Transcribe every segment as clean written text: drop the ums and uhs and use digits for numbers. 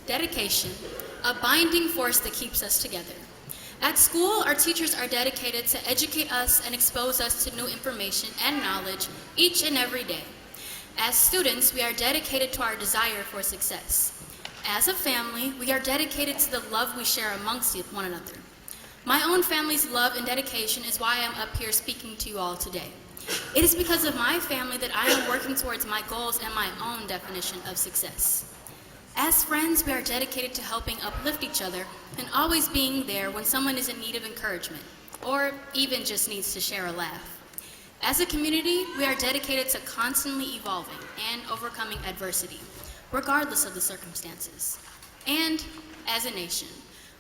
dedication, a binding force that keeps us together. At school, our teachers are dedicated to educate us and expose us to new information and knowledge each and every day. As students, we are dedicated to our desire for success. As a family, we are dedicated to the love we share amongst one another. My own family's love and dedication is why I'm up here speaking to you all today. It is because of my family that I am working towards my goals and my own definition of success. As friends, we are dedicated to helping uplift each other and always being there when someone is in need of encouragement, or even just needs to share a laugh. As a community, we are dedicated to constantly evolving and overcoming adversity, regardless of the circumstances. And as a nation,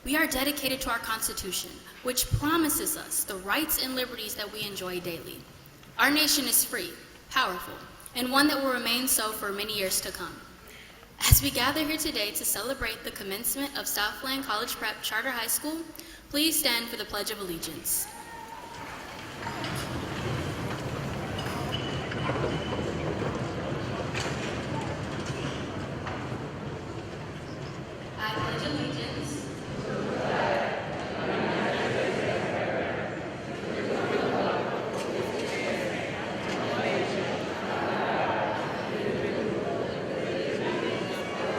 we are dedicated to our Constitution, which promises us the rights and liberties that we enjoy daily. Our nation is free, powerful, and one that will remain so for many years to come. As we gather here today to celebrate the commencement of Southland College Prep Charter High School, please stand for the Pledge of Allegiance. I pledge allegiance to the flag of the United States of America, to the republic for which it stands, one nation, under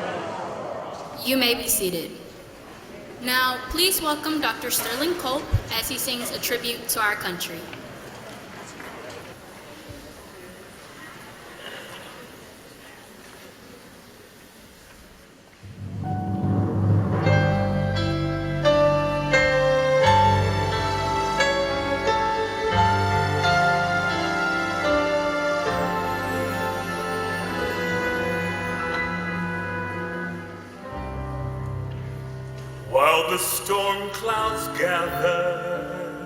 God. You may be seated. Now, please welcome Dr. Sterling Culp as he sings a tribute to our country. While the storm clouds gather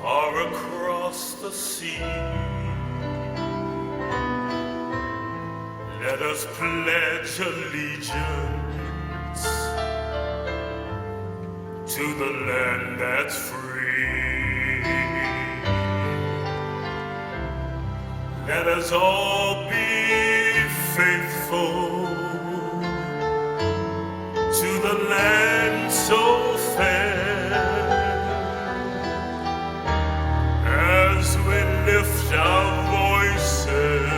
far across the sea, let us pledge allegiance to the land that's free. Let us all be faithful to the land so fair, as we lift our voices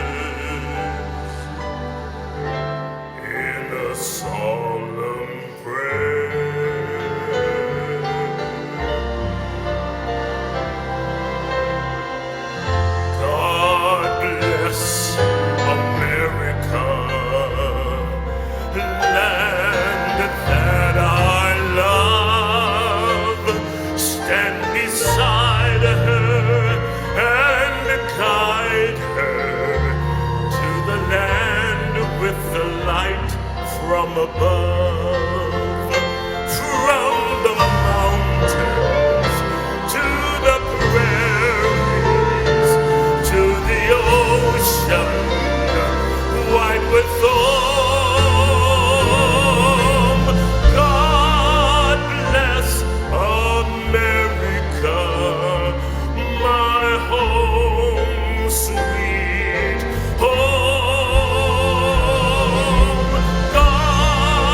in a solemn prayer. God bless America, land that I love. Stand beside her and guide her to the land with the light from above. From the mountains to the prairies, to the ocean white with foam. Sweet home, God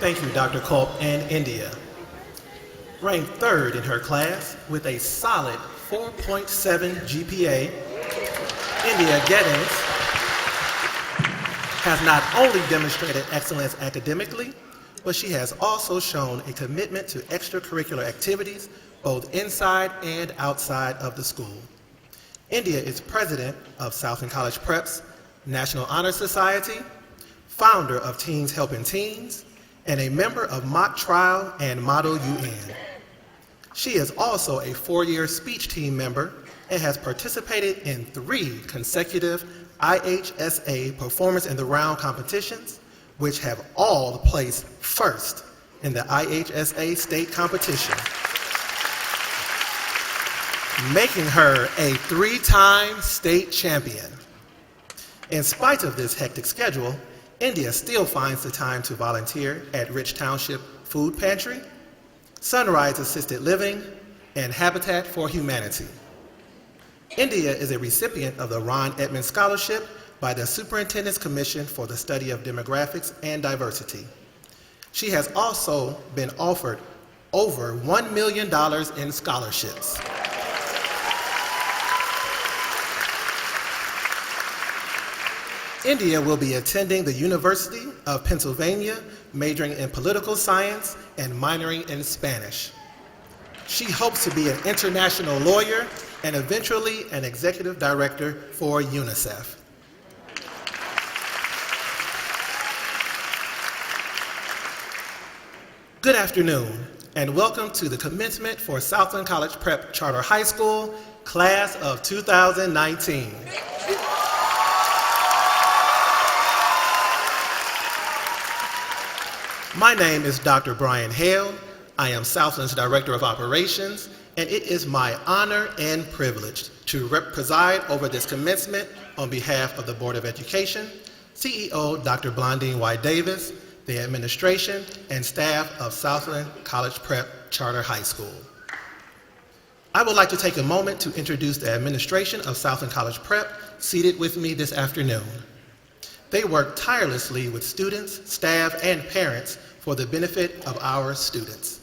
Thank you, Dr. Culp and India. Ranked third in her class with a solid 4.7 GPA, India Gettings has not only demonstrated excellence academically, but she has also shown a commitment to extracurricular activities both inside and outside of the school. India is president of Southland College Prep's National Honor Society, founder of Teens Helping Teens, and a member of Mock Trial and Model UN. She is also a four-year speech team member and has participated in 3 consecutive IHSA Performance in the Round competitions, which have all placed first in the IHSA state competition, making her a 3-time state champion. In spite of this hectic schedule, India still finds the time to volunteer at Rich Township Food Pantry, Sunrise Assisted Living, and Habitat for Humanity. India is a recipient of the Ron Edmonds Scholarship by the Superintendent's Commission for the Study of Demographics and Diversity. She has also been offered over $1 million in scholarships. India will be attending the University of Pennsylvania, majoring in political science and minoring in Spanish. She hopes to be an international lawyer and eventually an executive director for UNICEF. Good afternoon, and welcome to the commencement for Southland College Prep Charter High School, class of 2019. My name is Dr. Brian Hale. I am Southland's Director of Operations, and it is my honor and privilege to preside over this commencement on behalf of the Board of Education, CEO Dr. Blondine Y. Davis, the administration, and staff of Southland College Prep Charter High School. I would like to take a moment to introduce the administration of Southland College Prep seated with me this afternoon. They work tirelessly with students, staff, and parents for the benefit of our students.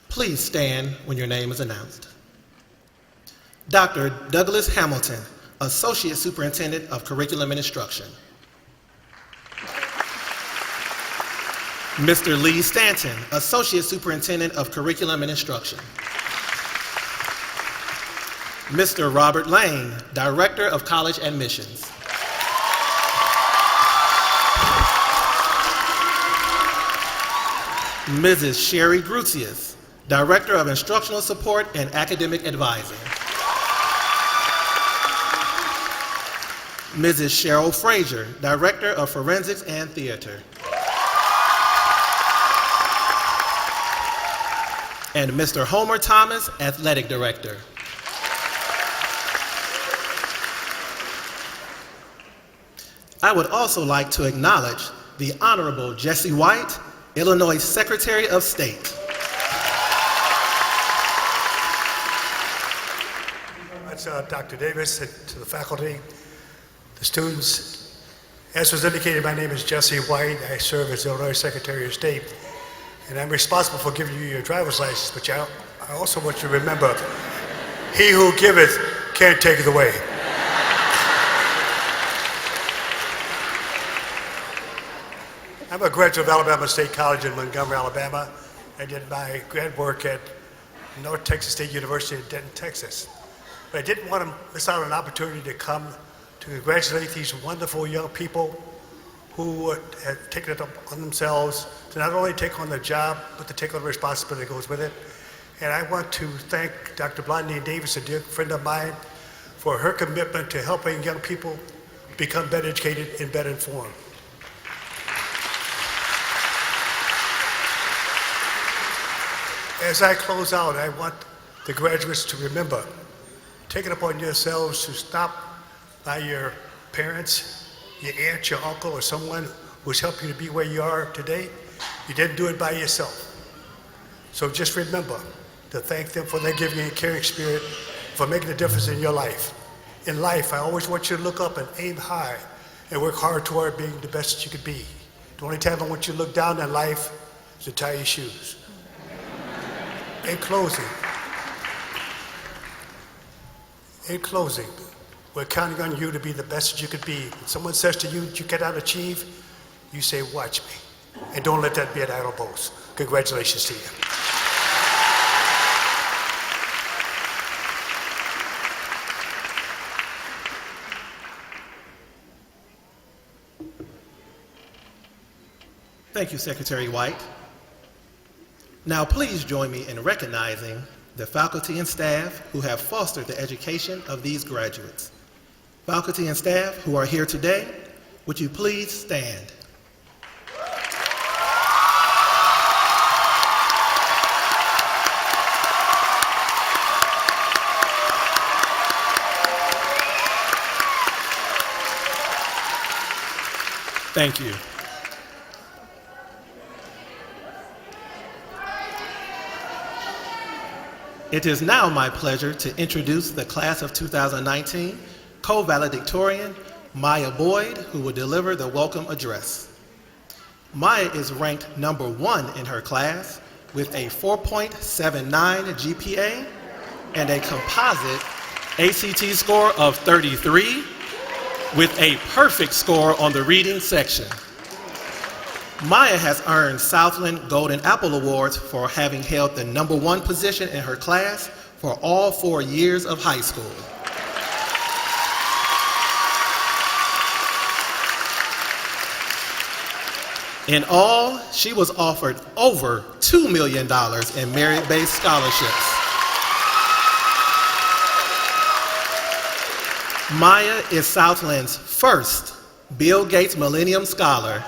Please stand when your name is announced. Dr. Douglas Hamilton, Associate Superintendent of Curriculum and Instruction. Mr. Lee Stanton, Associate Superintendent of Curriculum and Instruction. Mr. Robert Lane, Director of College Admissions. Mrs. Sherry Grutius, Director of Instructional Support and Academic Advising. Mrs. Cheryl Frazier, Director of Forensics and Theater. And Mr. Homer Thomas, Athletic Director. I would also like to acknowledge the Honorable Jesse White, Illinois Secretary of State. That's Dr. Davis, and to the faculty, the students. As was indicated, my name is Jesse White. I serve as Illinois Secretary of State, and I'm responsible for giving you your driver's license, but I also want you to remember, he who giveth can't take it away. I'm a graduate of Alabama State College in Montgomery, Alabama. I did my grad work at North Texas State University in Denton, Texas. But I didn't want to miss out on an opportunity to come to congratulate these wonderful young people who have taken it upon themselves to not only take on the job, but to take on the responsibility that goes with it. And I want to thank Dr. Blondine Davis, a dear friend of mine, for her commitment to helping young people become better educated and better informed. As I close out, I want the graduates to remember, take it upon yourselves to stop by your parents, your aunt, your uncle, or someone who's helped you to be where you are today. You didn't do it by yourself. So just remember to thank them for their giving and caring spirit, for making a difference in your life. In life, I always want you to look up and aim high and work hard toward being the best that you could be. The only time I want you to look down in life is to tie your shoes. In closing, we're counting on you to be the best that you could be. When someone says to you that you cannot achieve, you say, watch me. And don't let that be an idle boast. Congratulations to you. Thank you, Secretary White. Now please join me in recognizing the faculty and staff who have fostered the education of these graduates. Faculty and staff who are here today, would you please stand? Thank you. It is now my pleasure to introduce the class of 2019 co-valedictorian, Maia Boyd, who will deliver the welcome address. Maia is ranked number 1 in her class with a 4.79 GPA and a composite ACT score of 33 with a perfect score on the reading section. Maia has earned Southland Golden Apple Awards for having held the number 1 position in her class for all 4 years of high school. In all, she was offered over $2 million in merit-based scholarships. Maia is Southland's first Bill Gates Millennium Scholar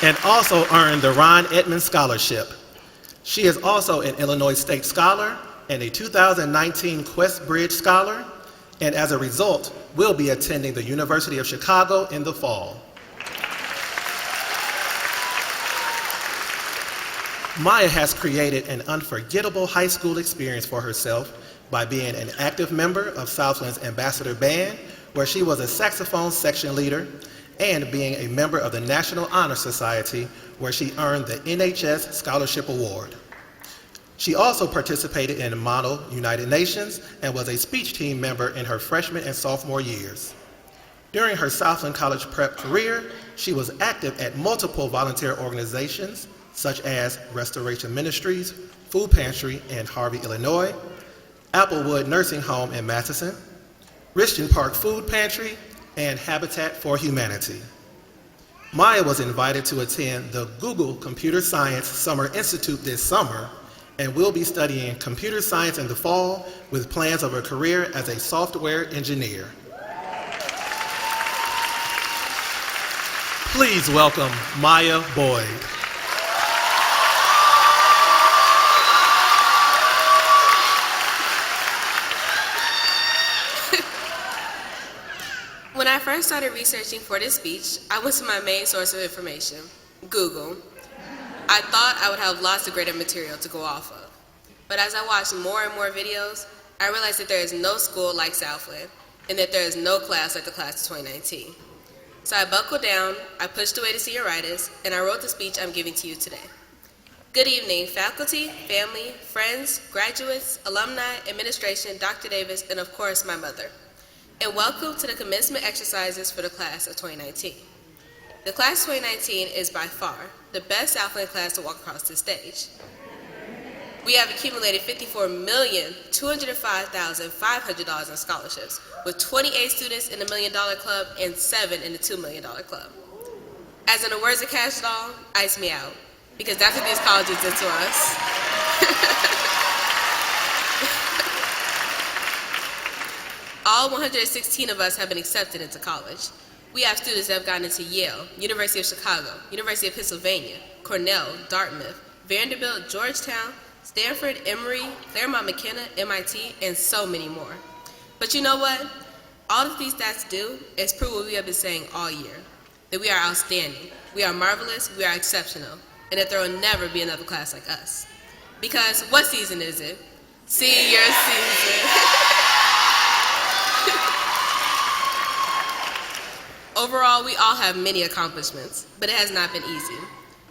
and also earned the Ron Edmonds Scholarship. She is also an Illinois State Scholar and a 2019 Quest Bridge Scholar, and as a result, will be attending the University of Chicago in the fall. Maia has created an unforgettable high school experience for herself by being an active member of Southland's Ambassador Band, where she was a saxophone section leader, and being a member of the National Honor Society, where she earned the NHS Scholarship Award. She also participated in Model United Nations and was a speech team member in her freshman and sophomore years. During her Southland College prep career, she was active at multiple volunteer organizations, such as Restoration Ministries, Food Pantry in Harvey, Illinois, Applewood Nursing Home in Matheson, Richton Park Food Pantry, and Habitat for Humanity. Maia was invited to attend the Google Computer Science Summer Institute this summer and will be studying computer science in the fall with plans of a career as a software engineer. Please welcome Maia Boyd. When I first started researching for this speech, I went to my main source of information, Google. I thought I would have lots of greater material to go off of. But as I watched more and more videos, I realized that there is no school like Southland, and that there is no class like the class of 2019. So I buckled down, I pushed away the senioritis, and I wrote the speech I'm giving to you today. Good evening, faculty, family, friends, graduates, alumni, administration, Dr. Davis, and of course, my mother. And welcome to the commencement exercises for the class of 2019. The class of 2019 is by far the best Southland class to walk across this stage. We have accumulated $54,205,500 in scholarships, with 28 students in the $1 Million Club and 7 in the $2 Million Club. As in the words of Cash Doll, ice me out, because that's what these colleges did to us. All 116 of us have been accepted into college. We have students that have gotten into Yale, University of Chicago, University of Pennsylvania, Cornell, Dartmouth, Vanderbilt, Georgetown, Stanford, Emory, Claremont McKenna, MIT, and so many more. But you know what? All of these stats do is prove what we have been saying all year, that we are outstanding, we are marvelous, we are exceptional, and that there will never be another class like us. Because what season is it? Senior season. Overall, we all have many accomplishments, but it has not been easy.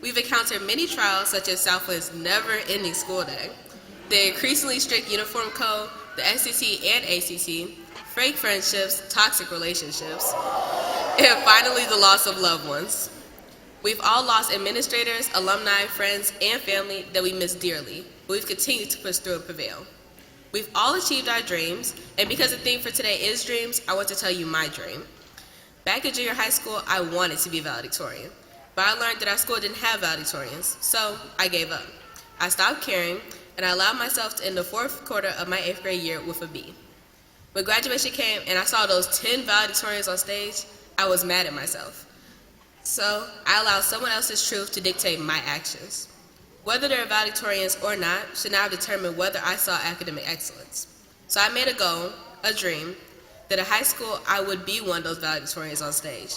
We've encountered many trials such as Southland's never-ending school day, the increasingly strict uniform code, the SAT and ACT, fake friendships, toxic relationships, and finally the loss of loved ones. We've all lost administrators, alumni, friends, and family that we miss dearly, but we've continued to push through and prevail. We've all achieved our dreams, and because the theme for today is dreams, I want to tell you my dream. Back in junior high school, I wanted to be valedictorian, but I learned that our school didn't have valedictorians, so I gave up. I stopped caring, and I allowed myself to end the fourth quarter of my 8th grade year with a B. When graduation came and I saw those 10 valedictorians on stage, I was mad at myself. So I allowed someone else's truth to dictate my actions. Whether they're valedictorians or not should not determine whether I saw academic excellence. So I made a goal, a dream, that in high school I would be one of those valedictorians on stage.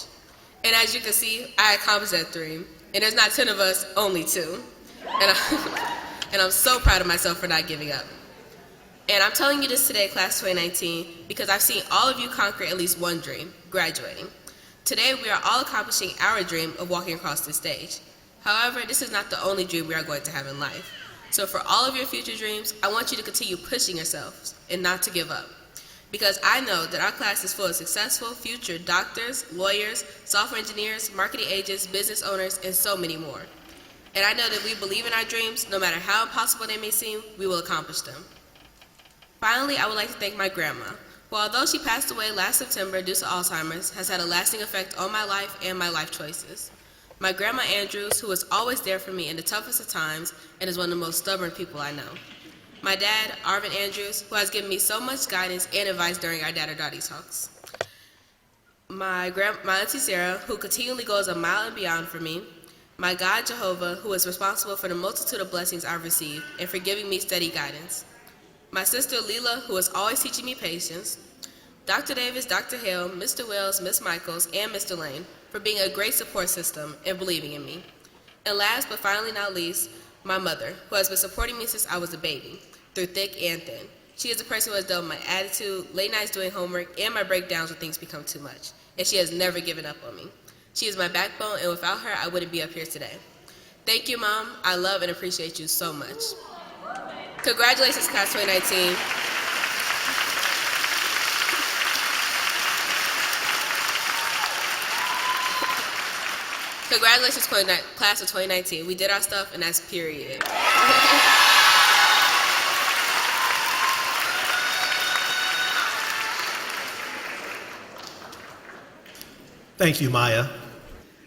And as you can see, I accomplished that dream. And there's not 10 of us, only 2. And I'm so proud of myself for not giving up. And I'm telling you this today, class 2019, because I've seen all of you conquer at least one dream, graduating. Today, we are all accomplishing our dream of walking across this stage. However, this is not the only dream we are going to have in life. So for all of your future dreams, I want you to continue pushing yourselves and not to give up. Because I know that our class is full of successful future doctors, lawyers, software engineers, marketing agents, business owners, and so many more. And I know that we believe in our dreams, no matter how impossible they may seem, we will accomplish them. Finally, I would like to thank my grandma, who although she passed away last September due to Alzheimer's, has had a lasting effect on my life and my life choices. My grandma Andrews, who was always there for me in the toughest of times and is one of the most stubborn people I know. My dad, Arvin Andrews, who has given me so much guidance and advice during our Dad or Daddy talks. My auntie Sarah, who continually goes a mile and beyond for me. My God Jehovah, who is responsible for the multitude of blessings I've received and for giving me steady guidance. My sister Leela, who is always teaching me patience. Dr. Davis, Dr. Hale, Mr. Wells, Miss Michaels, and Mr. Lane for being a great support system and believing in me. And last but finally not least, my mother, who has been supporting me since I was a baby, through thick and thin. She is the person who has dealt with my attitude, late nights doing homework, and my breakdowns when things become too much. And she has never given up on me. She is my backbone, and without her, I wouldn't be up here today. Thank you, Mom. I love and appreciate you so much. Congratulations, class 2019. Congratulations, class of 2019. We did our stuff, and that's period. Thank you, Maya.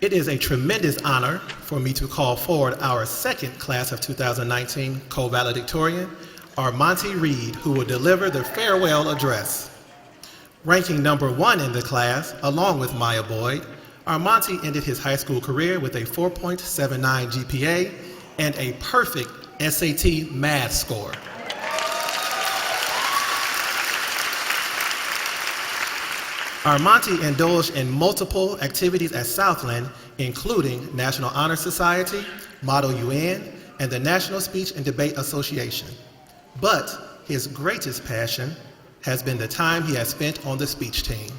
It is a tremendous honor for me to call forward our second class of 2019 co-valedictorian, Armanti Reed, who will deliver the farewell address. Ranking number 1 in the class, along with Maia Boyd, Armanti ended his high school career with a 4.79 GPA and a perfect SAT math score. Armanti indulged in multiple activities at Southland, including National Honor Society, Model UN, and the National Speech and Debate Association. But his greatest passion has been the time he has spent on the speech team.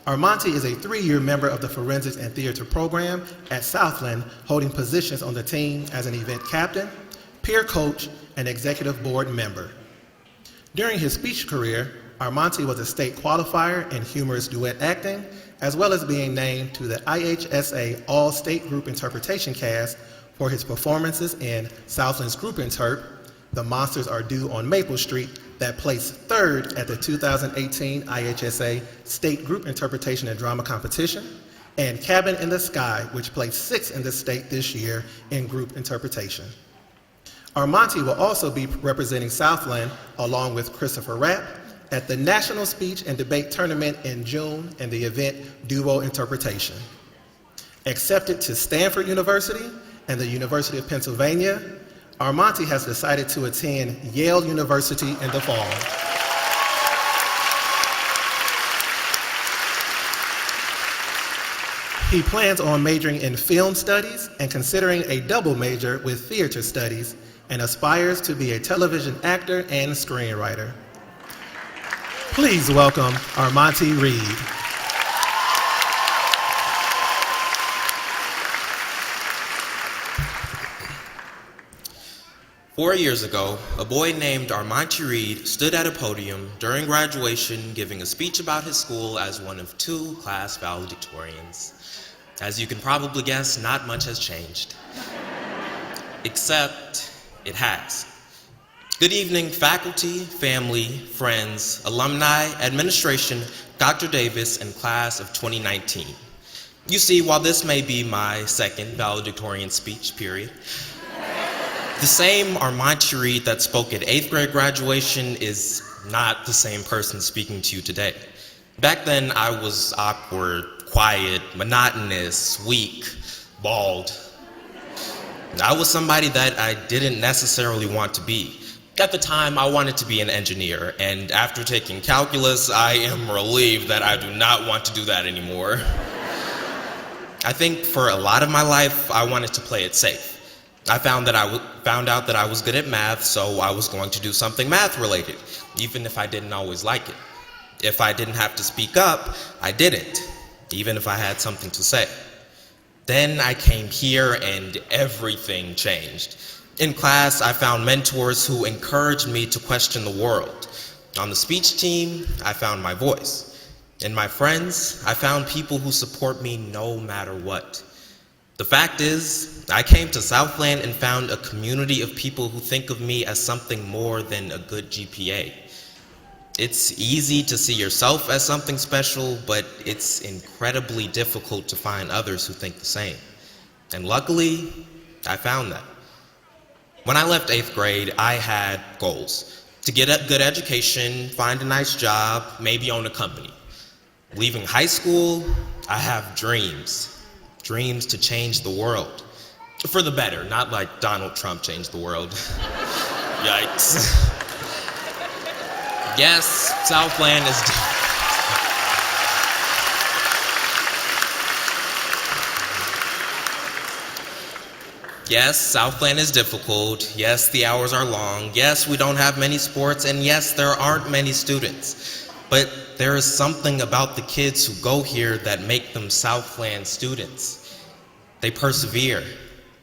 Armanti is a 3-year member of the Forensics and Theater program at Southland, holding positions on the team as an event captain, peer coach, and executive board member. During his speech career, Armanti was a state qualifier in humorous duet acting, as well as being named to the IHSA All-State Group Interpretation cast for his performances in Southland's Group Interp, The Monsters Are Due on Maple Street, that placed 3rd at the 2018 IHSA State Group Interpretation and Drama Competition, and Cabin in the Sky, which placed 6th in the state this year in group interpretation. Armanti will also be representing Southland, along with Christopher Rapp, at the National Speech and Debate Tournament in June in the event Duo Interpretation. Accepted to Stanford University and the University of Pennsylvania, Armanti has decided to attend Yale University in the fall. He plans on majoring in film studies and considering a double major with theater studies, and aspires to be a television actor and screenwriter. Please welcome Armanti Reed. 4 years ago, a boy named Armanti Reed stood at a podium during graduation giving a speech about his school as one of 2 class valedictorians. As you can probably guess, not much has changed. Except it has. Good evening, faculty, family, friends, alumni, administration, Dr. Davis, and class of 2019. You see, while this may be my second valedictorian speech, period, the same Armanti Reed that spoke at 8th grade graduation is not the same person speaking to you today. Back then, I was awkward, quiet, monotonous, weak, bald. I was somebody that I didn't necessarily want to be. At the time, I wanted to be an engineer, and after taking calculus, I am relieved that I do not want to do that anymore. I think for a lot of my life, I wanted to play it safe. I found out that I was good at math, so I was going to do something math-related, even if I didn't always like it. If I didn't have to speak up, I didn't, even if I had something to say. Then I came here and everything changed. In class, I found mentors who encouraged me to question the world. On the speech team, I found my voice. In my friends, I found people who support me no matter what. The fact is, I came to Southland and found a community of people who think of me as something more than a good GPA. It's easy to see yourself as something special, but it's incredibly difficult to find others who think the same. And luckily, I found that. When I left 8th grade, I had goals. To get a good education, find a nice job, maybe own a company. Leaving high school, I have dreams. Dreams to change the world. For the better, not like Donald Trump changed the world. Yikes. Yes, Southland is... Yes, Southland is difficult. Yes, the hours are long. Yes, we don't have many sports. And yes, there aren't many students. But there is something about the kids who go here that make them Southland students. They persevere,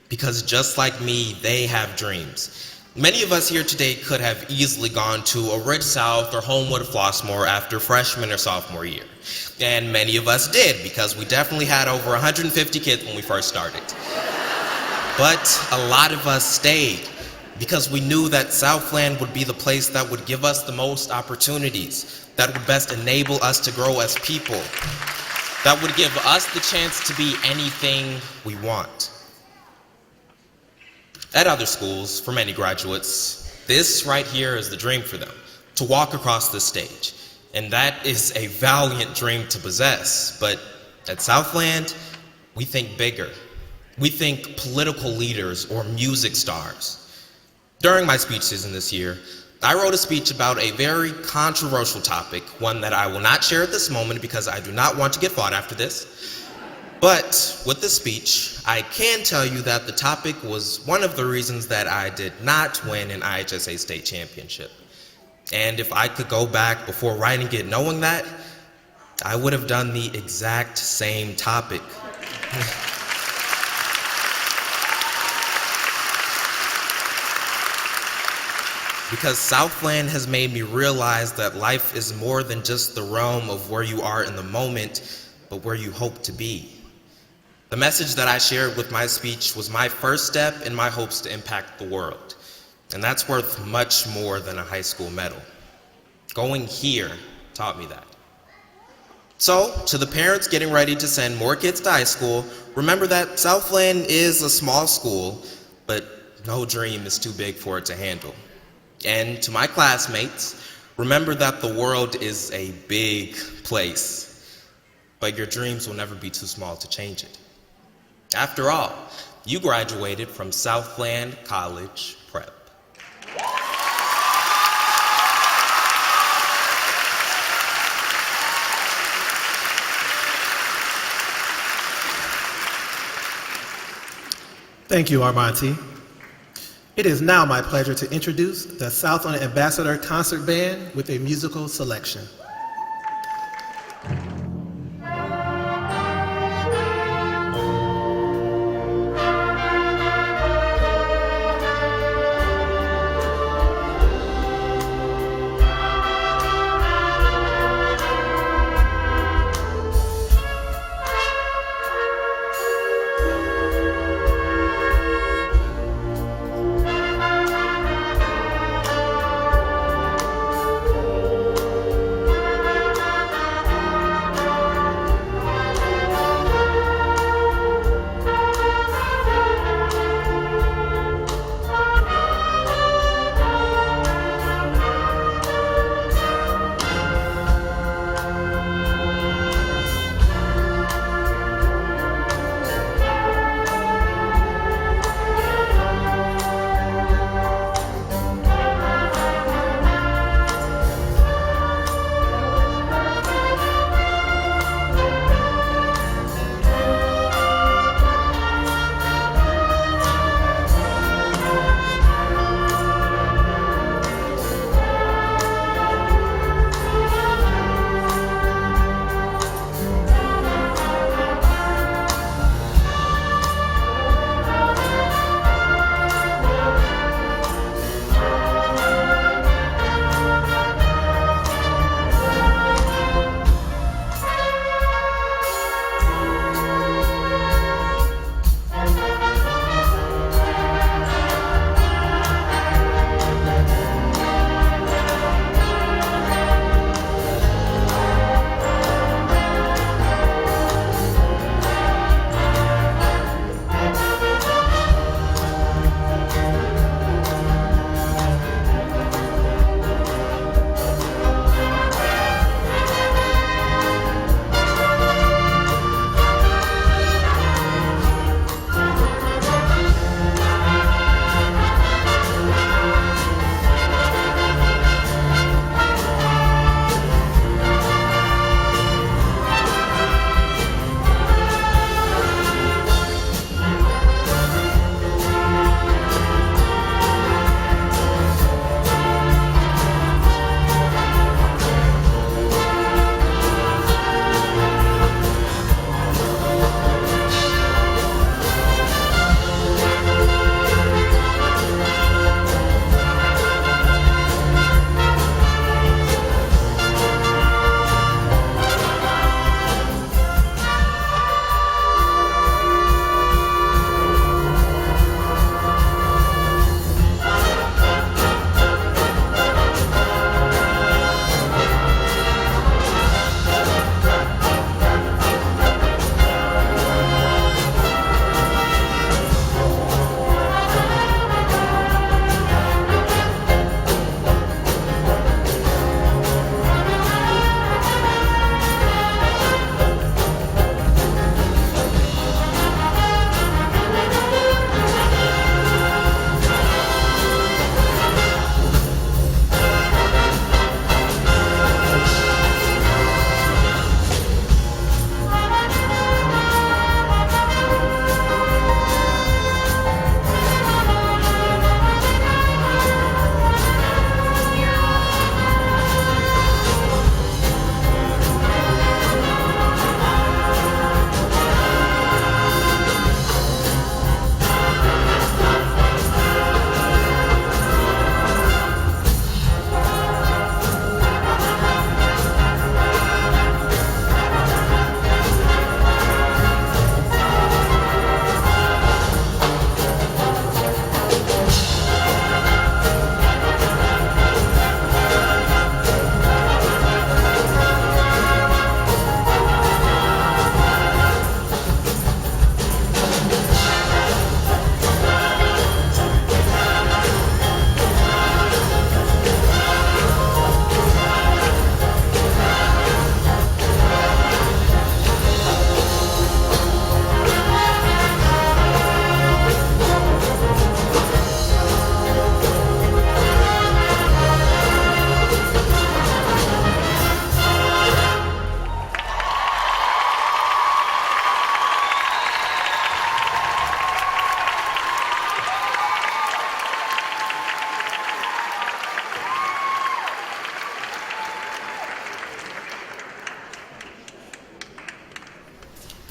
because just like me, they have dreams. Many of us here today could have easily gone to a Rich South or Homewood Flossmoor after freshman or sophomore year. And many of us did, because we definitely had over 150 kids when we first started. But a lot of us stayed, because we knew that Southland would be the place that would give us the most opportunities, that would best enable us to grow as people, that would give us the chance to be anything we want. At other schools, for many graduates, this right here is the dream for them, to walk across this stage. And that is a valiant dream to possess. But at Southland, we think bigger. We think political leaders or music stars. During my speech season this year, I wrote a speech about a very controversial topic, one that I will not share at this moment because I do not want to get fought after this. But with this speech, I can tell you that the topic was one of the reasons that I did not win an IHSA state championship. And if I could go back before writing it knowing that, I would have done the exact same topic. Because Southland has made me realize that life is more than just the realm of where you are in the moment, but where you hope to be. The message that I shared with my speech was my first step in my hopes to impact the world. And that's worth much more than a high school medal. Going here taught me that. So, to the parents getting ready to send more kids to high school, remember that Southland is a small school, but no dream is too big for it to handle. And to my classmates, remember that the world is a big place, but your dreams will never be too small to change it. After all, you graduated from Southland College Prep. Thank you, Armanti. It is now my pleasure to introduce the Southland Ambassador Concert Band with a musical selection.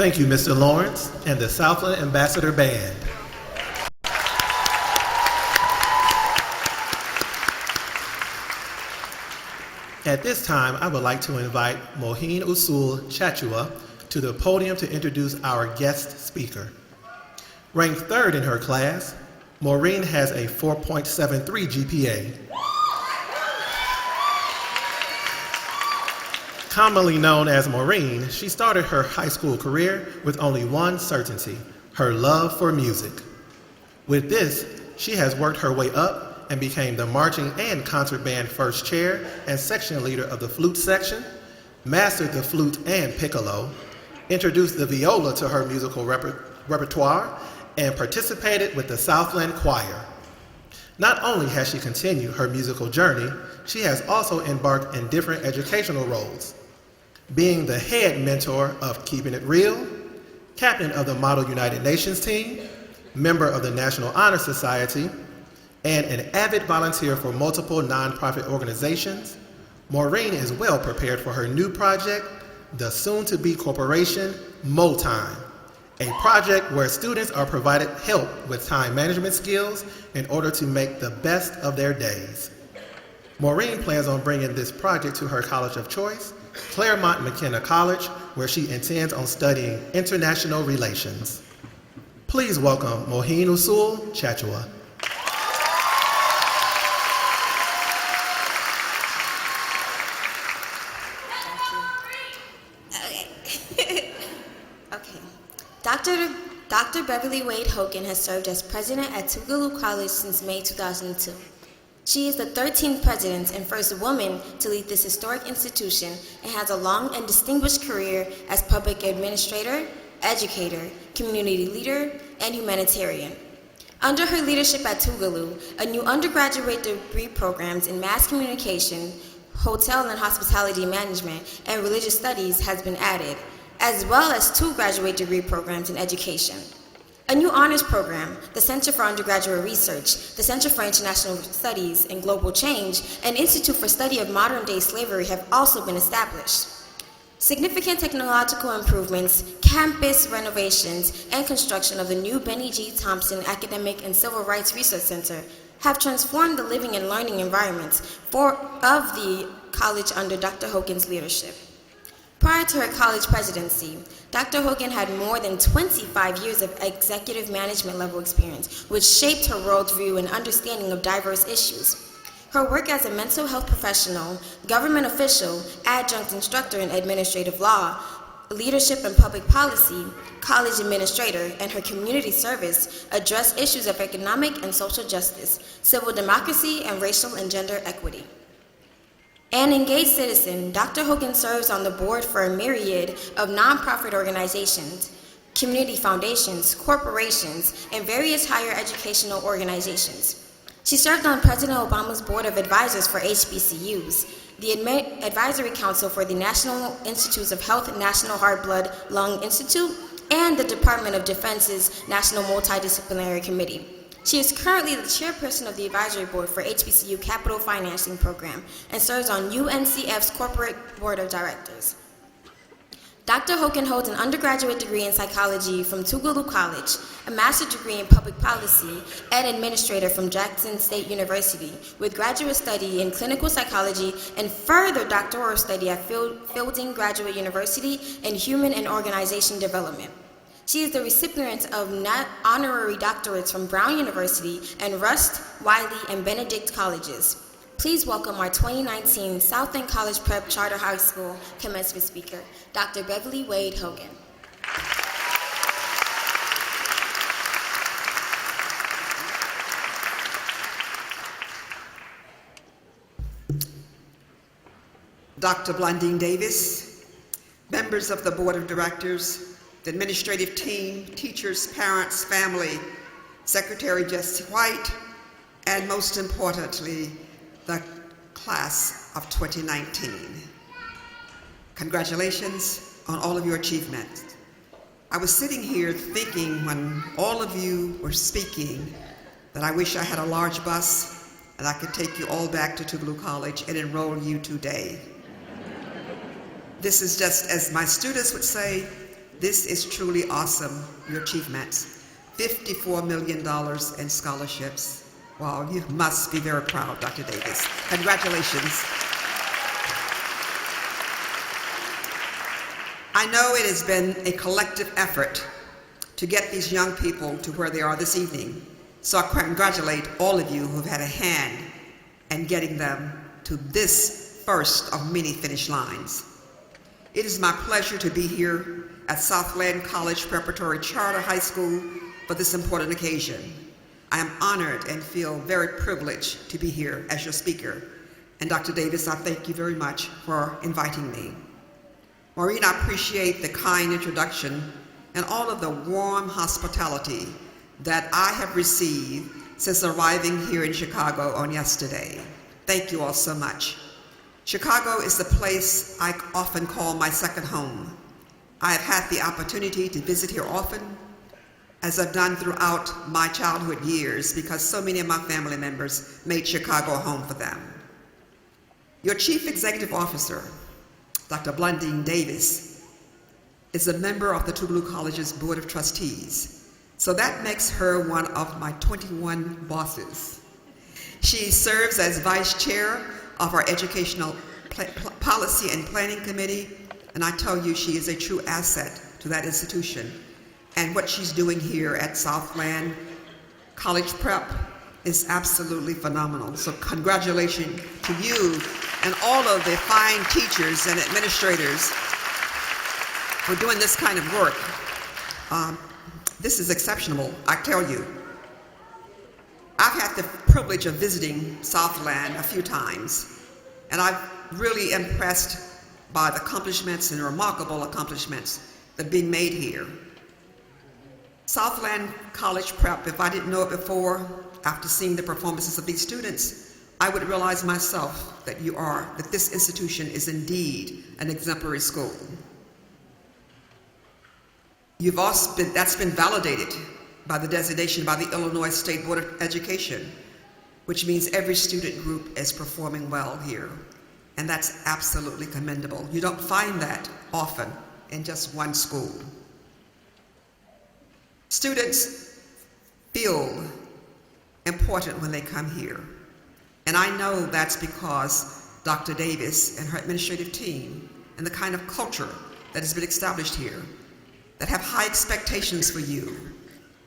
Thank you, Mr. Lawrence and the Southland Ambassador Band. At this time, I would like to invite Moheen Usul Chachua to the podium to introduce our guest speaker. Ranked third in her class, Maureen has a 4.73 GPA. Commonly known as Maureen, she started her high school career with only one certainty, her love for music. With this, she has worked her way up and became the marching and concert band first chair and section leader of the flute section, mastered the flute and piccolo, introduced the viola to her musical repertoire, and participated with the Southland Choir. Not only has she continued her musical journey, she has also embarked in different educational roles, being the head mentor of Keeping It Real, captain of the Model United Nations team, member of the National Honor Society, and an avid volunteer for multiple nonprofit organizations. Maureen is well prepared for her new project, the soon-to-be corporation, MoTime, a project where students are provided help with time management skills in order to make the best of their days. Maureen plans on bringing this project to her college of choice, Claremont McKenna College, where she intends on studying international relations. Please welcome Moheen Usul Chachua. Dr. Beverly Wade Hogan has served as president at Tougaloo College since May 2002. She is the 13th president and first woman to lead this historic institution and has a long and distinguished career as public administrator, educator, community leader, and humanitarian. Under her leadership at Tougaloo, a new undergraduate degree programs in mass communication, hotel and hospitality management, and religious studies has been added, as well as 2 graduate degree programs in education. A new honors program, the Center for Undergraduate Research, the Center for International Studies and Global Change, and Institute for Study of Modern-Day Slavery have also been established. Significant technological improvements, campus renovations, and construction of the new Benny G. Thompson Academic and Civil Rights Research Center have transformed the living and learning environments of the college under Dr. Hogan's leadership. Prior to her college presidency, Dr. Hogan had more than 25 years of executive management level experience, which shaped her worldview and understanding of diverse issues. Her work as a mental health professional, government official, adjunct instructor in administrative law, leadership and public policy, college administrator, and her community service address issues of economic and social justice, civil democracy, and racial and gender equity. An engaged citizen, Dr. Hogan serves on the board for a myriad of nonprofit organizations, community foundations, corporations, and various higher educational organizations. She served on President Obama's Board of Advisors for HBCUs, the Advisory Council for the National Institutes of Health National Heart, Blood, Lung Institute, and the Department of Defense's National Multidisciplinary Committee. She is currently the chairperson of the advisory board for HBCU Capital Financing Program and serves on UNCF's corporate board of directors. Dr. Hogan holds an undergraduate degree in psychology from Tougaloo College, a master's degree in public policy, and administrator from Jackson State University, with graduate study in clinical psychology and further doctoral study at Fielding Graduate University in human and organization development. She is the recipient of honorary doctorates from Brown University and Rust, Wiley, and Benedict Colleges. Please welcome our 2019 Southland College Prep Charter High School Commencement Speaker, Dr. Beverly Wade Hogan. Dr. Blondine Davis, members of the Board of Directors, the administrative team, teachers, parents, family, Secretary Jesse White, and most importantly, the class of 2019. Congratulations on all of your achievements. I was sitting here thinking when all of you were speaking that I wish I had a large bus and I could take you all back to Tougaloo College and enroll you today. This is just, as my students would say, This is truly awesome, your achievements. $54 million in scholarships. Wow, you must be very proud, Dr. Davis. Congratulations. I know it has been a collective effort to get these young people to where they are this evening. So I congratulate all of you who've had a hand in getting them to this first of many finish lines. It is my pleasure to be here at Southland College Preparatory Charter High School for this important occasion. I am honored and feel very privileged to be here as your speaker. And Dr. Davis, I thank you very much for inviting me. Maureen, I appreciate the kind introduction and all of the warm hospitality that I have received since arriving here in Chicago on yesterday. Thank you all so much. Chicago is the place I often call my second home. I have had the opportunity to visit here often, as I've done throughout my childhood years, because so many of my family members made Chicago a home for them. Your Chief Executive Officer, Dr. Blondine Davis, is a member of the Tougaloo College's Board of Trustees, so that makes her one of my 21 bosses. She serves as Vice Chair of our Educational Policy and Planning Committee, and I tell you, she is a true asset to that institution. And what she's doing here at Southland College Prep is absolutely phenomenal. So congratulations to you and all of the fine teachers and administrators for doing this kind of work. This is exceptional, I tell you. I've had the privilege of visiting Southland a few times, and I'm really impressed by the accomplishments and remarkable accomplishments that are being made here. Southland College Prep, if I didn't know it before, after seeing the performances of these students, I would realize myself that this institution is indeed an exemplary school. That's been validated by the designation by the Illinois State Board of Education, which means every student group is performing well here. And that's absolutely commendable. You don't find that often in just one school. Students feel important when they come here. And I know that's because Dr. Davis and her administrative team and the kind of culture that has been established here that have high expectations for you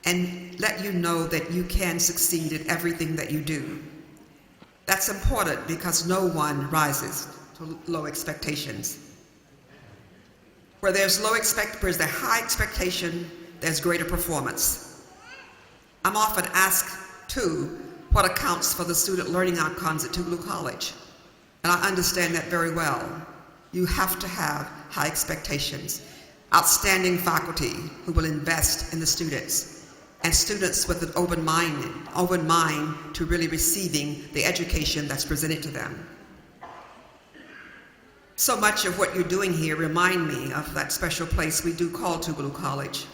and let you know that you can succeed in everything that you do. That's important because no one rises to low expectations. Where there's high expectation, there's greater performance. I'm often asked, too, what accounts for the student learning outcomes at Tougaloo College. And I understand that very well. You have to have high expectations, outstanding faculty who will invest in the students, and students with an open mind to really receiving the education that's presented to them. So much of what you're doing here remind me of that special place we do call Tougaloo College,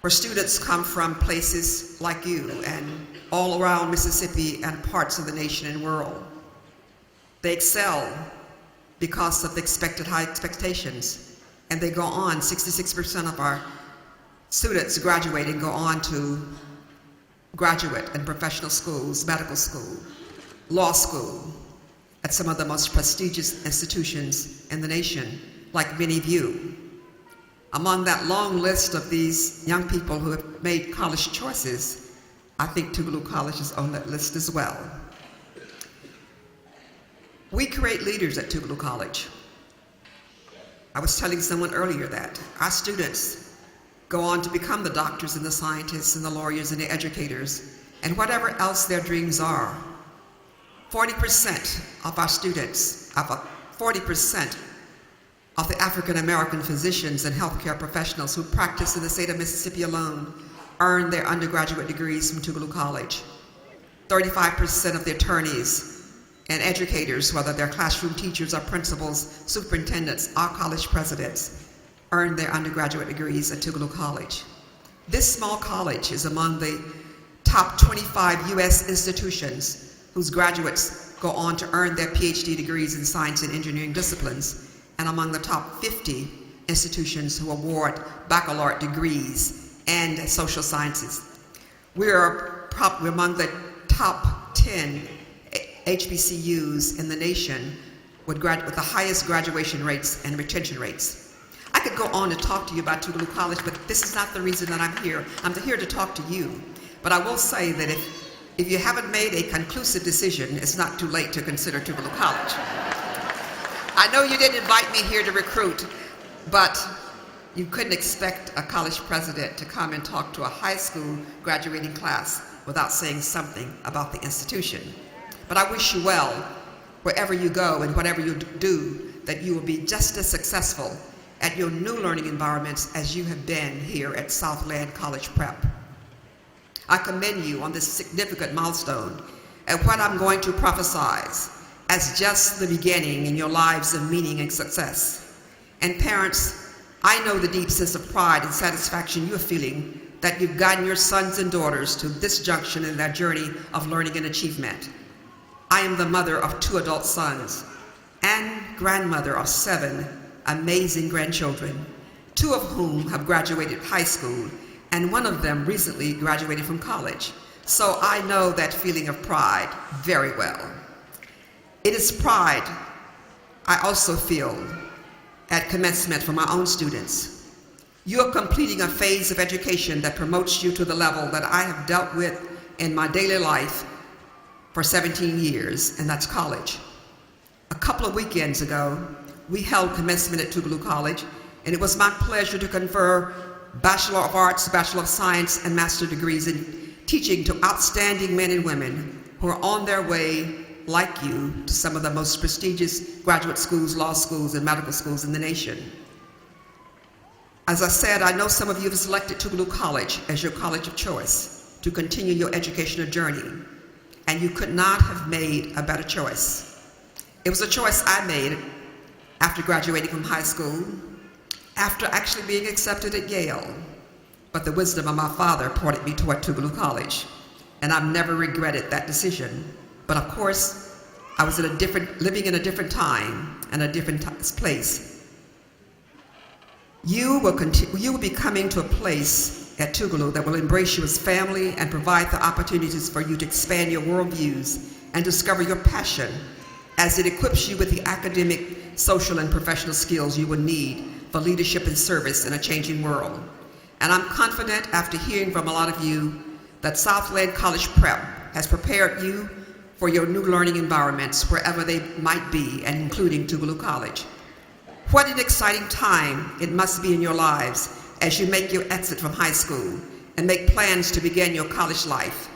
where students come from places like you and all around Mississippi and parts of the nation and world. They excel because of the high expectations, and they go on. 66% of our students graduate and go on to graduate and professional schools, medical school, law school, at some of the most prestigious institutions in the nation, like many of you. Among that long list of these young people who have made college choices, I think Tougaloo College is on that list as well. We create leaders at Tougaloo College. I was telling someone earlier that our students go on to become the doctors and the scientists and the lawyers and the educators and whatever else their dreams are. 40% of our students, 40% of the African American physicians and healthcare professionals who practice in the state of Mississippi alone earn their undergraduate degrees from Tougaloo College. 35% of the attorneys and educators, whether they're classroom teachers or principals, superintendents, or college presidents, earn their undergraduate degrees at Tougaloo College. This small college is among the top 25 U.S. institutions whose graduates go on to earn their PhD degrees in science and engineering disciplines, and among the top 50 institutions who award baccalaureate degrees and social sciences. We're probably among the top 10 HBCUs in the nation with the highest graduation rates and retention rates. I could go on to talk to you about Tougaloo College, but this is not the reason that I'm here. I'm here to talk to you. But I will say that if you haven't made a conclusive decision, it's not too late to consider Tougaloo College. I know you didn't invite me here to recruit, but you couldn't expect a college president to come and talk to a high school graduating class without saying something about the institution. But I wish you well wherever you go and whatever you do, that you will be just as successful at your new learning environments as you have been here at Southland College Prep. I commend you on this significant milestone and what I'm going to prophesize as just the beginning in your lives of meaning and success. And parents, I know the deep sense of pride and satisfaction you're feeling that you've gotten your sons and daughters to this junction in their journey of learning and achievement. I am the mother of 2 adult sons and grandmother of 7 amazing grandchildren, 2 of whom have graduated high school, and 1 of them recently graduated from college. So I know that feeling of pride very well. It is pride I also feel at commencement for my own students. You are completing a phase of education that promotes you to the level that I have dealt with in my daily life for 17 years, and that's college. A couple of weekends ago, we held commencement at Tougaloo College, and it was my pleasure to confer Bachelor of Arts, Bachelor of Science, and Master degrees in teaching to outstanding men and women who are on their way, like you, to some of the most prestigious graduate schools, law schools, and medical schools in the nation. As I said, I know some of you have selected Tougaloo College as your college of choice to continue your educational journey, and you could not have made a better choice. It was a choice I made after graduating from high school, after actually being accepted at Yale, but the wisdom of my father pointed me toward Tougaloo College, and I've never regretted that decision. But of course, I was living in a different time and a different place. You will be coming to a place at Tougaloo that will embrace you as family and provide the opportunities for you to expand your worldviews and discover your passion as it equips you with the academic, social, and professional skills you will need for leadership and service in a changing world. And I'm confident, after hearing from a lot of you, that Southland College Prep has prepared you for your new learning environments wherever they might be, and including Tougaloo College. What an exciting time it must be in your lives as you make your exit from high school and make plans to begin your college life.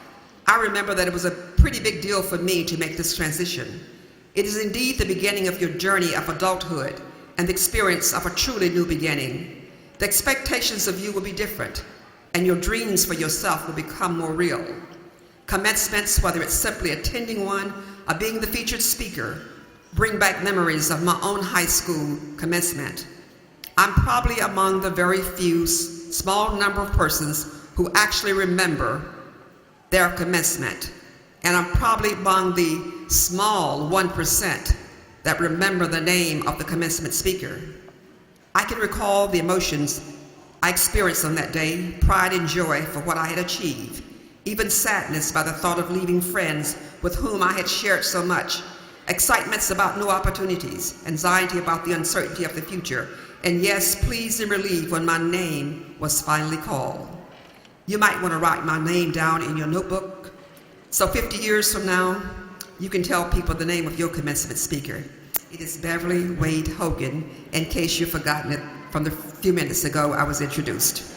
I remember that it was a pretty big deal for me to make this transition. It is indeed the beginning of your journey of adulthood and the experience of a truly new beginning. The expectations of you will be different, and your dreams for yourself will become more real. Commencements, whether it's simply attending one or being the featured speaker, bring back memories of my own high school commencement. I'm probably among the very few small number of persons who actually remember their commencement, and I'm probably among the small 1% that remember the name of the commencement speaker. I can recall the emotions I experienced on that day, pride and joy for what I had achieved, even sadness by the thought of leaving friends with whom I had shared so much, excitements about new opportunities, anxiety about the uncertainty of the future, and yes, pleased and relieved when my name was finally called. You might want to write my name down in your notebook, so 50 years from now, you can tell people the name of your commencement speaker. It is Beverly Wade Hogan, in case you've forgotten it from the few minutes ago I was introduced.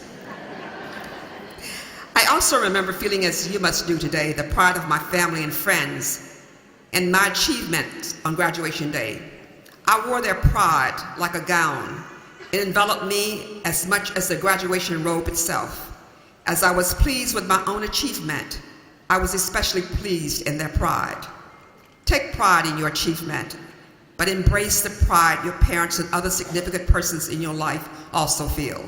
I also remember feeling, as you must do today, the pride of my family and friends and my achievement on graduation day. I wore their pride like a gown. It enveloped me as much as the graduation robe itself. As I was pleased with my own achievement, I was especially pleased in their pride. Take pride in your achievement, but embrace the pride your parents and other significant persons in your life also feel.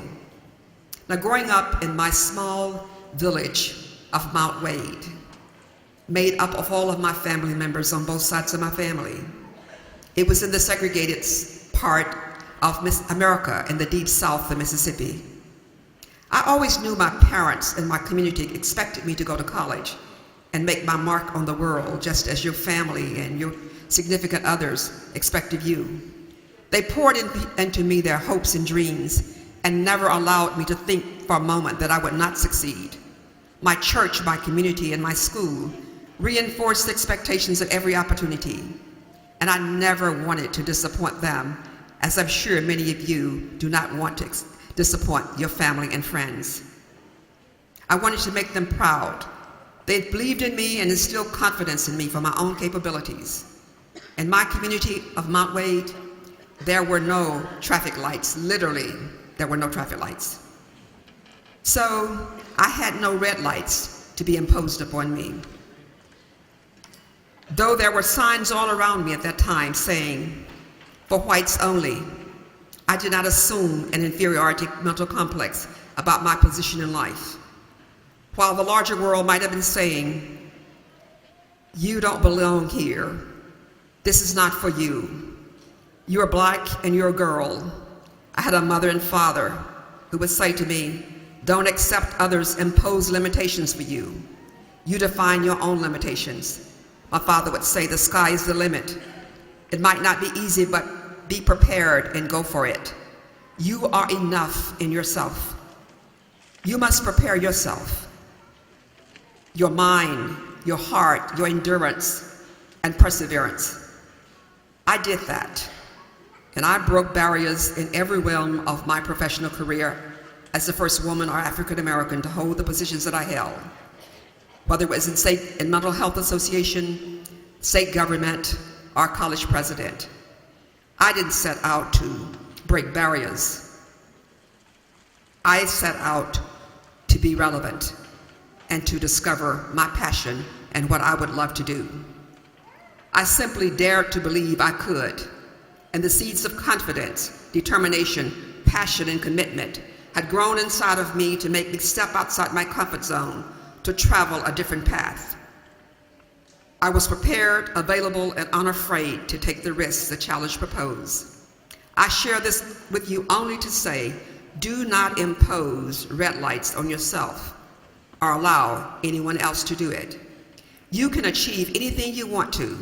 Now, growing up in my small village of Mount Wade, made up of all of my family members on both sides of my family, it was in the segregated part of Miss America in the deep south of Mississippi. I always knew my parents and my community expected me to go to college and make my mark on the world, just as your family and your significant others expect of you. They poured into me their hopes and dreams and never allowed me to think for a moment that I would not succeed. My church, my community, and my school reinforced the expectations at every opportunity, and I never wanted to disappoint them, as I'm sure many of you do not want to disappoint your family and friends. I wanted to make them proud. They believed in me and instilled confidence in me for my own capabilities. In my community of Mount Wade, there were no traffic lights. Literally, there were no traffic lights. So I had no red lights to be imposed upon me. Though there were signs all around me at that time saying, "For whites only," I did not assume an inferiority mental complex about my position in life. While the larger world might have been saying, "You don't belong here. This is not for you. You're black and you're a girl," I had a mother and father who would say to me, "Don't accept others' imposed limitations for you. You define your own limitations." My father would say, "The sky is the limit. It might not be easy, but be prepared and go for it. You are enough in yourself. You must prepare yourself, your mind, your heart, your endurance, and perseverance." I did that, and I broke barriers in every realm of my professional career as the first woman or African American to hold the positions that I held, whether it was in state and mental health association, state government, or college president. I didn't set out to break barriers. I set out to be relevant and to discover my passion and what I would love to do. I simply dared to believe I could, and the seeds of confidence, determination, passion, and commitment had grown inside of me to make me step outside my comfort zone to travel a different path. I was prepared, available, and unafraid to take the risks the challenge proposed. I share this with you only to say, do not impose red lights on yourself or allow anyone else to do it. You can achieve anything you want to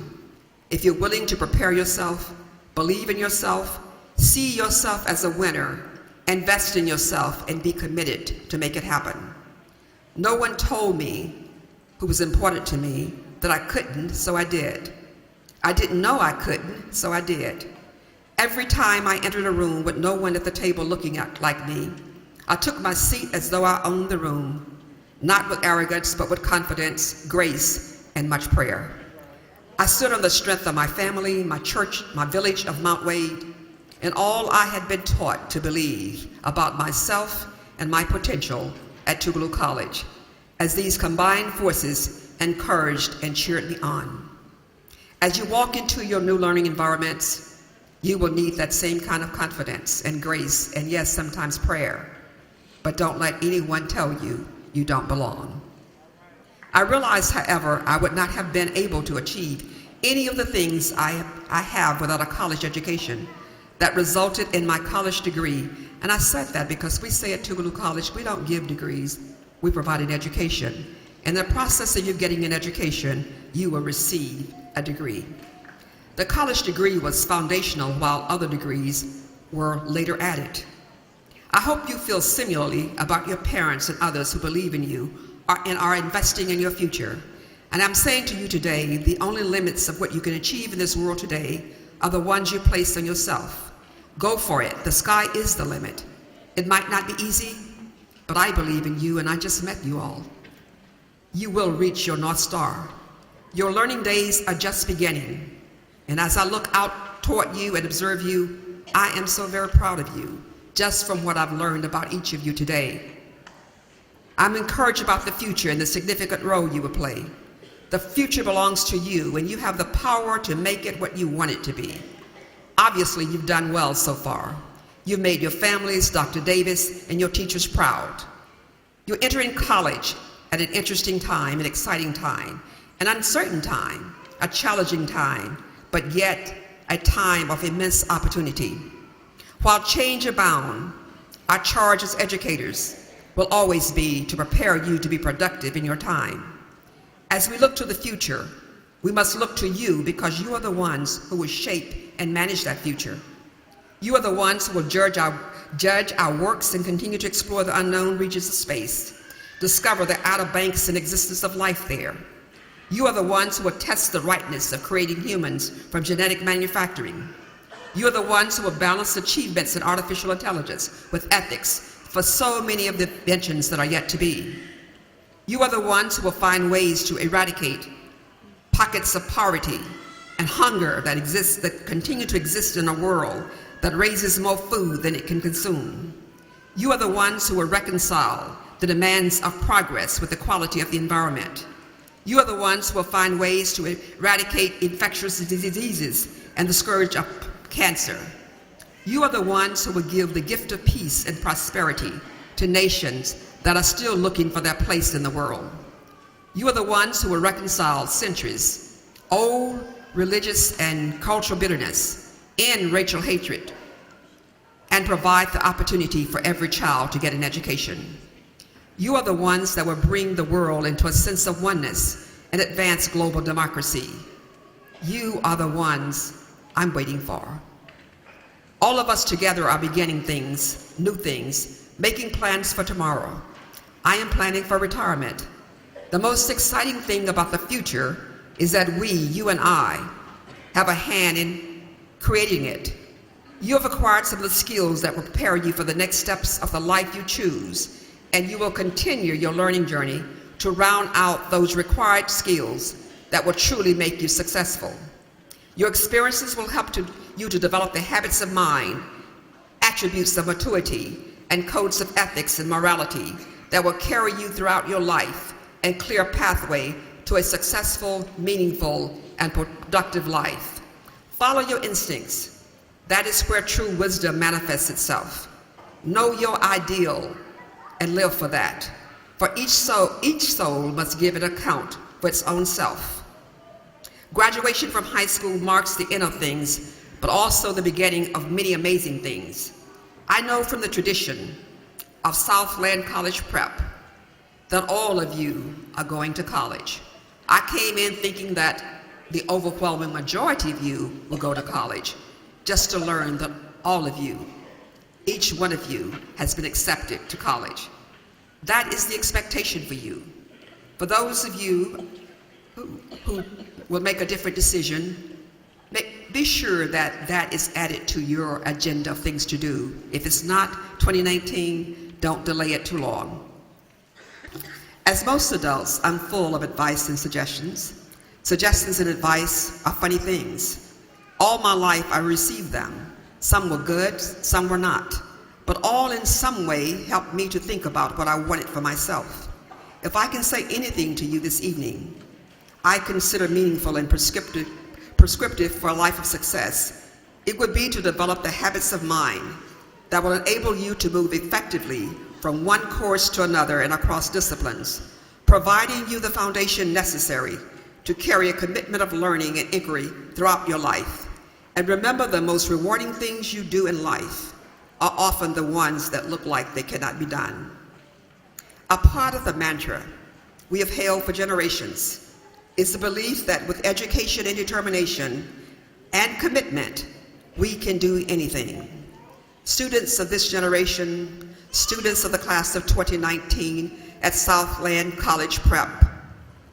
if you're willing to prepare yourself, believe in yourself, see yourself as a winner, invest in yourself, and be committed to make it happen. No one told me who was important to me that I couldn't, so I did. I didn't know I couldn't, so I did. Every time I entered a room with no one at the table looking at like me, I took my seat as though I owned the room, not with arrogance, but with confidence, grace, and much prayer. I stood on the strength of my family, my church, my village of Mount Wade, and all I had been taught to believe about myself and my potential at Tougaloo College, as these combined forces encouraged and cheered me on. As you walk into your new learning environments, you will need that same kind of confidence and grace, and yes, sometimes prayer. But don't let anyone tell you you don't belong. I realized, however, I would not have been able to achieve any of the things I have without a college education that resulted in my college degree. And I said that because we say at Tougaloo College, we don't give degrees, we provide an education. In the process of you getting an education, you will receive a degree. The college degree was foundational, while other degrees were later added. I hope you feel similarly about your parents and others who believe in you and are investing in your future. And I'm saying to you today, the only limits of what you can achieve in this world today are the ones you place on yourself. Go for it. The sky is the limit. It might not be easy, but I believe in you, and I just met you all. You will reach your North Star. Your learning days are just beginning. And as I look out toward you and observe you, I am so very proud of you, just from what I've learned about each of you today. I'm encouraged about the future and the significant role you will play. The future belongs to you, and you have the power to make it what you want it to be. Obviously, you've done well so far. You've made your families, Dr. Davis, and your teachers proud. You're entering college at an interesting time, an exciting time, an uncertain time, a challenging time, but yet a time of immense opportunity. While change abound, our charge as educators will always be to prepare you to be productive in your time. As we look to the future, we must look to you because you are the ones who will shape and manage that future. You are the ones who will judge our works and continue to explore the unknown regions of space, discover the outer banks and existence of life there. You are the ones who will test the rightness of creating humans from genetic manufacturing. You are the ones who will balance achievements in artificial intelligence with ethics for so many of the inventions that are yet to be. You are the ones who will find ways to eradicate pockets of poverty and hunger that continue to exist in a world that raises more food than it can consume. You are the ones who will reconcile the demands of progress with the quality of the environment. You are the ones who will find ways to eradicate infectious diseases and the scourge of cancer. You are the ones who will give the gift of peace and prosperity to nations that are still looking for their place in the world. You are the ones who will reconcile centuries, old religious and cultural bitterness, end racial hatred, and provide the opportunity for every child to get an education. You are the ones that will bring the world into a sense of oneness and advance global democracy. You are the ones I'm waiting for. All of us together are beginning things, new things, making plans for tomorrow. I am planning for retirement. The most exciting thing about the future is that we, you and I, have a hand in creating it. You have acquired some of the skills that will prepare you for the next steps of the life you choose, and you will continue your learning journey to round out those required skills that will truly make you successful. Your experiences will help you to develop the habits of mind, attributes of maturity, and codes of ethics and morality that will carry you throughout your life and clear a pathway to a successful, meaningful, and productive life. Follow your instincts. That is where true wisdom manifests itself. Know your ideal and live for that. For each soul must give an account for its own self. Graduation from high school marks the end of things, but also the beginning of many amazing things. I know from the tradition of Southland College Prep that all of you are going to college. I came in thinking that the overwhelming majority of you will go to college, just to learn that all of you, each one of you, has been accepted to college. That is the expectation for you. For those of you who will make a different decision, be sure that that is added to your agenda of things to do. If it's not 2019, don't delay it too long. As most adults, I'm full of advice and suggestions. Suggestions and advice are funny things. All my life I received them. Some were good, some were not, but all in some way helped me to think about what I wanted for myself. If I can say anything to you this evening, I consider meaningful and prescriptive for a life of success, it would be to develop the habits of mind that will enable you to move effectively from one course to another and across disciplines, providing you the foundation necessary to carry a commitment of learning and inquiry throughout your life. And remember, the most rewarding things you do in life are often the ones that look like they cannot be done. A part of the mantra we have held for generations is the belief that with education and determination and commitment, we can do anything. Students of this generation, students of the class of 2019 at Southland College Prep,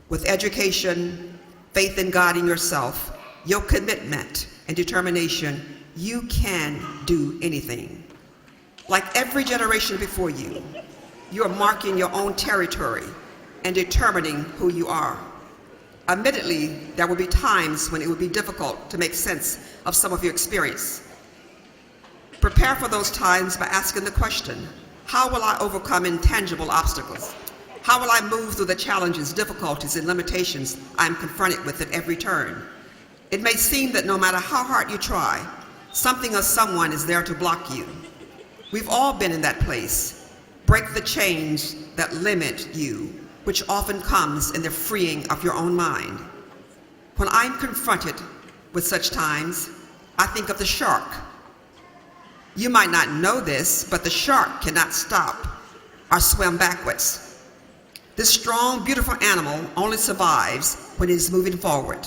with education, faith in God and yourself, your commitment and determination, you can do anything. Like every generation before you, you are marking your own territory and determining who you are. Admittedly, there will be times when it will be difficult to make sense of some of your experience. Prepare for those times by asking the question, how will I overcome intangible obstacles? How will I move through the challenges, difficulties, and limitations I'm confronted with at every turn? It may seem that no matter how hard you try, something or someone is there to block you. We've all been in that place. Break the chains that limit you, which often comes in the freeing of your own mind. When I'm confronted with such times, I think of the shark You might not know this, but the shark cannot stop or swim backwards. This strong, beautiful animal only survives when it is moving forward.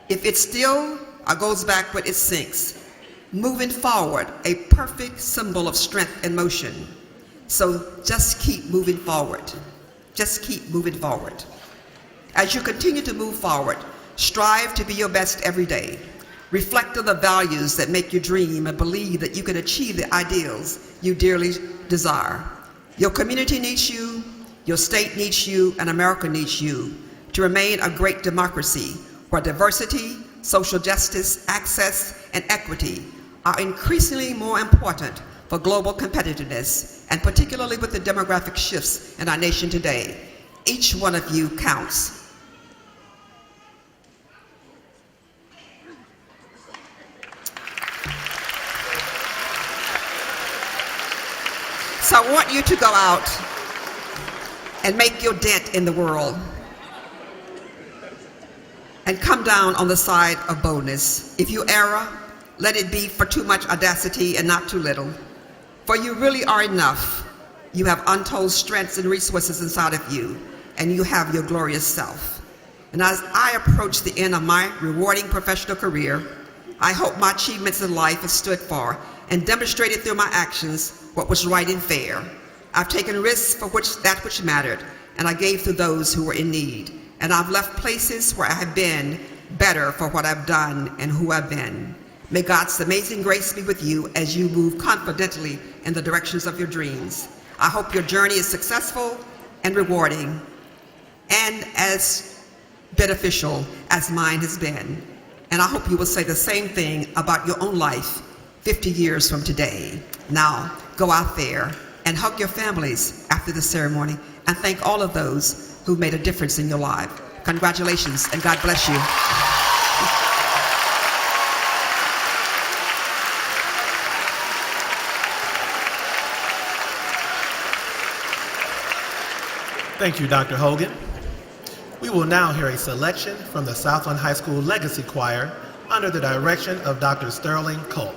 If it still or goes backward, it sinks. Moving forward, a perfect symbol of strength and motion. So just keep moving forward. Just keep moving forward. As you continue to move forward, strive to be your best every day. Reflect on the values that make you dream and believe that you can achieve the ideals you dearly desire. Your community needs you, your state needs you, and America needs you to remain a great democracy where diversity, social justice, access, and equity are increasingly more important for global competitiveness, and particularly with the demographic shifts in our nation today. Each one of you counts. So I want you to go out and make your dent in the world and come down on the side of boldness. If you err, let it be for too much audacity and not too little. For you really are enough. You have untold strengths and resources inside of you, and you have your glorious self. And as I approach the end of my rewarding professional career, I hope my achievements in life have stood for and demonstrated through my actions what was right and fair. I've taken risks for that which mattered, and I gave to those who were in need. And I've left places where I have been better for what I've done and who I've been. May God's amazing grace be with you as you move confidently in the directions of your dreams. I hope your journey is successful and rewarding and as beneficial as mine has been. And I hope you will say the same thing about your own life 50 years from today. Now, go out there and hug your families after the ceremony and thank all of those who made a difference in your life. Congratulations, and God bless you. Thank you, Dr. Hogan. We will now hear a selection from the Southland High School Legacy Choir under the direction of Dr. Sterling Culp.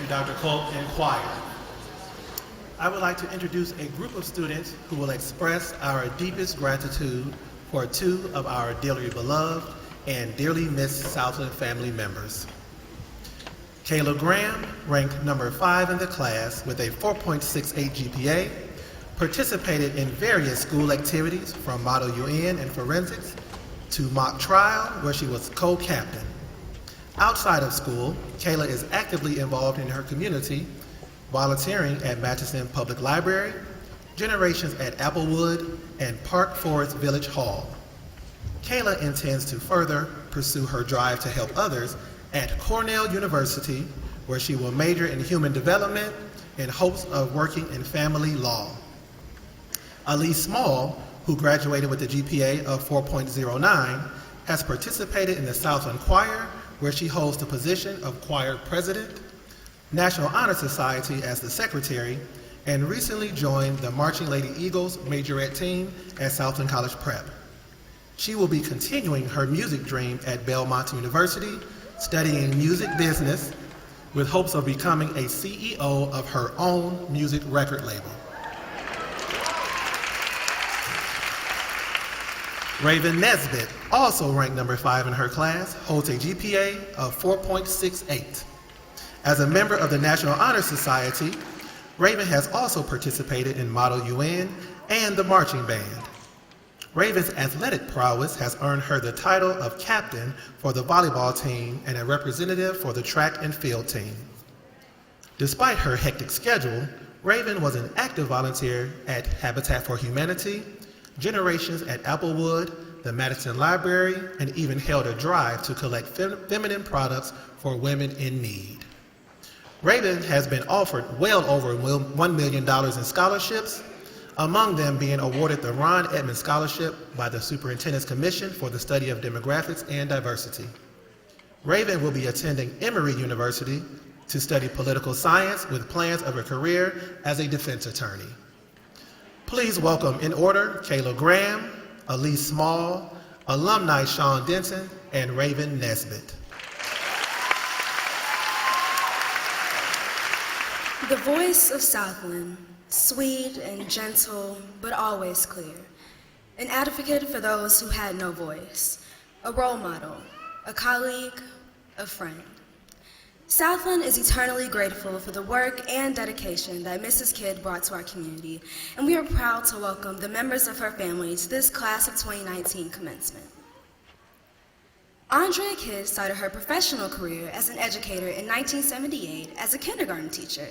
to Dr. Culp and choir. I would like to introduce a group of students who will express our deepest gratitude for two of our dearly beloved and dearly missed Southland family members. Kayla Graham ranked number 5 in the class with a 4.68 GPA, participated in various school activities from Model UN and forensics to mock trial, where she was co-captain. Outside of school, Kayla is actively involved in her community, volunteering at Matteson Public Library, Generations at Applewood, and Park Forest Village Hall. Kayla intends to further pursue her drive to help others at Cornell University, where she will major in human development in hopes of working in family law. Elise Small, who graduated with a GPA of 4.09, has participated in the Southland Choir, where she holds the position of choir president, National Honor Society as the secretary, and recently joined the Marching Lady Eagles majorette team at Southland College Prep. She will be continuing her music dream at Belmont University, studying music business with hopes of becoming a CEO of her own music record label. Raven Nesbitt, also ranked number 5 in her class, holds a GPA of 4.68. As a member of the National Honor Society, Raven has also participated in Model UN and the marching band. Raven's athletic prowess has earned her the title of captain for the volleyball team and a representative for the track and field team. Despite her hectic schedule, Raven was an active volunteer at Habitat for Humanity, Generations at Applewood, the Matteson Library, and even held a drive to collect feminine products for women in need. Raven has been offered well over $1 million in scholarships, among them being awarded the Ron Edmonds Scholarship by the Superintendent's Commission for the Study of Demographics and Diversity. Raven will be attending Emory University to study political science with plans of a career as a defense attorney. Please welcome in order Kayla Graham, Elise Small, alumni Sean Denson, and Raven Nesbitt. The voice of Southland, sweet and gentle, but always clear. An advocate for those who had no voice. A role model, a colleague, a friend. Southland is eternally grateful for the work and dedication that Mrs. Kidd brought to our community, and we are proud to welcome the members of her family to this class of 2019 commencement. Andrea Kidd started her professional career as an educator in 1978 as a kindergarten teacher,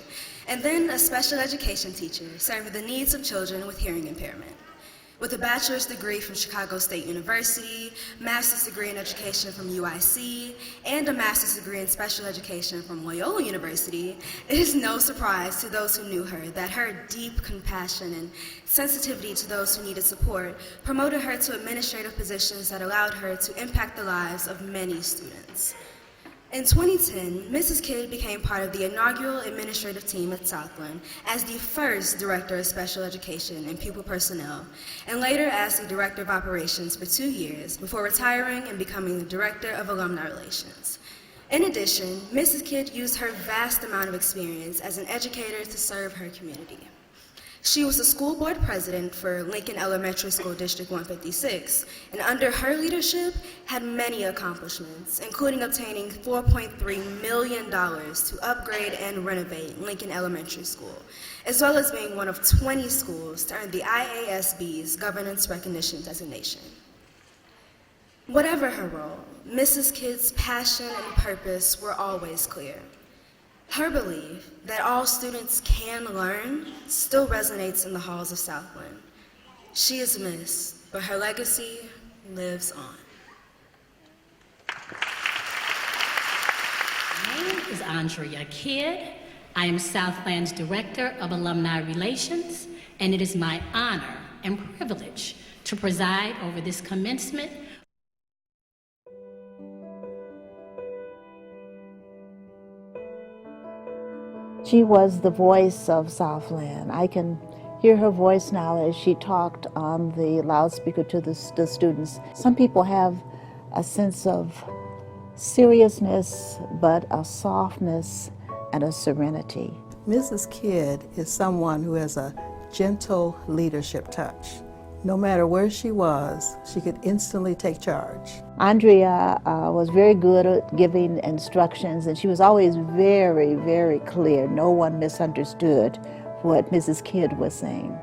and then a special education teacher serving the needs of children with hearing impairment. With a bachelor's degree from Chicago State University, master's degree in education from UIC, and a master's degree in special education from Loyola University, it is no surprise to those who knew her that her deep compassion and sensitivity to those who needed support promoted her to administrative positions that allowed her to impact the lives of many students. In 2010, Mrs. Kidd became part of the inaugural administrative team at Southland as the first Director of Special Education and Pupil Personnel, and later as the Director of Operations for 2 years before retiring and becoming the Director of Alumni Relations. In addition, Mrs. Kidd used her vast amount of experience as an educator to serve her community. She was the school board president for Lincoln Elementary School District 156, and under her leadership had many accomplishments, including obtaining $4.3 million to upgrade and renovate Lincoln Elementary School, as well as being one of 20 schools to earn the IASB's Governance Recognition designation. Whatever her role, Mrs. Kidd's passion and purpose were always clear. Her belief that all students can learn still resonates in the halls of Southland. She is missed, but her legacy lives on. My name is Andrea Kidd. I am Southland's Director of Alumni Relations, and it is my honor and privilege to preside over this commencement. She was the voice of Southland. I can hear her voice now as she talked on the loudspeaker to the students. Some people have a sense of seriousness, but a softness and a serenity. Mrs. Kidd is someone who has a gentle leadership touch. No matter where she was, she could instantly take charge. Andrea was very good at giving instructions, and she was always very, very clear. No one misunderstood what Mrs. Kidd was saying.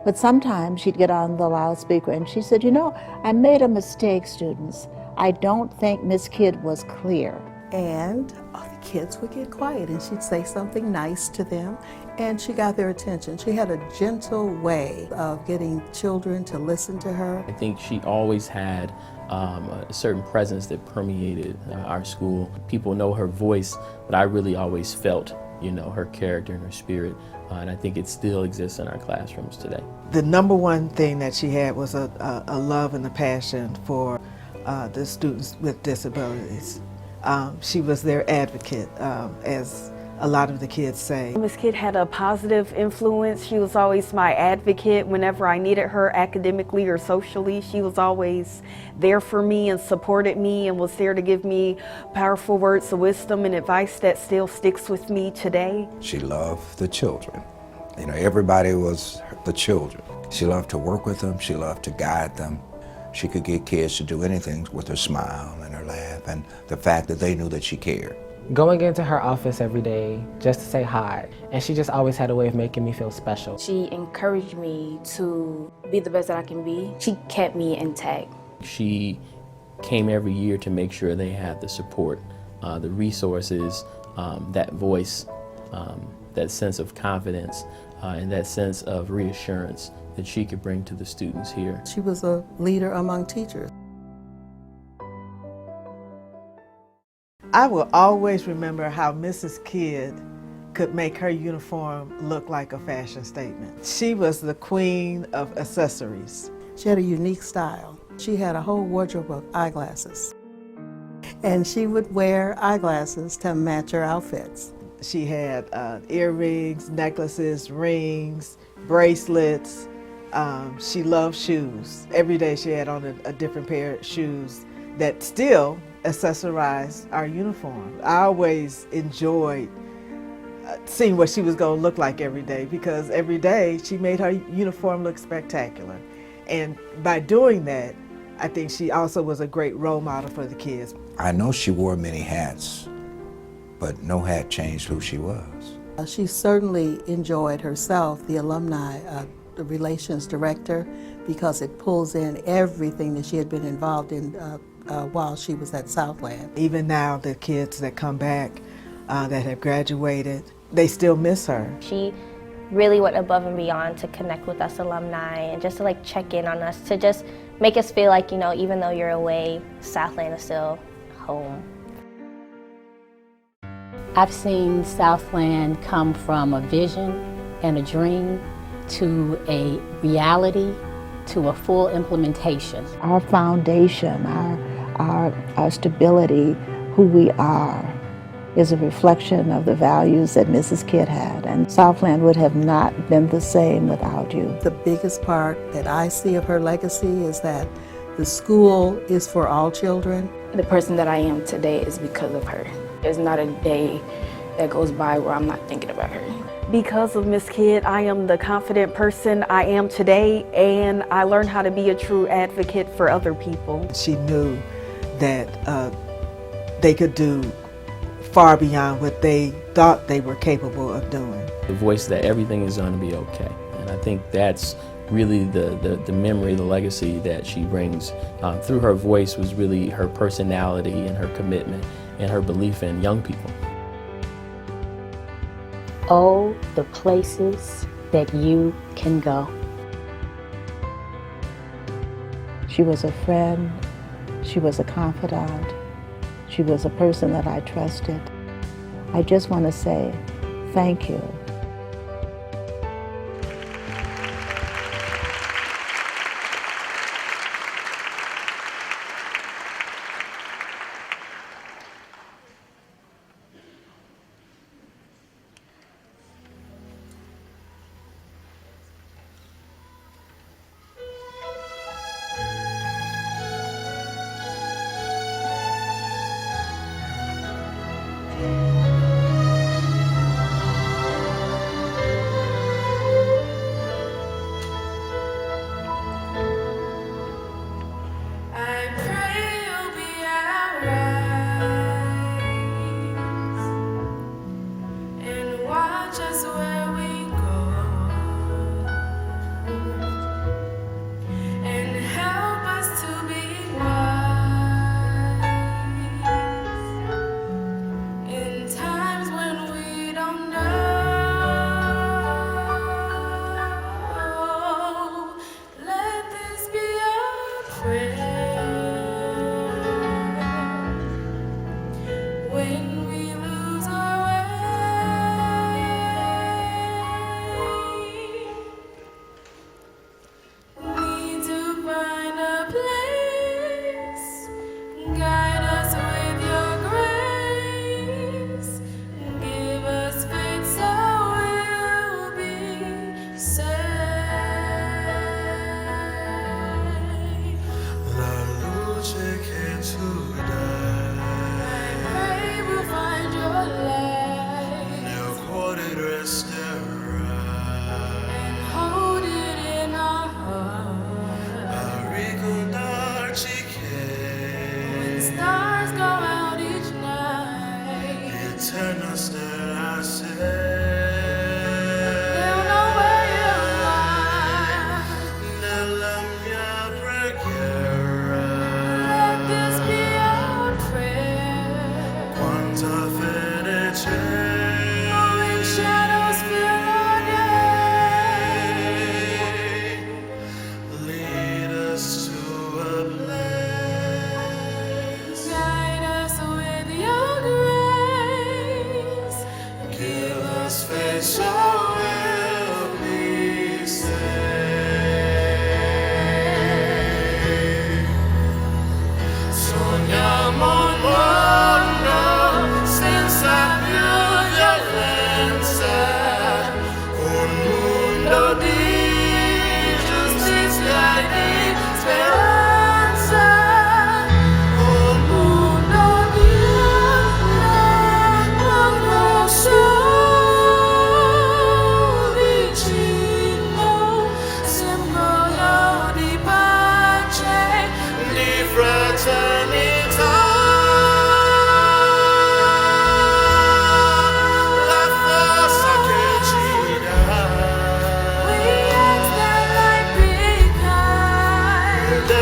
But sometimes she'd get on the loudspeaker and she said, "You know, I made a mistake, students. I don't think Miss Kidd was clear." And all the kids would get quiet and she'd say something nice to them and she got their attention. She had a gentle way of getting children to listen to her. I think she always had a certain presence that permeated our school. People know her voice, but I really always felt, her character and her spirit, and I think it still exists in our classrooms today. The number one thing that she had was a love and a passion for the students with disabilities. She was their advocate, as a lot of the kids say. Ms. Kidd had a positive influence. She was always my advocate whenever I needed her academically or socially. She was always there for me and supported me and was there to give me powerful words of wisdom and advice that still sticks with me today. She loved the children. Everybody was the children. She loved to work with them. She loved to guide them. She could get kids to do anything with her smile and her laugh and the fact that they knew that she cared. Going into her office every day just to say hi, and she just always had a way of making me feel special. She encouraged me to be the best that I can be. She kept me intact. She came every year to make sure they had the support, the resources, that voice, that sense of confidence, and that sense of reassurance that she could bring to the students here. She was a leader among teachers. I will always remember how Mrs. Kidd could make her uniform look like a fashion statement. She was the queen of accessories. She had a unique style. She had a whole wardrobe of eyeglasses. And she would wear eyeglasses to match her outfits. She had earrings, necklaces, rings, bracelets. She loved shoes. Every day she had on a different pair of shoes that still accessorize our uniform. I always enjoyed seeing what she was going to look like every day, because every day she made her uniform look spectacular. And by doing that, I think she also was a great role model for the kids. I know she wore many hats, but no hat changed who she was. She certainly enjoyed herself, the alumni the relations director, because it pulls in everything that she had been involved in while she was at Southland. Even now, the kids that come back that have graduated, they still miss her. She really went above and beyond to connect with us alumni and just to check in on us, to just make us feel like, even though you're away, Southland is still home. I've seen Southland come from a vision and a dream to a reality, to a full implementation. Our foundation, our stability, who we are, is a reflection of the values that Mrs. Kidd had, and Southland would have not been the same without you. The biggest part that I see of her legacy is that the school is for all children. The person that I am today is because of her. There's not a day that goes by where I'm not thinking about her. Because of Ms. Kidd, I am the confident person I am today, and I learned how to be a true advocate for other people. She knew that they could do far beyond what they thought they were capable of doing. The voice that everything is going to be okay. And I think that's really the memory, the legacy that she brings. Through her voice was really her personality and her commitment and her belief in young people. Oh, the places that you can go. She was a friend, she was a confidant, she was a person that I trusted. I just want to say thank you.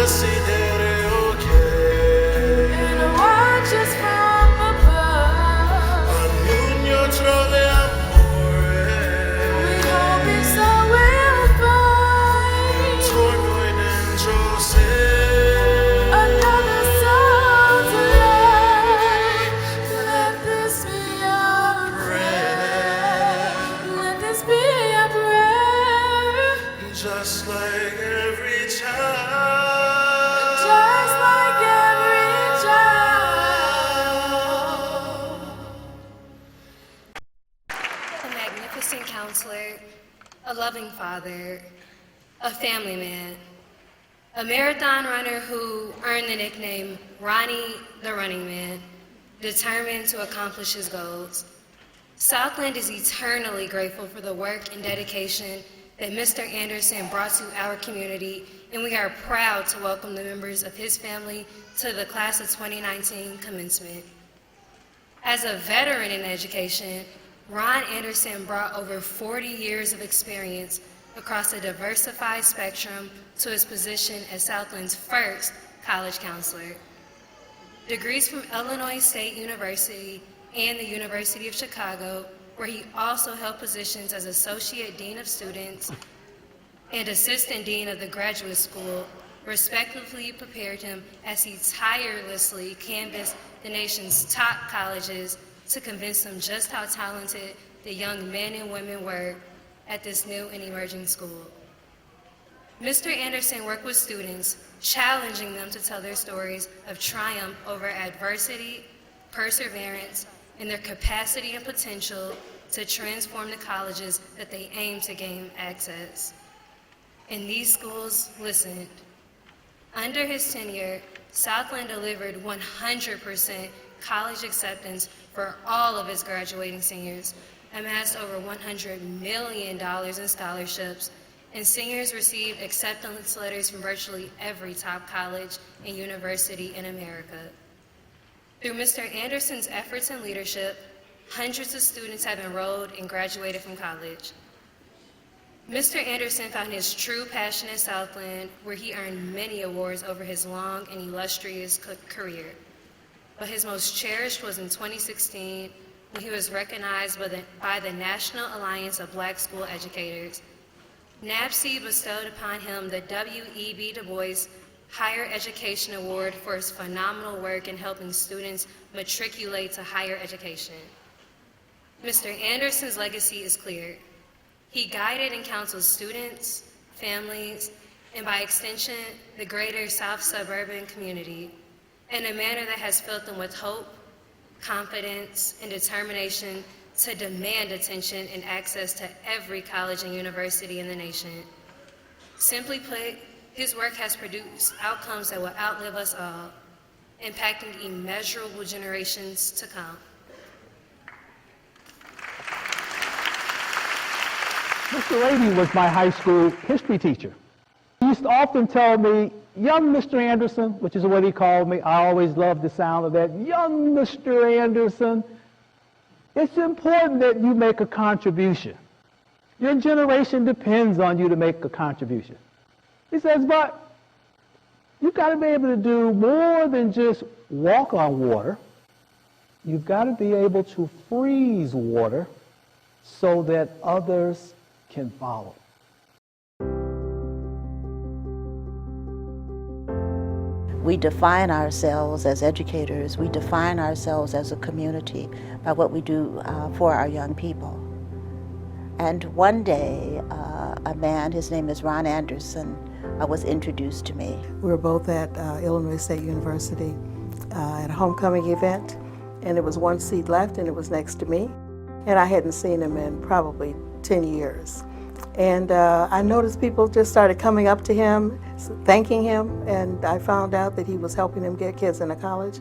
decidere ok. And I watch us from above. Ognuno trova amore. We hope it's all we'll find. Torno dentro sé. Another soul to light. Let this be our prayer. Let this be our prayer. Just like every child. Just like every child. A magnificent counselor, a loving father, a family man, a marathon runner who earned the nickname Ronnie the Running Man, determined to accomplish his goals. Southland is eternally grateful for the work and dedication that Mr. Anderson brought to our community, and we are proud to welcome the members of his family to the class of 2019 commencement. As a veteran in education, Ron Anderson brought over 40 years of experience across a diversified spectrum to his position as Southland's first college counselor. Degrees from Illinois State University and the University of Chicago, where he also held positions as Associate Dean of Students and Assistant Dean of the Graduate School, respectively prepared him as he tirelessly canvassed the nation's top colleges to convince them just how talented the young men and women were at this new and emerging school. Mr. Anderson worked with students, challenging them to tell their stories of triumph over adversity, perseverance, and their capacity and potential to transform the colleges that they aim to gain access. And these schools listened. Under his tenure, Southland delivered 100% college acceptance for all of its graduating seniors, amassed over $100 million in scholarships, and seniors received acceptance letters from virtually every top college and university in America. Through Mr. Anderson's efforts and leadership, hundreds of students have enrolled and graduated from college. Mr. Anderson found his true passion at Southland, where he earned many awards over his long and illustrious career. But his most cherished was in 2016, when he was recognized by the National Alliance of Black School Educators. NABC bestowed upon him the W.E.B. Du Bois Higher Education Award for his phenomenal work in helping students matriculate to higher education. Mr. Anderson's legacy is clear. He guided and counseled students, families, and by extension, the greater South suburban community in a manner that has filled them with hope, confidence, and determination to demand attention and access to every college and university in the nation. Simply put, his work has produced outcomes that will outlive us all, impacting immeasurable generations to come. Mr. Rady was my high school history teacher. He used to often tell me, young Mr. Anderson, which is what he called me. I always loved the sound of that. Young Mr. Anderson, it's important that you make a contribution. Your generation depends on you to make a contribution. He says, but you've got to be able to do more than just walk on water. You've got to be able to freeze water so that others can follow. We define ourselves as educators, we define ourselves as a community by what we do for our young people. And one day, a man, his name is Ron Anderson, was introduced to me. We were both at Illinois State University at a homecoming event, and there was one seat left, and it was next to me. And I hadn't seen him in probably 10 years. And I noticed people just started coming up to him, thanking him, and I found out that he was helping them get kids into college.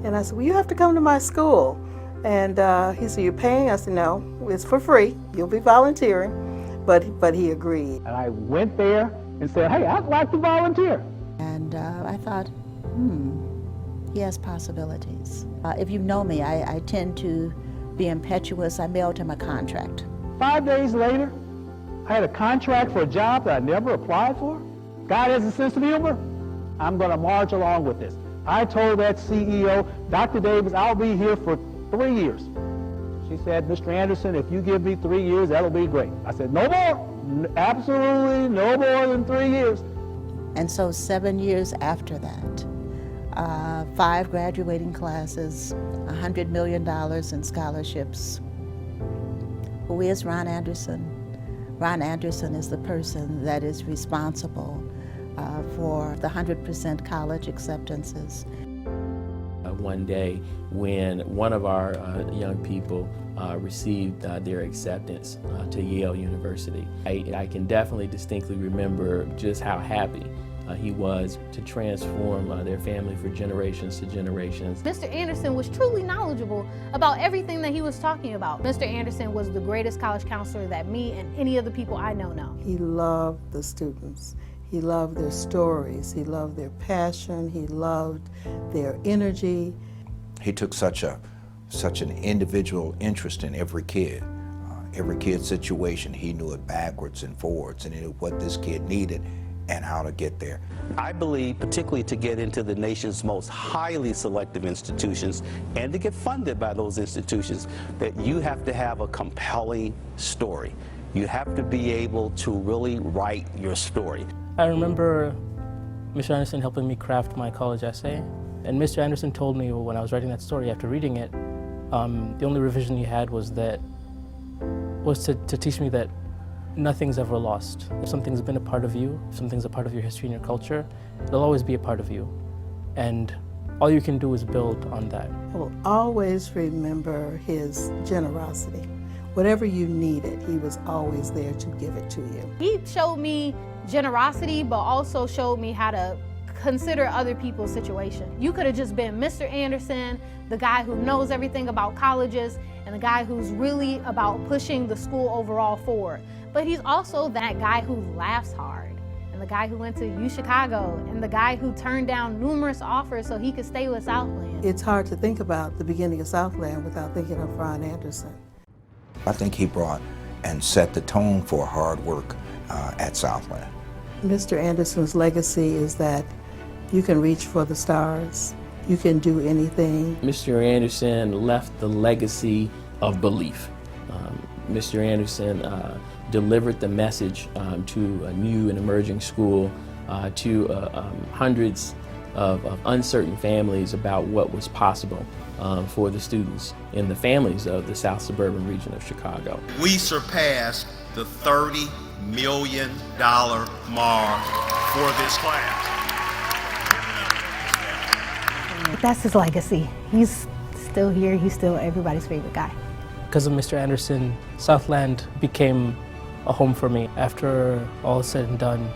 And I said, well, you have to come to my school. And he said, you're paying? I said, no, it's for free. You'll be volunteering. But he agreed. And I went there and said, hey, I'd like to volunteer. And I thought, he has possibilities. If you know me, I tend to be impetuous. I mailed him a contract. 5 days later, I had a contract for a job that I never applied for. God has a sense of humor. I'm going to march along with this. I told that CEO, Dr. Davis, I'll be here for 3 years. She said, Mr. Anderson, if you give me 3 years, that'll be great. I said, no more, absolutely no more than 3 years. And so 7 years after that, 5 graduating classes, $100 million in scholarships. Who is Ron Anderson? Ron Anderson is the person that is responsible for the 100% college acceptances. One day when one of our young people received their acceptance to Yale University, I can definitely distinctly remember just how happy he was to transform their family for generations to generations. Mr. Anderson was truly knowledgeable about everything that he was talking about. Mr. Anderson was the greatest college counselor that me and any of the people I know. He loved the students. He loved their stories. He loved their passion. He loved their energy. He took such an individual interest in every kid. Every kid's situation, he knew it backwards and forwards, and he knew what this kid needed and how to get there. I believe, particularly to get into the nation's most highly selective institutions and to get funded by those institutions, that you have to have a compelling story. You have to be able to really write your story. I remember Mr. Anderson helping me craft my college essay, and Mr. Anderson told me when I was writing that story, after reading it, the only revision he had was to teach me that nothing's ever lost. If something's been a part of you, if something's a part of your history and your culture, it'll always be a part of you. And all you can do is build on that. I will always remember his generosity. Whatever you needed, he was always there to give it to you. He showed me generosity, but also showed me how to consider other people's situation. You could have just been Mr. Anderson, the guy who knows everything about colleges, and the guy who's really about pushing the school overall forward. But he's also that guy who laughs hard, and the guy who went to UChicago, and the guy who turned down numerous offers so he could stay with Southland. It's hard to think about the beginning of Southland without thinking of Ron Anderson. I think he brought and set the tone for hard work at Southland. Mr. Anderson's legacy is that you can reach for the stars, you can do anything. Mr. Anderson left the legacy of belief. Mr. Anderson delivered the message to a new and emerging school, to hundreds of uncertain families about what was possible for the students and the families of the South Suburban region of Chicago. We surpassed the $30 million mark for this class. That's his legacy. He's still here. He's still everybody's favorite guy. Because of Mr. Anderson, Southland became a home for me. After all is said and done,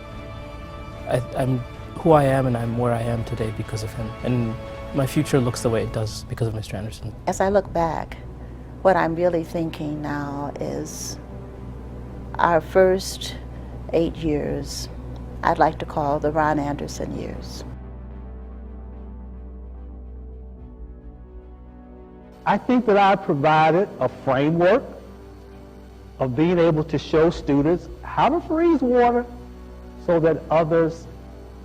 I'm who I am and I'm where I am today because of him. And my future looks the way it does because of Mr. Anderson. As I look back, what I'm really thinking now is our first 8 years, I'd like to call the Ron Anderson years. I think that I provided a framework of being able to show students how to freeze water so that others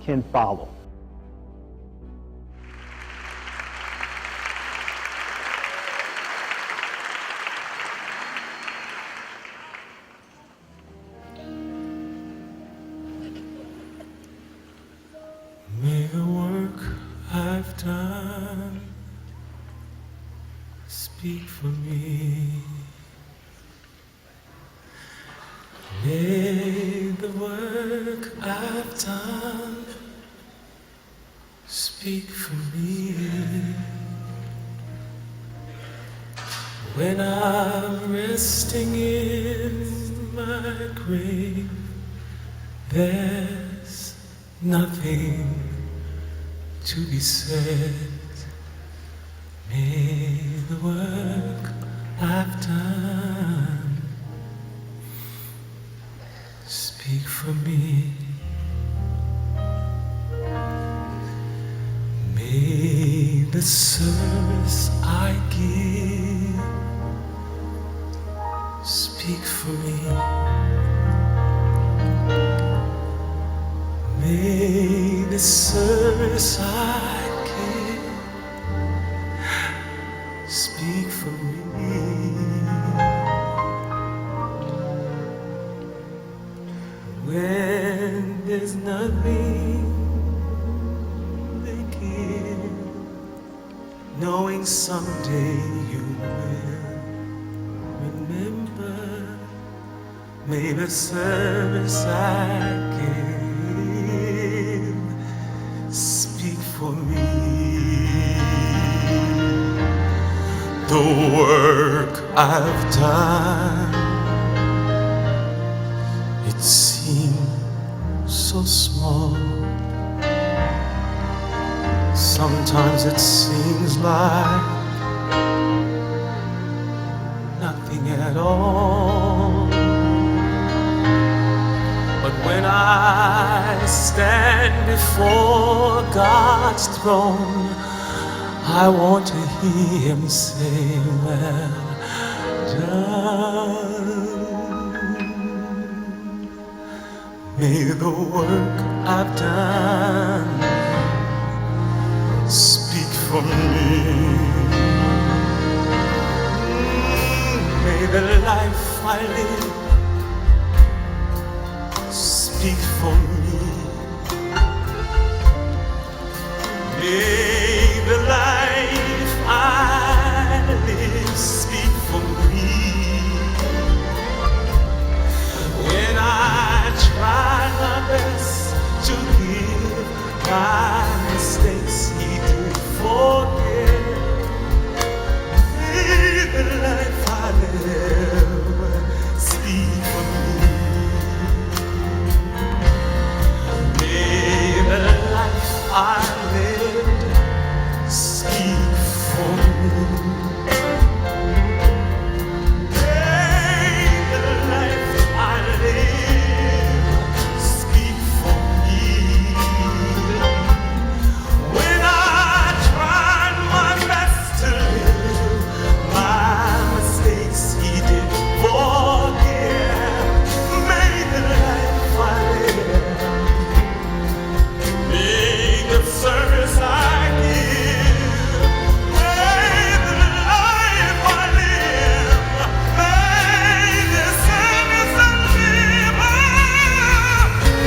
can follow. May the work I've done speak for me. May the work I've done speak for me. When I'm resting in my grave, there's nothing to be said. May the work I've done speak for me. May the service I give speak for me. May the service I give, speak for me. When there's nothing they give, knowing someday you will remember, may the service I give speak for me. The work I've done, it seems so small. Sometimes it seems like nothing at all. But when I stand before God's throne, I want to hear Him say, well done. May the work I've done speak for me. May the life I live speak for me. May the life I live speak for me. When I try my best to give my mistakes, He did forgive. May the life I live speak for me. May the life I lived speak for me. May the life I live speak for me. When I tried my best to live my mistakes, He did forgive. May the life I live, may the service I give, may the life I live, may the service I live,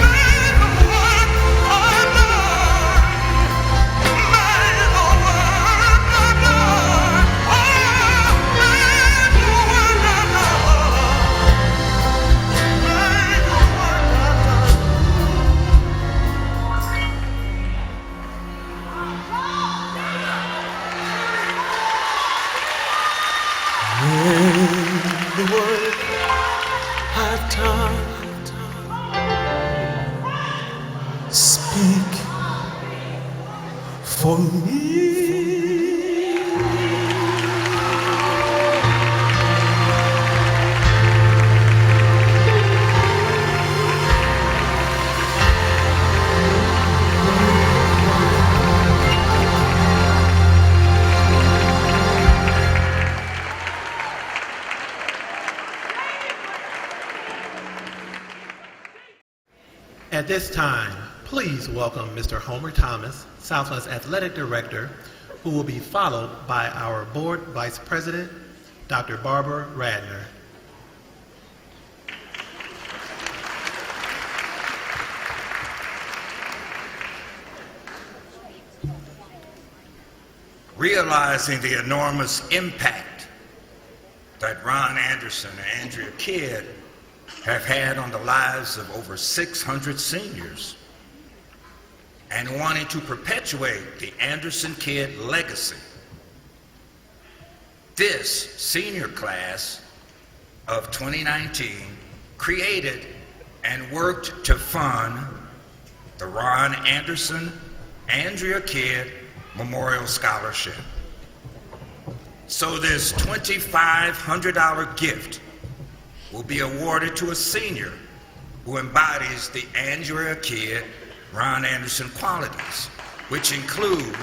may the work I've done, may the work I've done, may the work I've the work I've done speak for me. At this time, please welcome Mr. Homer Thomas, Southland's Athletic Director, who will be followed by our Board Vice President, Dr. Barbara Radner. Realizing the enormous impact that Ron Anderson and Andrea Kidd have had on the lives of over 600 seniors, and wanting to perpetuate the Anderson-Kidd legacy, this senior class of 2019 created and worked to fund the Ron Anderson, Andrea Kidd Memorial Scholarship. So this $2,500 gift will be awarded to a senior who embodies the Andrea Kidd, Ron Anderson qualities, which include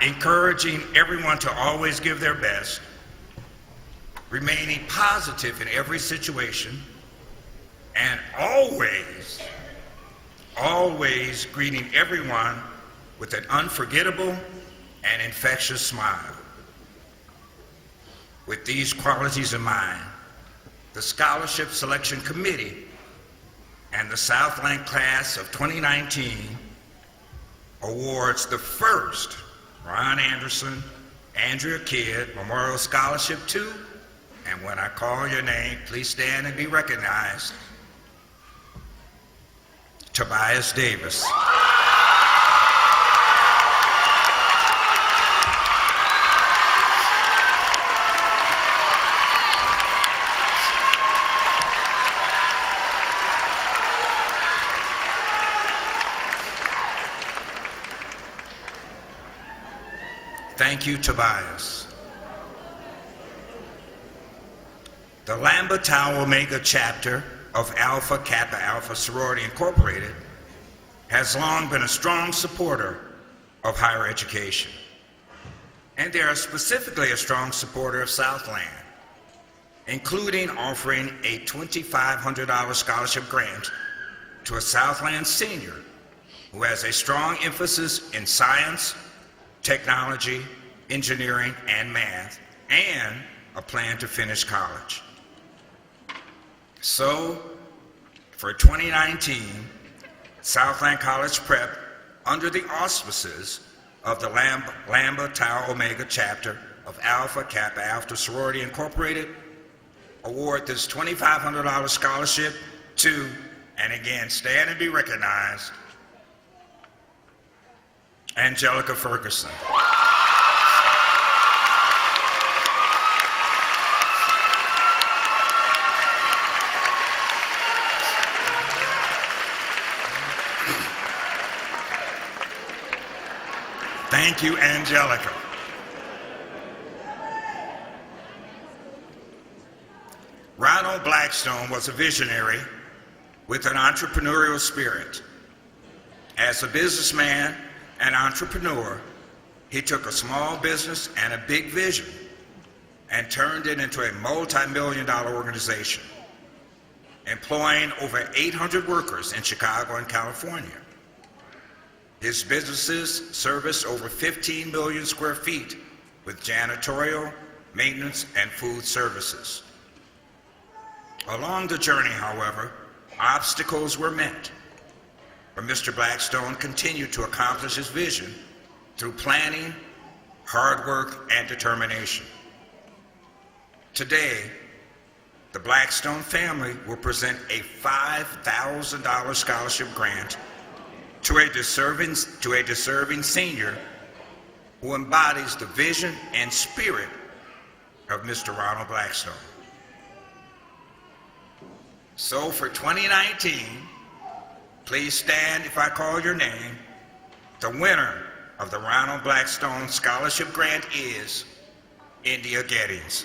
encouraging everyone to always give their best, remaining positive in every situation, and always always greeting everyone with an unforgettable and infectious smile. With these qualities in mind, the Scholarship Selection Committee and the Southland class of 2019 awards the first Ron Anderson, Andrea Kidd Memorial Scholarship to, and when I call your name, please stand and be recognized, Tobias Davis. Thank you, Tobias. The Lambda Tau Omega chapter of Alpha Kappa Alpha Sorority Incorporated has long been a strong supporter of higher education. And they are specifically a strong supporter of Southland, including offering a $2,500 scholarship grant to a Southland senior who has a strong emphasis in science, technology, engineering, and math, and a plan to finish college. So, for 2019, Southland College Prep, under the auspices of the Lambda Tau Omega chapter of Alpha Kappa Alpha Sorority Incorporated, award this $2,500 scholarship to, and again, stand and be recognized, Angelica Ferguson. Thank you, Angelica. Ronald Blackstone was a visionary with an entrepreneurial spirit. As a businessman and entrepreneur, he took a small business and a big vision and turned it into a multi-million-dollar organization, employing over 800 workers in Chicago and California. His businesses service over 15 million square feet with janitorial, maintenance, and food services. Along the journey, however, obstacles were met, but Mr. Blackstone continued to accomplish his vision through planning, hard work, and determination. Today, the Blackstone family will present a $5,000 scholarship grant to a deserving senior who embodies the vision and spirit of Mr. Ronald Blackstone. So for 2019, please stand if I call your name. The winner of the Ronald Blackstone Scholarship Grant is India Gettings.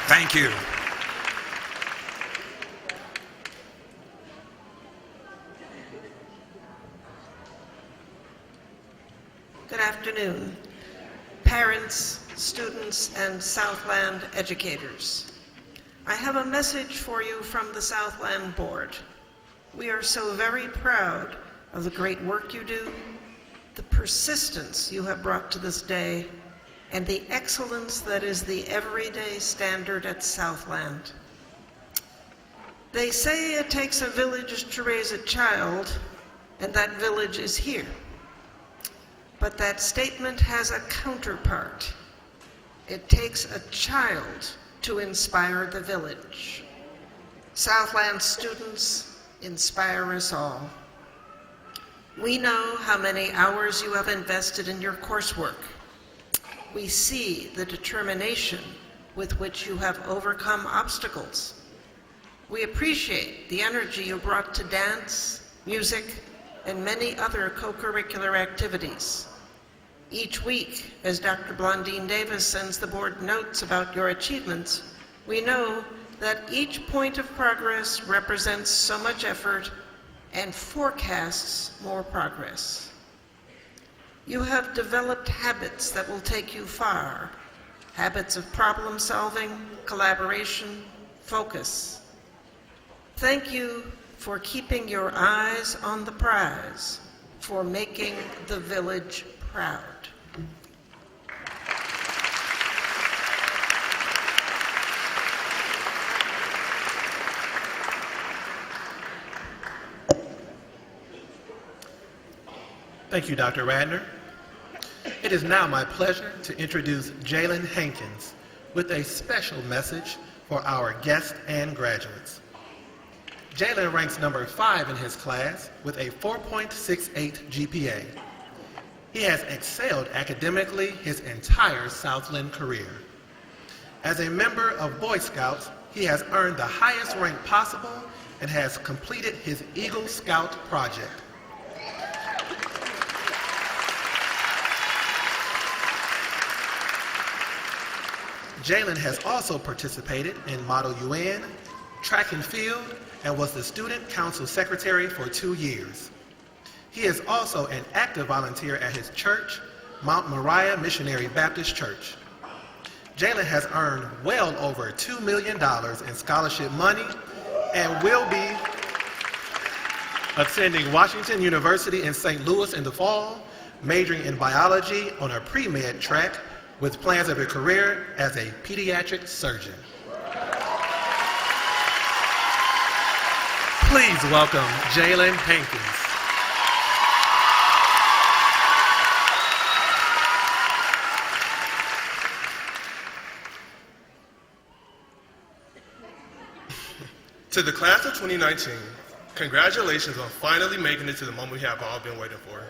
Thank you. Good afternoon, parents, students, and Southland educators. I have a message for you from the Southland Board. We are so very proud of the great work you do, the persistence you have brought to this day, and the excellence that is the everyday standard at Southland. They say it takes a village to raise a child, and that village is here. But that statement has a counterpart. It takes a child to inspire the village. Southland students inspire us all. We know how many hours you have invested in your coursework. We see the determination with which you have overcome obstacles. We appreciate the energy you brought to dance, music, and many other co-curricular activities. Each week, as Dr. Blondine Davis sends the board notes about your achievements, we know that each point of progress represents so much effort and forecasts more progress. You have developed habits that will take you far. Habits of problem solving, collaboration, focus. Thank you for keeping your eyes on the prize, for making the village proud. Thank you, Dr. Radner. It is now my pleasure to introduce Jalen Hankins with a special message for our guests and graduates. Jalen ranks number 5 in his class with a 4.68 GPA. He has excelled academically his entire Southland career. As a member of Boy Scouts, he has earned the highest rank possible and has completed his Eagle Scout project. Jalen has also participated in Model UN, track and field, and was the Student Council Secretary for 2 years. He is also an active volunteer at his church, Mount Moriah Missionary Baptist Church. Jalen has earned well over $2 million in scholarship money and will be attending Washington University in St. Louis in the fall, majoring in biology on a pre-med track with plans of a career as a pediatric surgeon. Please welcome Jalen Hankins. To the class of 2019, congratulations on finally making it to the moment we have all been waiting for.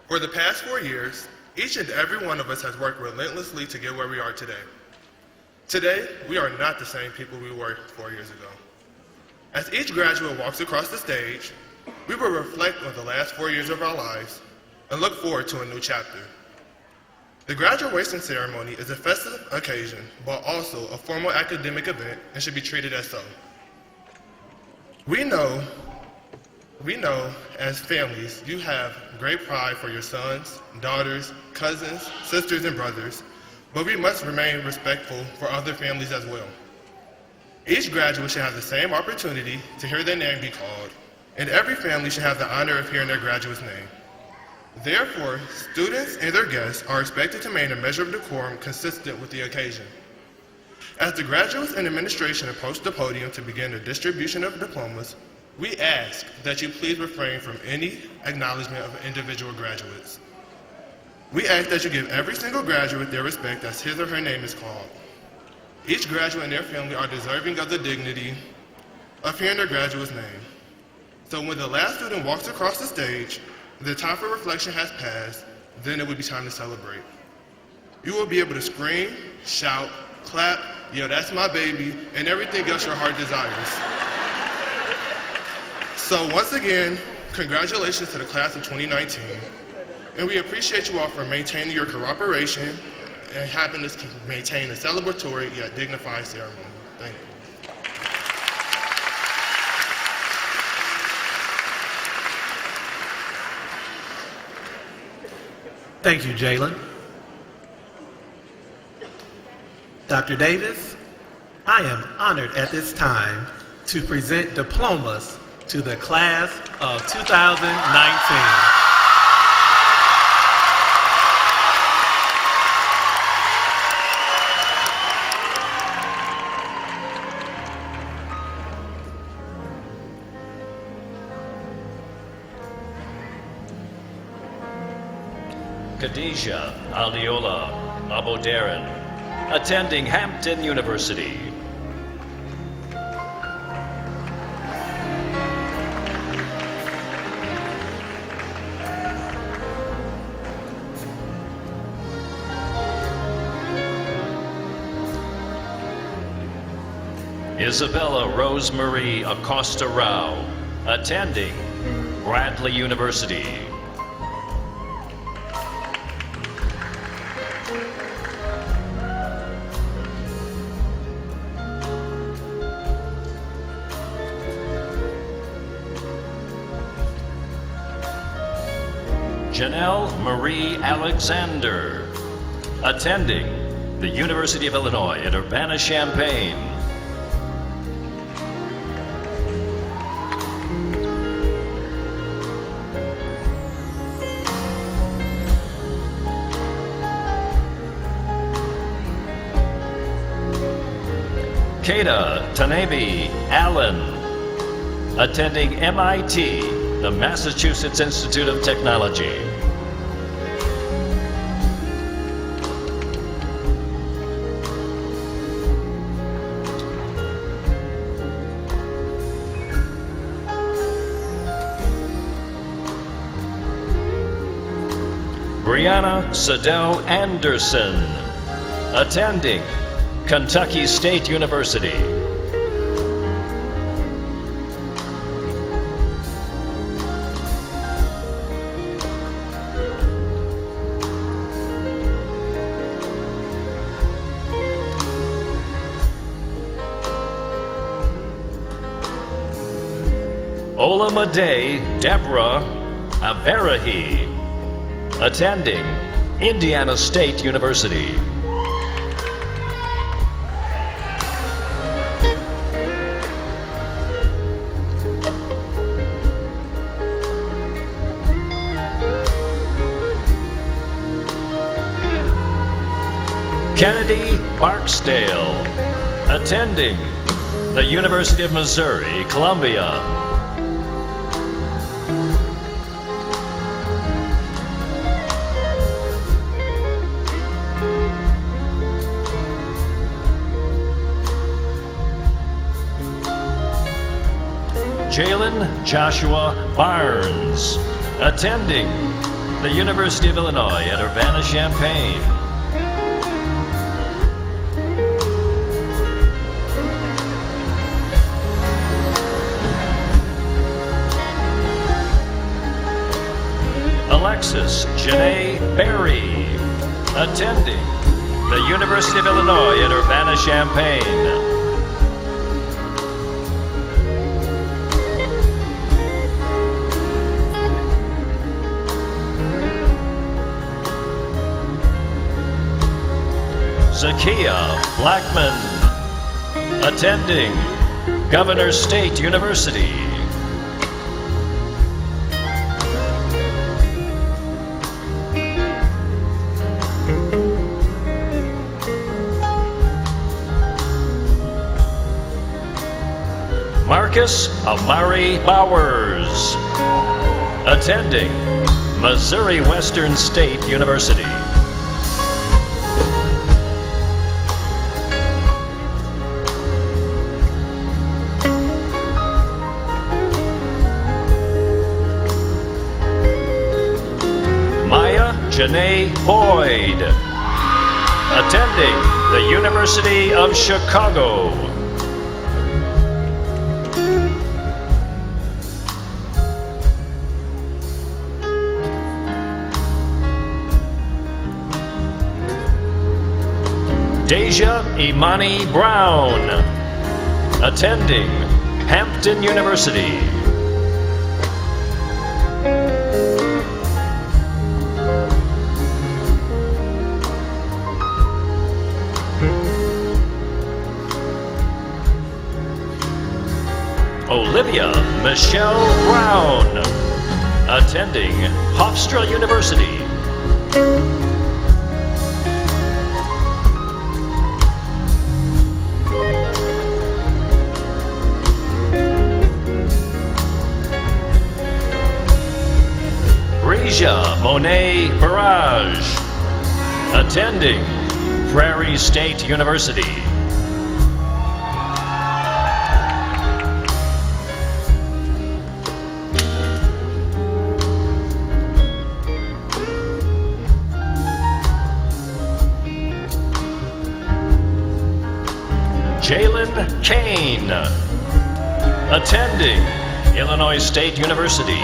For the past 4 years, each and every one of us has worked relentlessly to get where we are today. Today, we are not the same people we were 4 years ago. As each graduate walks across the stage, we will reflect on the last 4 years of our lives and look forward to a new chapter. The graduation ceremony is a festive occasion, but also a formal academic event and should be treated as so. We know as families, you have great pride for your sons, daughters, cousins, sisters, and brothers, but we must remain respectful for other families as well. Each graduate should have the same opportunity to hear their name be called, and every family should have the honor of hearing their graduate's name. Therefore, students and their guests are expected to maintain a measure of decorum consistent with the occasion. As the graduates and administration approach the podium to begin the distribution of diplomas, we ask that you please refrain from any acknowledgement of individual graduates. We ask that you give every single graduate their respect as his or her name is called. Each graduate and their family are deserving of the dignity of hearing their graduate's name. So when the last student walks across the stage, the time for reflection has passed, then it will be time to celebrate. You will be able to scream, shout, clap, yell, "That's my baby," and everything else your heart desires. So once again, congratulations to the class of 2019, and we appreciate you all for maintaining your cooperation and having us maintain a celebratory yet dignified ceremony. Thank you. Thank you, Jalen. Dr. Davis, I am honored at this time to present diplomas to the class of 2019. Khadijah Aliola Abodaran, attending Hampton University. Isabella Rosemarie Acosta Rao, attending Bradley University. Janelle Marie Alexander, attending the University of Illinois at Urbana-Champaign. Kata Tanebi Allen, attending MIT, the Massachusetts Institute of Technology. Brianna Sadell Anderson, attending Kentucky State University. Olamide Deborah Averahi, attending Indiana State University. Kennedy Barksdale, attending the University of Missouri, Columbia. Jalen Joshua Barnes, attending the University of Illinois at Urbana-Champaign. Alexis Janae Berry, attending the University of Illinois at Urbana-Champaign. Zakia Blackman, attending Governor State University. Marcus Amari Bowers, attending Missouri Western State University. Maia Boyd, attending the University of Chicago. Deja Imani Brown, attending Hampton University. Olivia Michelle Brown, attending Hofstra University. Breja Monet Barrage, attending Prairie State University. Jalen Kane, attending Illinois State University.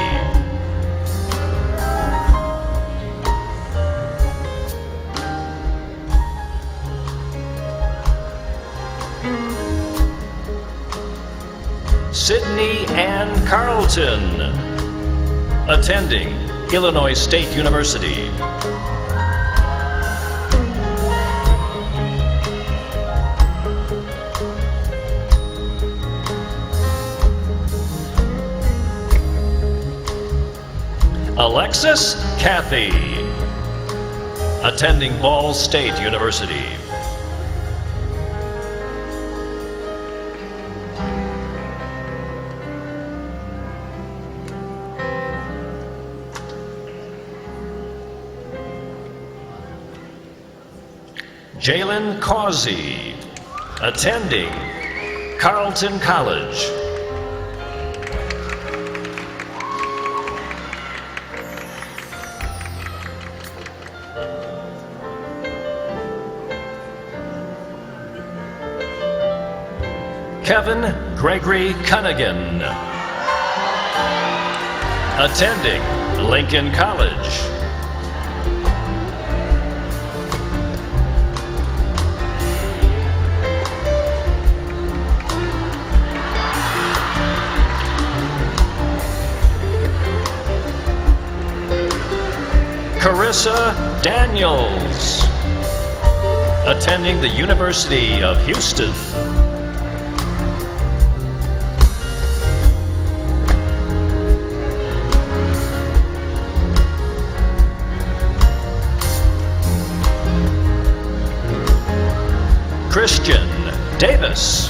Sydney Ann Carlton, attending Illinois State University. Alexis Cathy, attending Ball State University. Jalen Causey, attending Carleton College. Kevin Gregory Cunningham, attending Lincoln College. Carissa Daniels, attending the University of Houston. Christian Davis,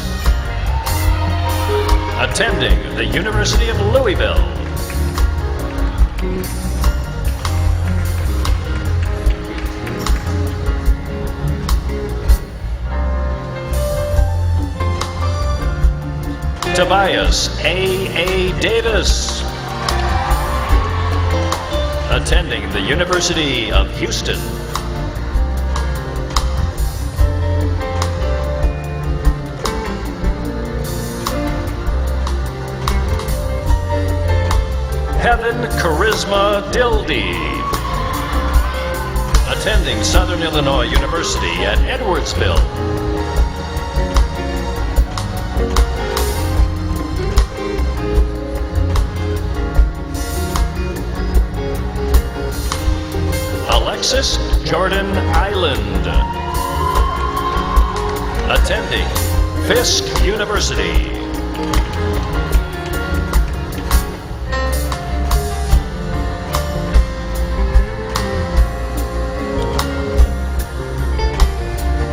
attending the University of Louisville. Tobias A. Davis, attending the University of Houston. Heaven Charisma Dildy, attending Southern Illinois University at Edwardsville. Alexis Jordan Island, attending Fisk University.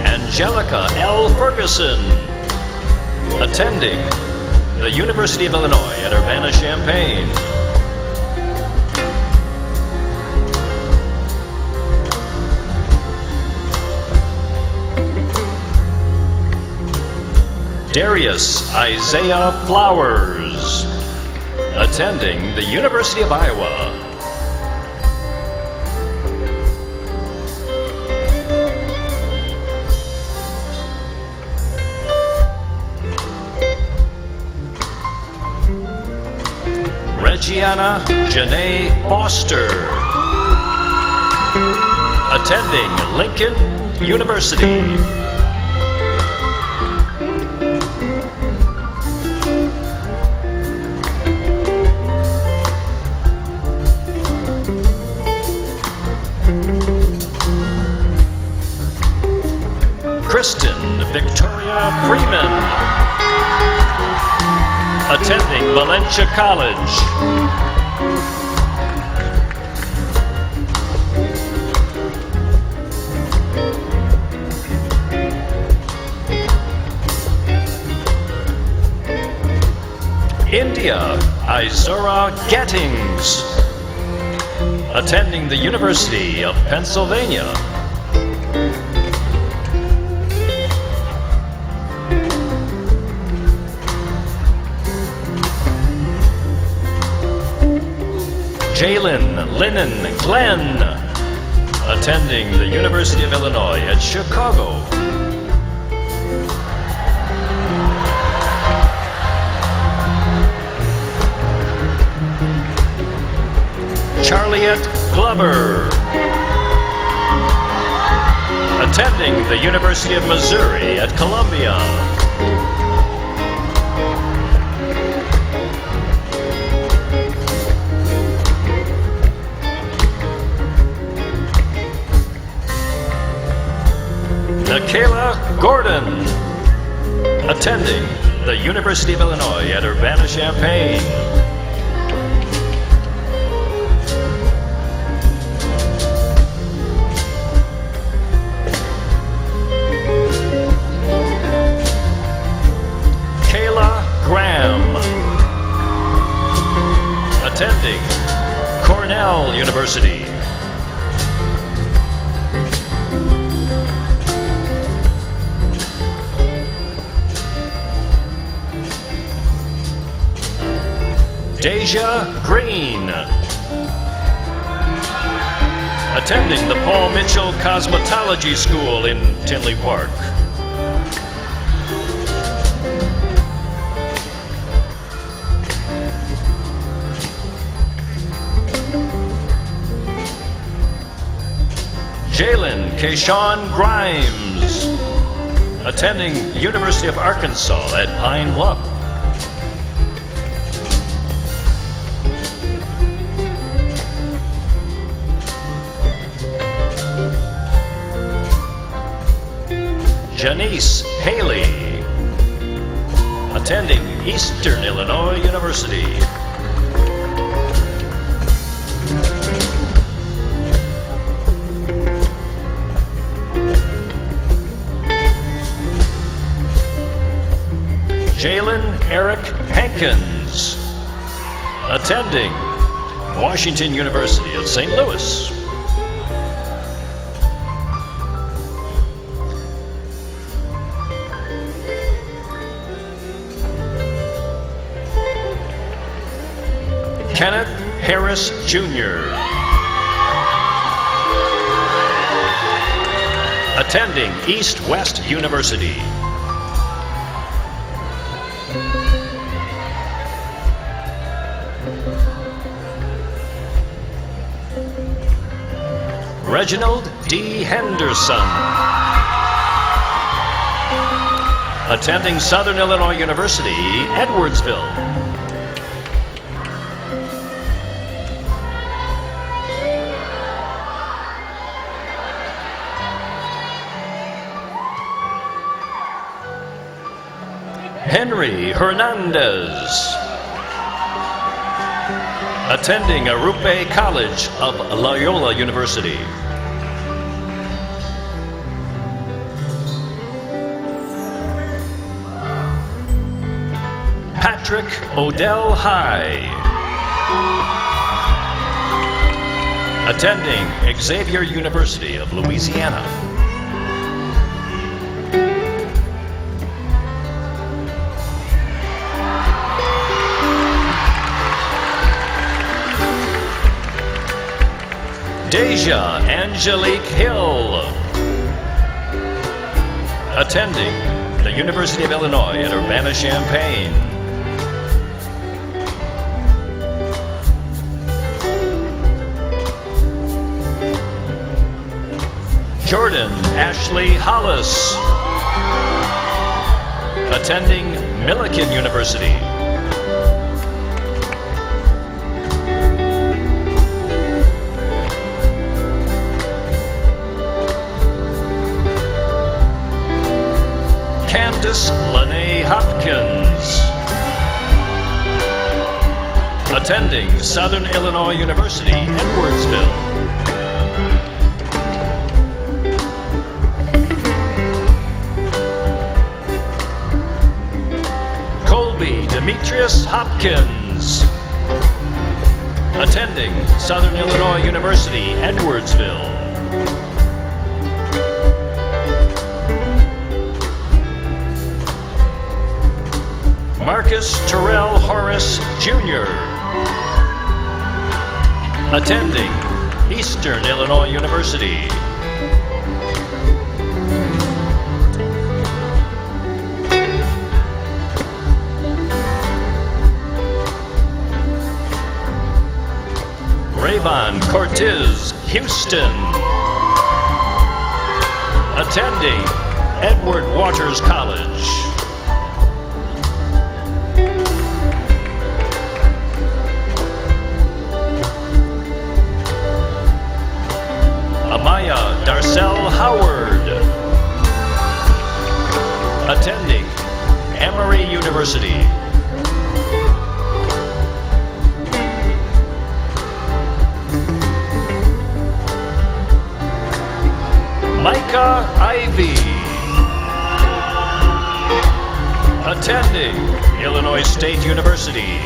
Angelica L. Ferguson, attending the University of Illinois at Urbana-Champaign. Darius Isaiah Flowers, attending the University of Iowa. Regiana Janae Foster, attending Lincoln University. Kristen Victoria Freeman, attending Valencia College. India Izora Gettings, attending the University of Pennsylvania. Jalen Lennon Glenn, attending the University of Illinois at Chicago. Charliette Glover, attending the University of Missouri at Columbia. Nikayla Gordon, attending the University of Illinois at Urbana-Champaign. Kayla Graham, attending Cornell University. Deja Green, attending the Paul Mitchell Cosmetology School in Tinley Park. Jalen Kayshawn Grimes, attending University of Arkansas at Pine Bluff. Janice Haley, attending Eastern Illinois University. Jalen Eric Hankins, attending Washington University of St. Louis. Kenneth Harris Jr., attending East-West University. Reginald D. Henderson, attending Southern Illinois University, Edwardsville. Henry Hernandez, attending Arupe College of Loyola University. Patrick Odell High, attending Xavier University of Louisiana. Deja Angelique Hill, attending the University of Illinois at Urbana-Champaign. Jordan Ashley Hollis, attending Millikin University. Candace Lene Hopkins, attending Southern Illinois University, Edwardsville. Colby Demetrius Hopkins, attending Southern Illinois University, Edwardsville. Marcus Terrell Horace Jr., attending Eastern Illinois University. Rayvon Cortez Houston, attending Edward Waters College. Amaya Darcel Howard, Attending Emory University. Micah Ivy. Attending Illinois State University.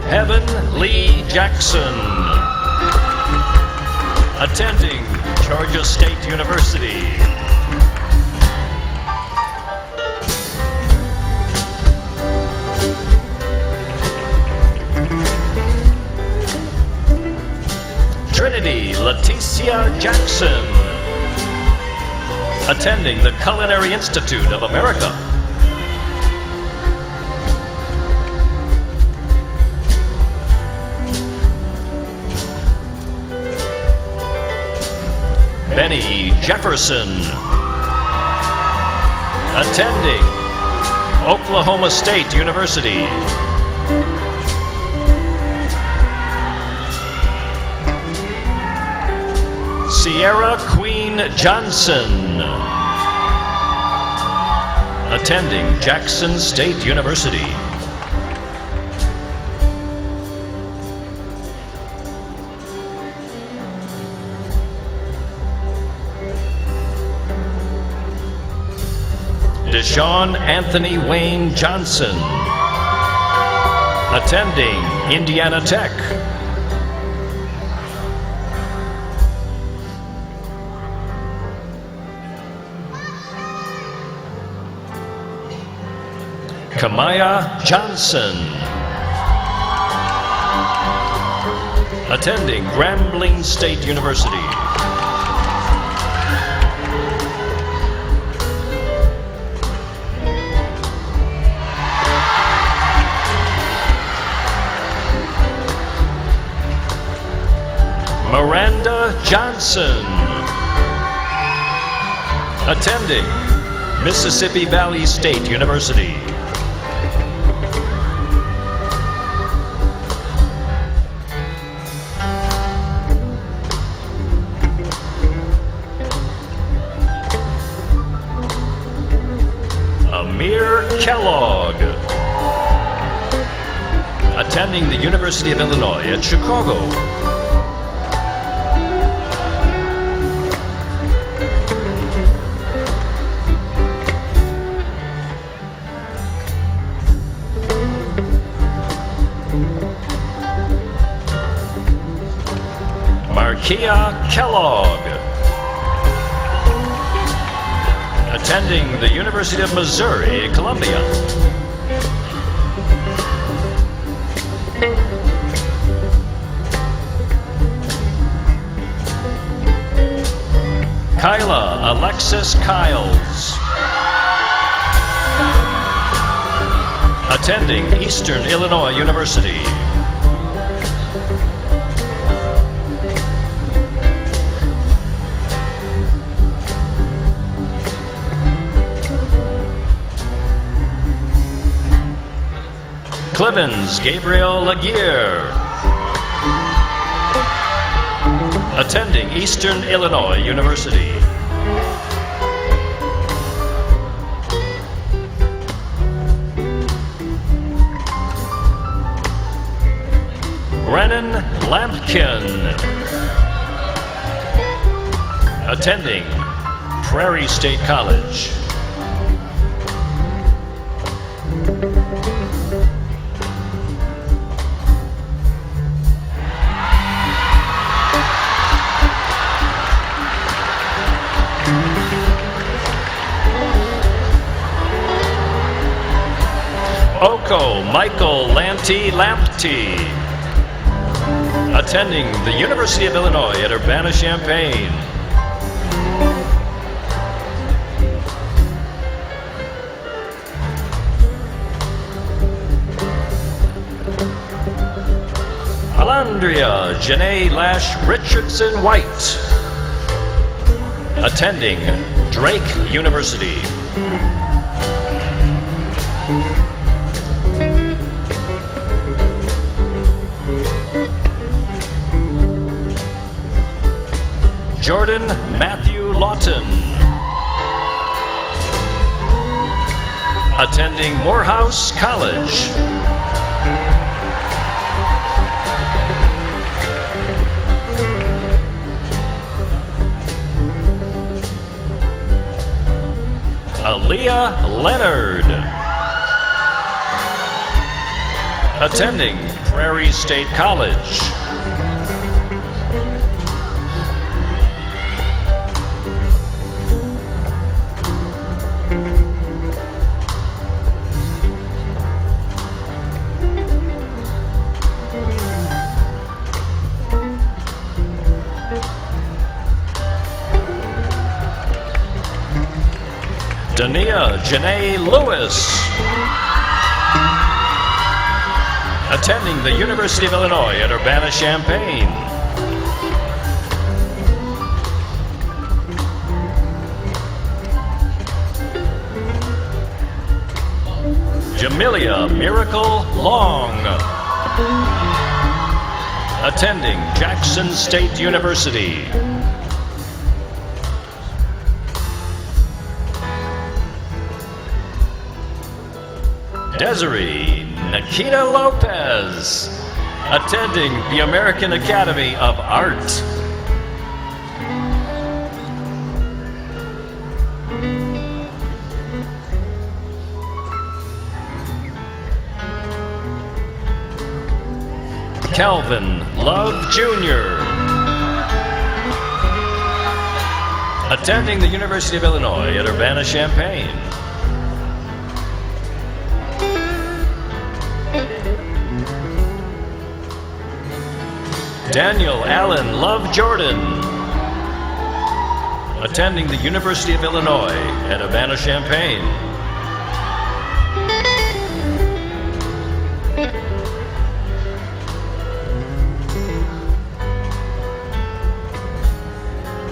Heaven Lee Jackson. Attending Georgia State University. Trinity Leticia Jackson. Attending the Culinary Institute of America. Benny Jefferson. Attending Oklahoma State University. Sierra Queen Johnson. Attending Jackson State University. Deshaun Anthony Wayne Johnson. Attending Indiana Tech. Kamaya Johnson. Attending Grambling State University. Miranda Johnson. Attending Mississippi Valley State University. Amir Kellogg. Attending the University of Illinois at Chicago. Markia Kellogg. Attending the University of Missouri, Columbia. Kyla Alexis Kiles. Attending Eastern Illinois University. Clevens Gabriel Laguerre. Attending Eastern Illinois University. Brennan Lampkin. Attending Prairie State College. Oko Michael Lanty Lamptey. Attending the University of Illinois at Urbana-Champaign. Alandria Janae Lash Richardson White. Attending Drake University. Jordan Matthew Lawton. Attending Morehouse College. Aaliyah Leonard. Attending Prairie State College. Dania Janae Lewis. Attending the University of Illinois at Urbana-Champaign. Jamelia Miracle Long. Attending Jackson State University. Desiree Nikita Lopez, attending the American Academy of Art. Calvin Love Jr., attending the University of Illinois at Urbana-Champaign. Daniel Allen Love Jordan, attending the University of Illinois at Urbana-Champaign.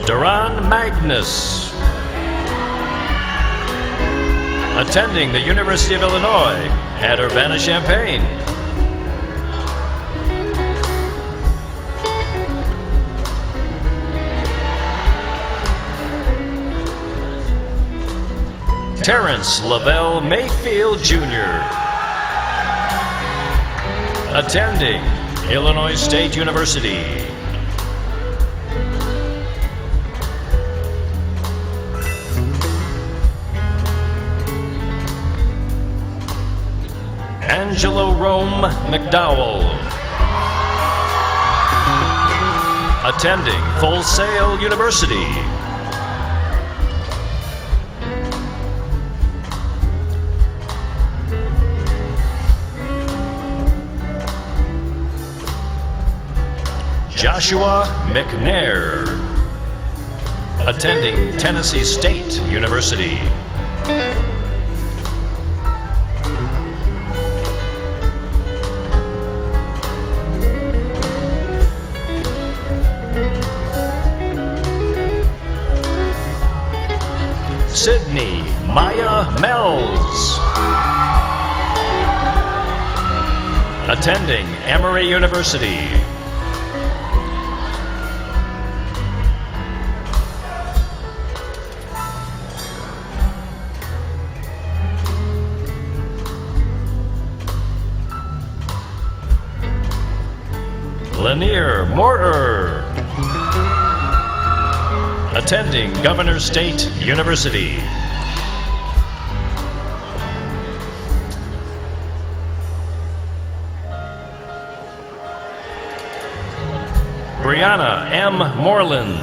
Duran Magnus, attending the University of Illinois at Urbana-Champaign. Terrence Lavelle Mayfield Jr., attending Illinois State University. Angelo Rome McDowell, attending Full Sail University. Joshua McNair, attending Tennessee State University. Sydney Maya Mells, attending Emory University. Lanier Mortar, attending Governor State University. Brianna M. Moreland,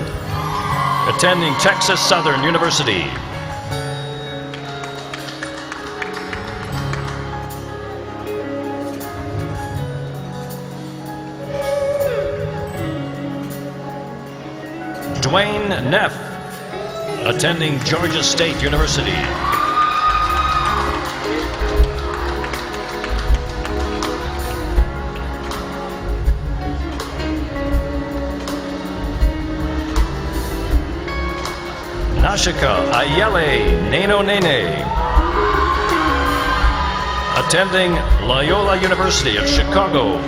attending Texas Southern University. Dwayne Neff, attending Georgia State University. Nashika Ayele Neno Nene, attending Loyola University of Chicago.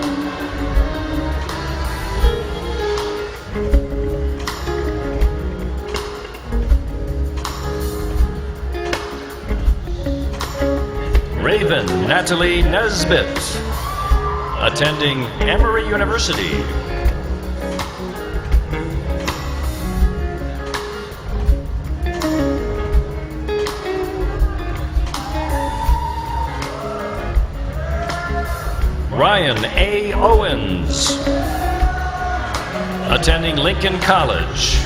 Raven Natalie Nesbitt, attending Emory University. Ryan A. Owens, attending Lincoln College.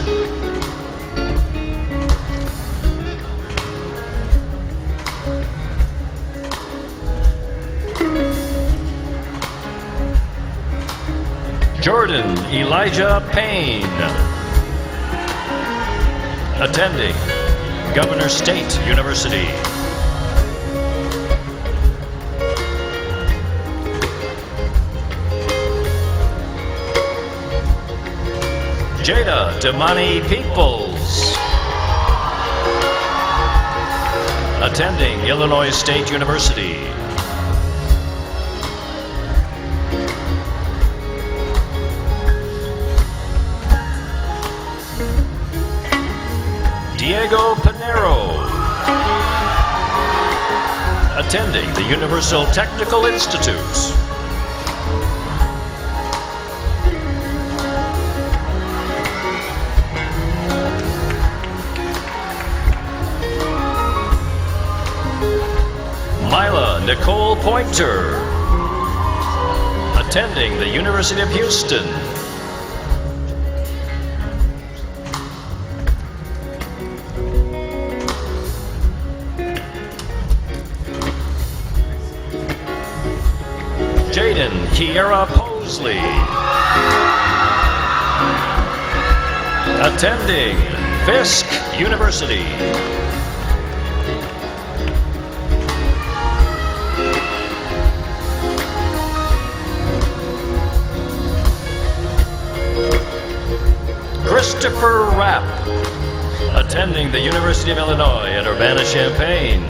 Jordan Elijah Payne, attending Governor State University. Jada Damani Peoples, attending Illinois State University. Diego Pinero, attending the Universal Technical Institute. Nicole Pointer, attending the University of Houston. Jaden Kiera Posley, attending Fisk University. Christopher Rapp, attending the University of Illinois at Urbana-Champaign.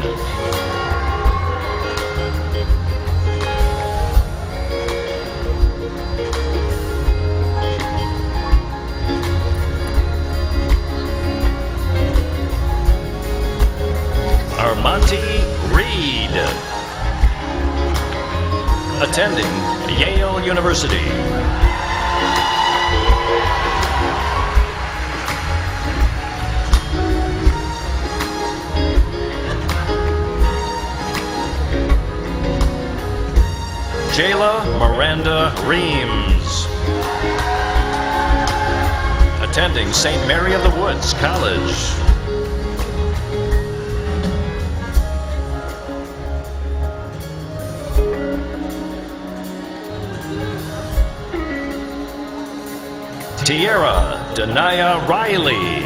Armanti Reed, attending Yale University. Jayla Miranda Reams, attending St. Mary of the Woods College. Tierra Denaya Riley,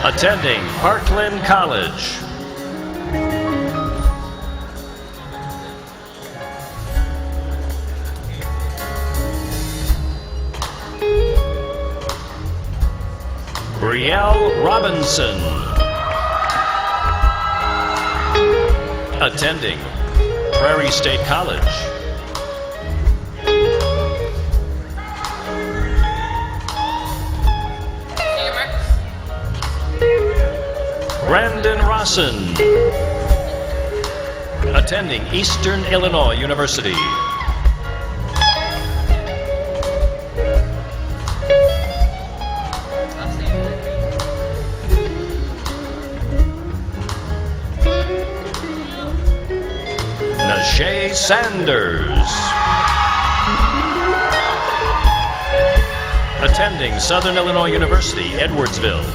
attending Parkland College. Brielle Robinson, attending Prairie State College. Brandon Rosson, attending Eastern Illinois University. Najee Sanders, attending Southern Illinois University, Edwardsville.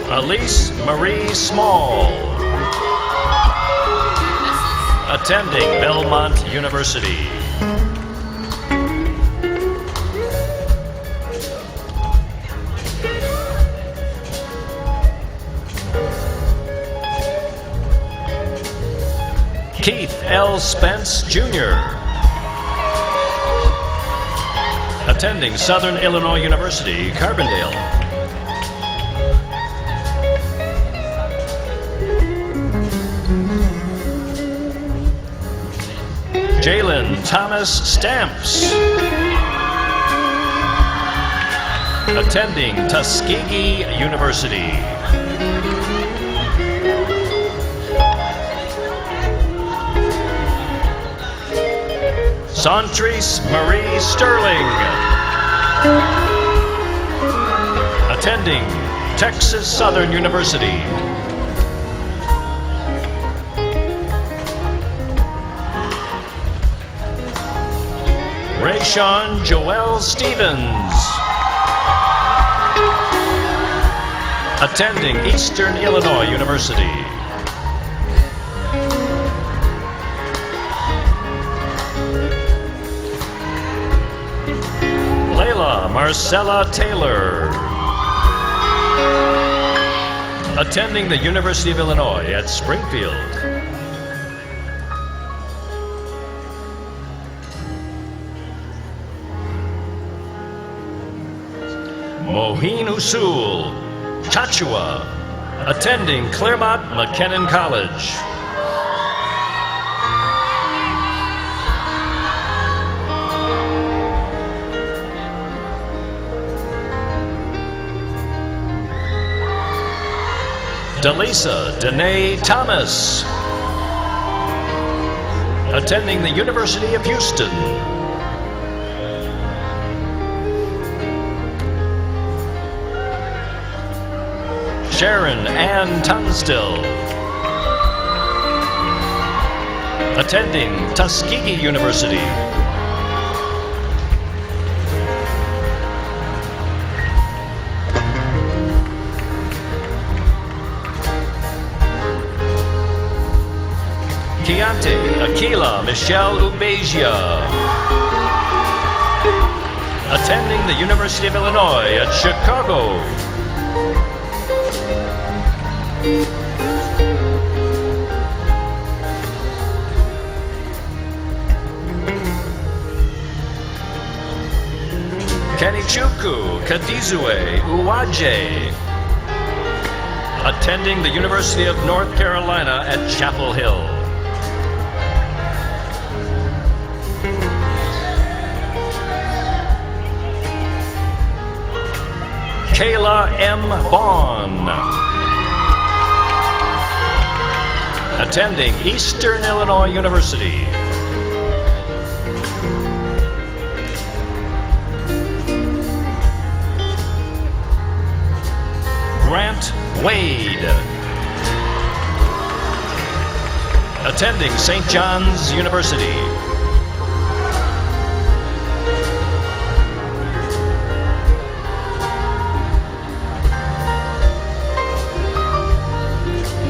Elise Marie Small, attending Belmont University. Keith L. Spence, Jr., attending Southern Illinois University, Carbondale. Jalen Thomas Stamps. Attending Tuskegee University. Santrice Marie Sterling. Attending Texas Southern University. Rayshawn Joel Stevens. Attending Eastern Illinois University. Layla Marcella Taylor. Attending the University of Illinois at Springfield. Mohin Usul, Chachua, attending Claremont McKinnon College. Delisa Danae Thomas, attending the University of Houston. Sharon Ann Tunstill, attending Tuskegee University. Keontae Aquila Michelle Ubeja, attending the University of Illinois at Chicago. Kenichuku Kadizue Uwaje, attending the University of North Carolina at Chapel Hill. Kayla M. Vaughn, attending Eastern Illinois University. Grant Wade, attending St. John's University.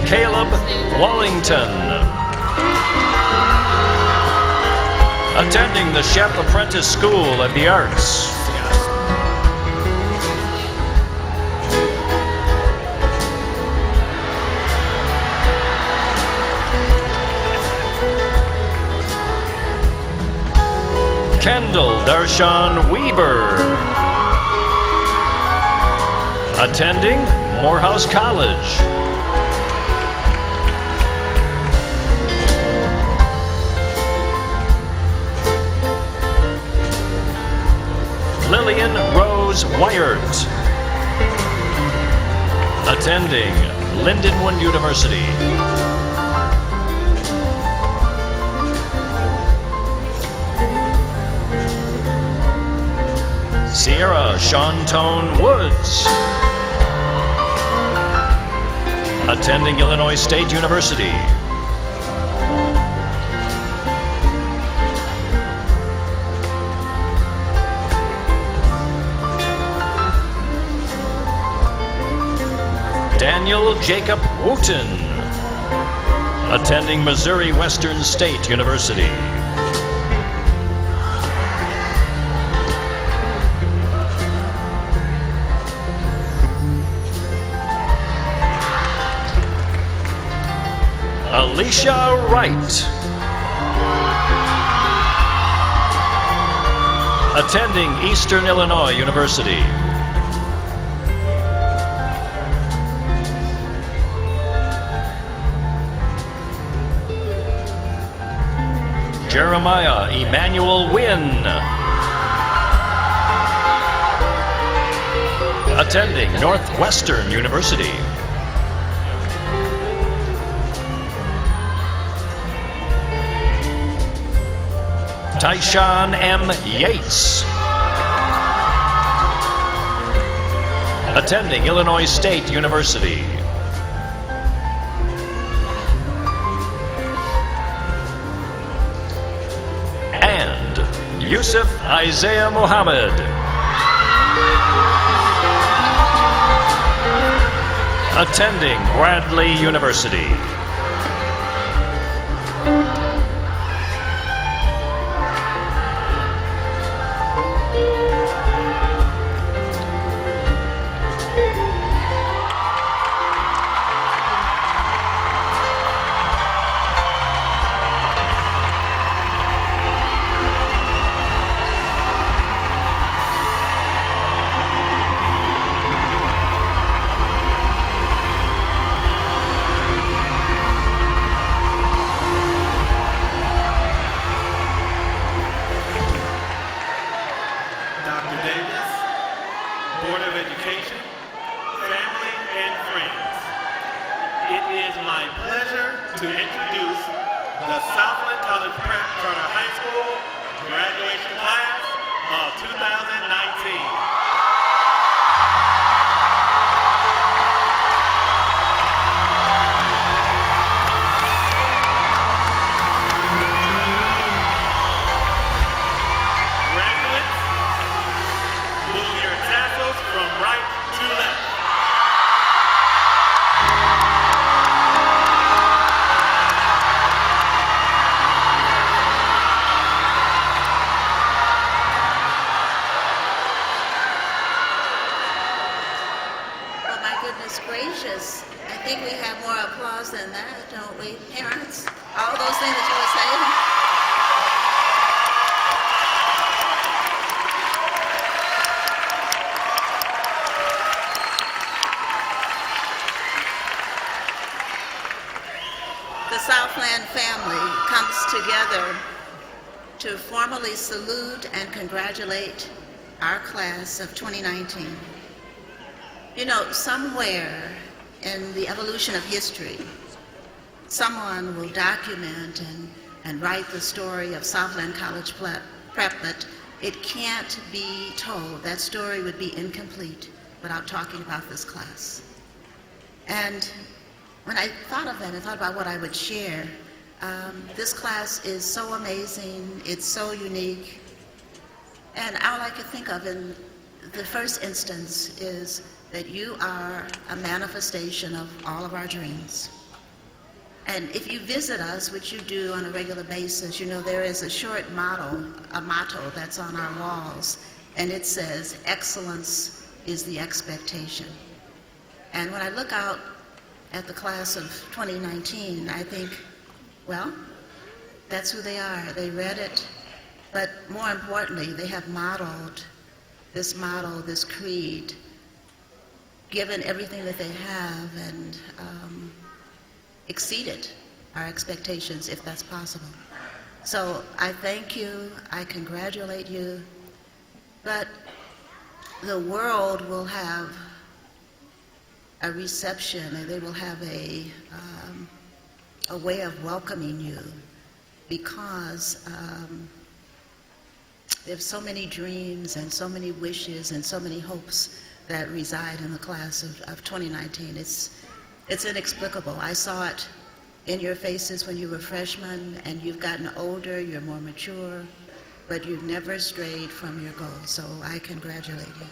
Caleb Wallington, attending the Chef Apprentice School of the Arts. Kendall Darshawn Weber, attending Morehouse College. Lillian Rose Wyert, attending Lindenwood University. Sierra Shantone Woods, attending Illinois State University. Daniel Jacob Wooten, attending Missouri Western State University. Alicia Wright, attending Eastern Illinois University. Jeremiah Emmanuel Wynn. Attending Northwestern University. Tyshawn M. Yates. Attending Illinois State University. And Yusuf Isaiah Muhammad. Attending Bradley University. Board of Education, family, and friends. It is my pleasure to introduce the Southland College Prep Charter High School graduation class of 2019. Gracious. I think we have more applause than that, don't we, parents? All those things that you were saying. The Southland family comes together to formally salute and congratulate our class of 2019. You know, somewhere in the evolution of history, someone will document and write the story of Southland College Prep, but it can't be told. That story would be incomplete without talking about this class. And when I thought of that, I thought about what I would share. This class is so amazing, it's so unique, and all I could think of in the first instance is that you are a manifestation of all of our dreams. And if you visit us, which you do on a regular basis, you know there is a short motto that's on our walls, and it says, excellence is the expectation. And when I look out at the class of 2019, I think, well, that's who they are. They read it, but more importantly, they have modeled this motto, this creed, given everything that they have, and exceeded our expectations, if that's possible. So I thank you, I congratulate you, but the world will have a reception, and they will have a way of welcoming you, because there's so many dreams and so many wishes and so many hopes that reside in the class of 2019. It's inexplicable. I saw it in your faces when you were freshmen, and you've gotten older, you're more mature, but you've never strayed from your goals, so I congratulate you.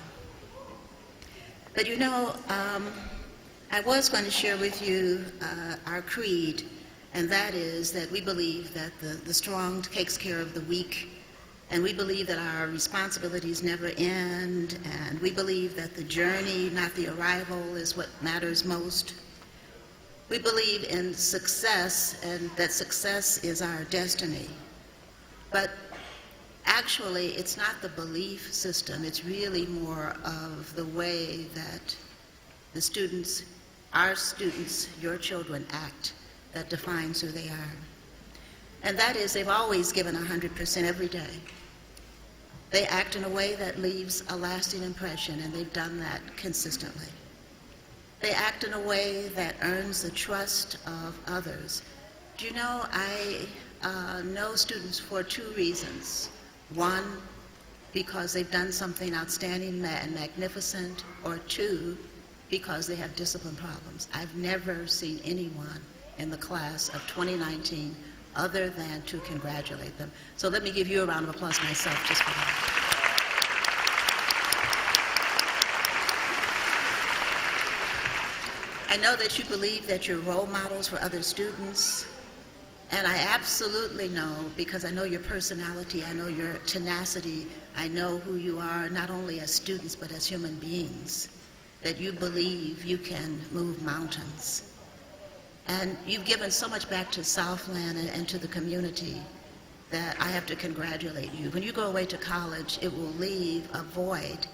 But you know, I was going to share with you our creed, and that is that we believe that the strong takes care of the weak, and we believe that our responsibilities never end, and we believe that the journey, not the arrival, is what matters most. We believe in success, and that success is our destiny. But actually, it's not the belief system, it's really more of the way that the students, our students, your children act, that defines who they are. and that is they've always given 100% every day. They act in a way that leaves a lasting impression, and they've done that consistently. They act in a way that earns the trust of others. Do you know, I know students for two reasons. One, because they've done something outstanding and magnificent, or two, because they have discipline problems. I've never seen anyone in the class of 2019 other than to congratulate them. So let me give you a round of applause myself just for that. I know that you believe that you're role models for other students, and I absolutely know, because I know your personality, I know your tenacity, I know who you are, not only as students, but as human beings, that you believe you can move mountains. And you've given so much back to Southland and to the community that I have to congratulate you. When you go away to college, it will leave a void,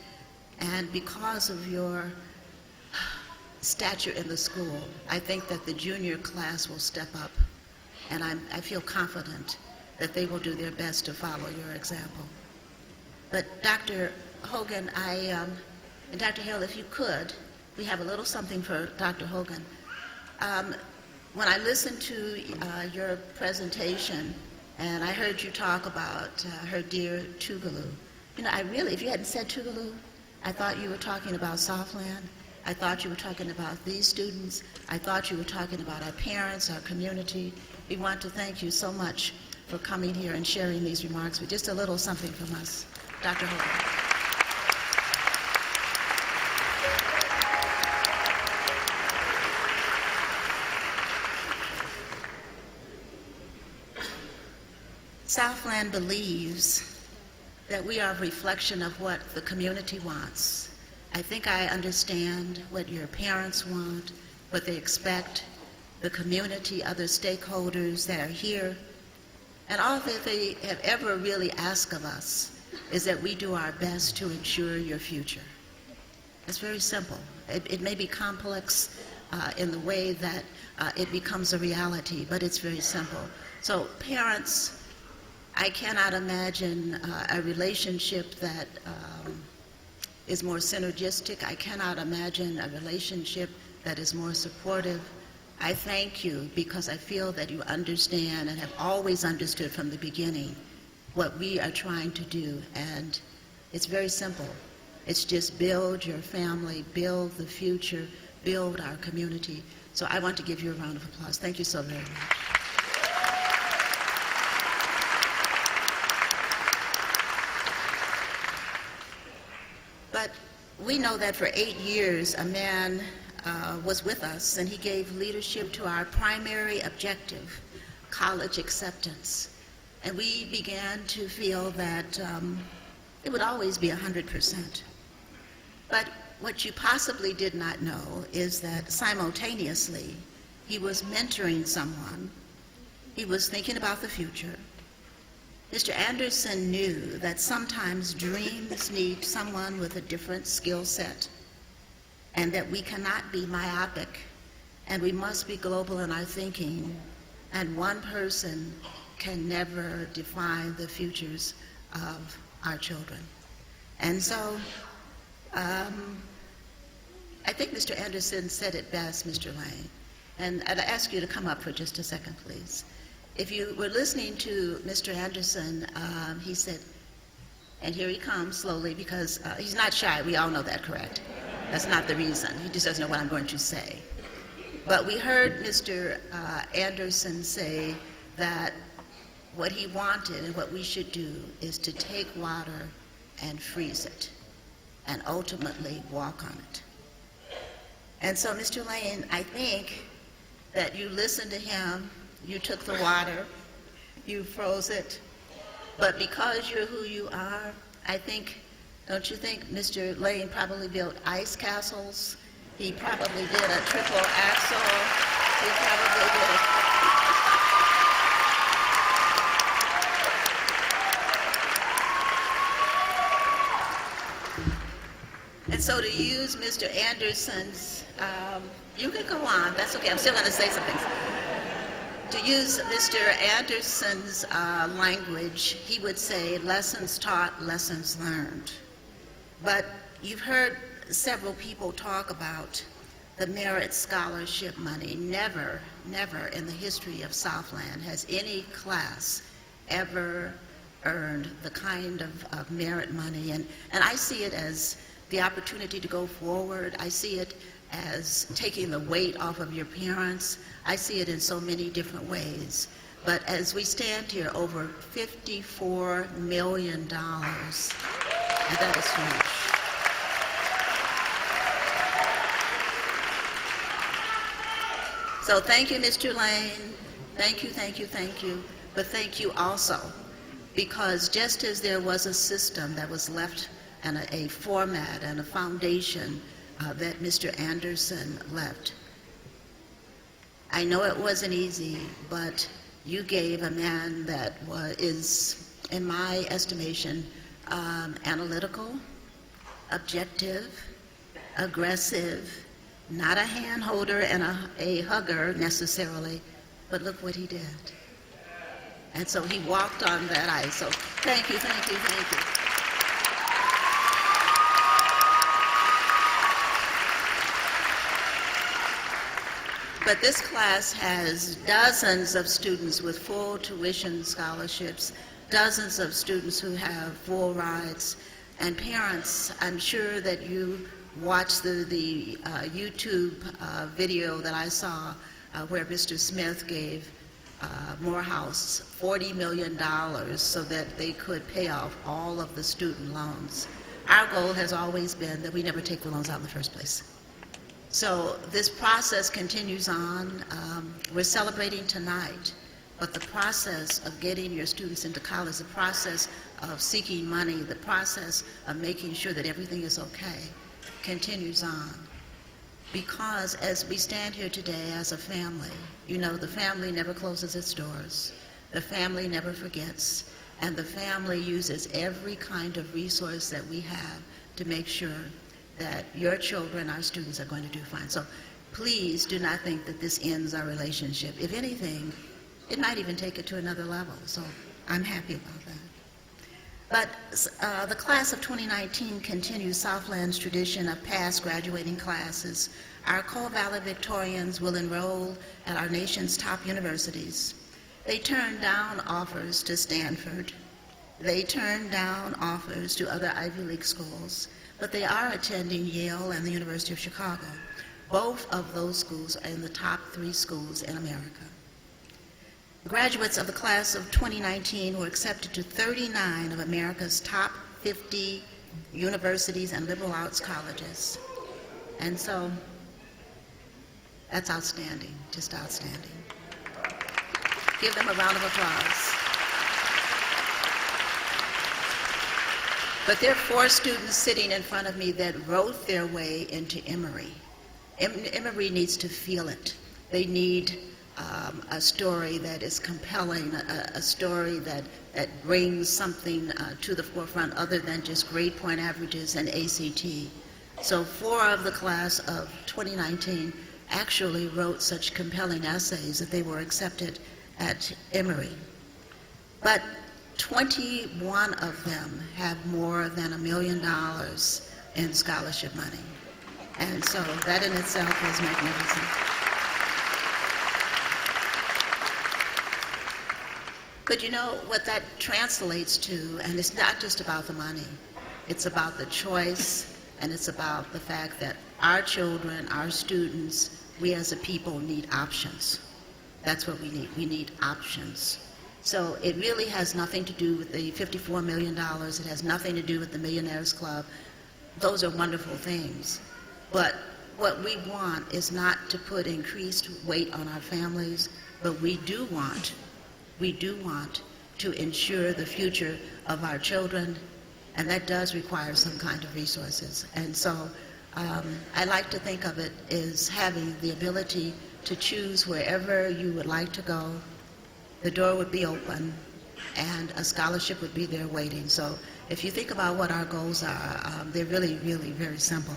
and because of your stature in the school, I think that the junior class will step up, and I feel confident that they will do their best to follow your example. But Dr. Hogan, and Dr. Hill, if you could, we have a little something for Dr. Hogan. When I listened to your presentation, and I heard you talk about her dear Tougaloo, you know, I really, if you hadn't said Tougaloo, I thought you were talking about Southland. I thought you were talking about these students. I thought you were talking about our parents, our community. We want to thank you so much for coming here and sharing these remarks with just a little something from us. Dr. Hogan. Southland believes that we are a reflection of what the community wants. I think I understand what your parents want, what they expect, the community, other stakeholders that are here. And all that they have ever really asked of us is that we do our best to ensure your future. It's very simple. It may be complex in the way that it becomes a reality, but it's very simple. So parents, I cannot imagine a relationship that is more synergistic. I cannot imagine a relationship that is more supportive. I thank you because I feel that you understand and have always understood from the beginning what we are trying to do, and it's very simple. It's just build your family, build the future, build our community. So I want to give you a round of applause. Thank you so very much. But we know that for 8 years, a man was with us, and he gave leadership to our primary objective, college acceptance. And we began to feel that it would always be 100%. But what you possibly did not know is that simultaneously, he was mentoring someone. He was thinking about the future. Mr. Anderson knew that sometimes dreams need someone with a different skill set, and that we cannot be myopic, and we must be global in our thinking, and one person can never define the futures of our children. And so, I think Mr. Anderson said it best, Mr. Lane, and I'd ask you to come up for just a second, please. If you were listening to Mr. Anderson, he said, and here he comes slowly because he's not shy. We all know that, correct? That's not the reason. He just doesn't know what I'm going to say. But we heard Mr. Anderson say that what he wanted and what we should do is to take water and freeze it and ultimately walk on it. And so, Mr. Lane, I think that you listened to him. You took the water, you froze it, but because you're who you are, I think, don't you think Mr. Lane probably built ice castles? He probably did a triple axel. He probably did And so to use Mr. Anderson's, you can go on, that's okay, I'm still gonna say some things. To use Mr. Anderson's language, he would say lessons taught, lessons learned. But you've heard several people talk about the merit scholarship money. Never, never in the history of Southland has any class ever earned the kind of merit money. And I see it as the opportunity to go forward. I see it as taking the weight off of your parents. I see it in so many different ways. But as we stand here, over $54 million, and that is huge. So thank you, Mr. Lane. Thank you, thank you, thank you. But thank you also, because just as there was a system that was left and a format and a foundation that Mr. Anderson left, I know it wasn't easy, but you gave a man that is, in my estimation, analytical, objective, aggressive, not a hand holder and a hugger necessarily, but look what he did. And so he walked on that ice. So thank you, thank you, thank you. But this class has dozens of students with full tuition scholarships, dozens of students who have full rides, and parents. I'm sure that you watched the YouTube video that I saw where Mr. Smith gave Morehouse $40 million so that they could pay off all of the student loans. Our goal has always been that we never take the loans out in the first place. So this process continues on. We're celebrating tonight, but the process of getting your students into college, the process of seeking money, the process of making sure that everything is okay, continues on. Because as we stand here today as a family, you know, the family never closes its doors, the family never forgets, and the family uses every kind of resource that we have to make sure that your children, our students, are going to do fine. So please do not think that this ends our relationship. If anything, it might even take it to another level. So I'm happy about that. But the class of 2019 continues Southland's tradition of past graduating classes. Our co-valedictorians will enroll at our nation's top universities. They turned down offers to Stanford. They turned down offers to other Ivy League schools, but they are attending Yale and the University of Chicago. Both of those schools are in the top 3 schools in America. Graduates of the class of 2019 were accepted to 39 of America's top 50 universities and liberal arts colleges. And so, that's outstanding, just outstanding. Give them a round of applause. But there are 4 students sitting in front of me that wrote their way into Emory. Emory needs to feel it. They need a story that is compelling, a story that brings something to the forefront other than just grade point averages and ACT. So 4 of the class of 2019 actually wrote such compelling essays that they were accepted at Emory. But 21 of them have more than $1 million in scholarship money. And so that in itself is magnificent. But you know what that translates to, and it's not just about the money, it's about the choice, and it's about the fact that our children, our students, we as a people need options. That's what we need. We need options. So it really has nothing to do with the $54 million. It has nothing to do with the Millionaires Club. Those are wonderful things. But what we want is not to put increased weight on our families, but we do want to ensure the future of our children, and that does require some kind of resources. And so I like to think of it as having the ability to choose wherever you would like to go. The door would be open, and a scholarship would be there waiting. So if you think about what our goals are, they're really, really very simple.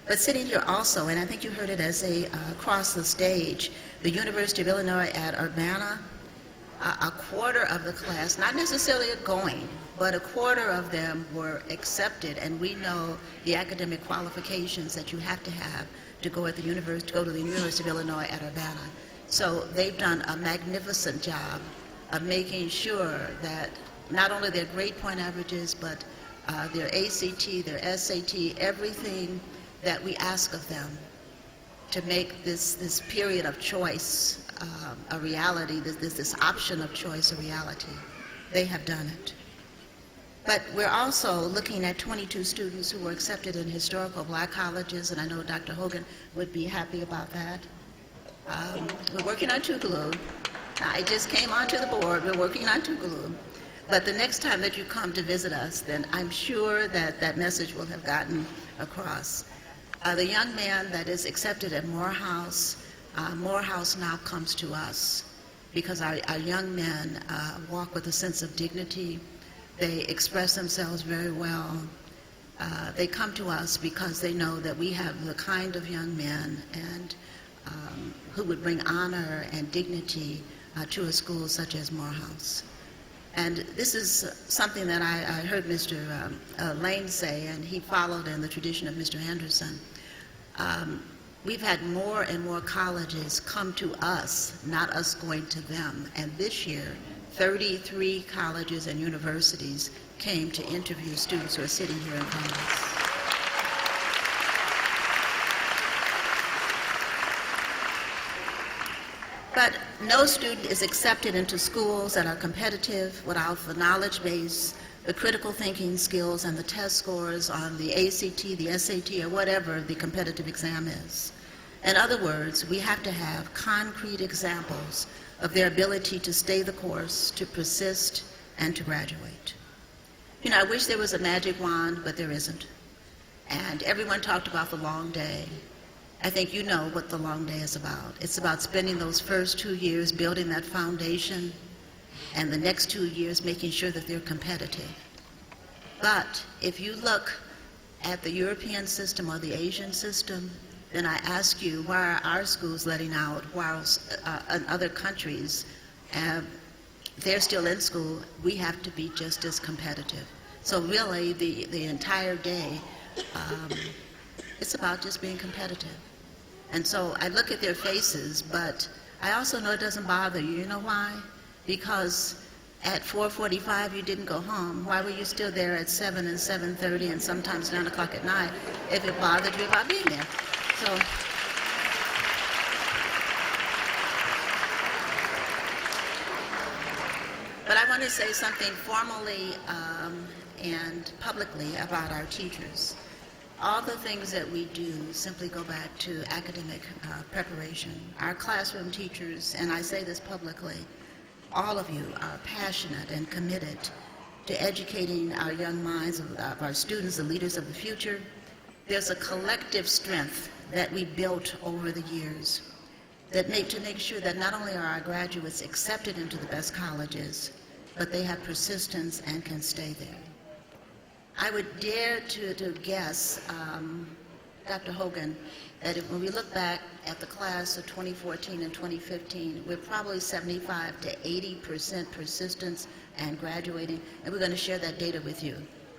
But sitting here also, and I think you heard it as they crossed the stage, the University of Illinois at Urbana, a quarter of the class, not necessarily going, but a quarter of them were accepted, and we know the academic qualifications that you have to go to the University of Illinois at Urbana. So they've done a magnificent job of making sure that not only their grade point averages, but their ACT, their SAT, everything that we ask of them to make this period of choice a reality, this option of choice a reality. They have done it. But we're also looking at 22 students who were accepted in historical black colleges, and I know Dr. Hogan would be happy about that. We're working on Tougaloo. I just came onto the board. We're working on Tougaloo. But the next time that you come to visit us, then I'm sure that that message will have gotten across. The young man that is accepted at Morehouse now comes to us because our young men walk with a sense of dignity. They express themselves very well. They come to us because they know that we have the kind of young men and who would bring honor and dignity to a school such as Morehouse. And this is something that I heard Mr. Lane say, and he followed in the tradition of Mr. Anderson. We've had more and more colleges come to us, not us going to them. And this year, 33 colleges and universities came to interview students who are sitting here in front of us. But no student is accepted into schools that are competitive without the knowledge base, the critical thinking skills, and the test scores on the ACT, the SAT, or whatever the competitive exam is. In other words, we have to have concrete examples of their ability to stay the course, to persist, and to graduate. You know, I wish there was a magic wand, but there isn't. And everyone talked about the long day. I think you know what the long day is about. It's about spending those first 2 years building that foundation, and the next 2 years making sure that they're competitive. But if you look at the European system or the Asian system, then I ask you, why are our schools letting out whilst in other countries, they're still in school, we have to be just as competitive. So really, the entire day, it's about just being competitive. And so I look at their faces, but I also know it doesn't bother you. You know why? Because at 4:45 you didn't go home. Why were you still there at 7 and 7:30 and sometimes 9 o'clock at night if it bothered you about being there? So, but I want to say something formally and publicly about our teachers. All the things that we do simply go back to academic preparation. Our classroom teachers, and I say this publicly, all of you are passionate and committed to educating our young minds of our students, the leaders of the future. There's a collective strength that we built over the years to make sure that not only are our graduates accepted into the best colleges, but they have persistence and can stay there. I would dare to guess, Dr. Hogan, that when we look back at the class of 2014 and 2015, we're probably 75 to 80% persistence and graduating, and we're going to share that data with you,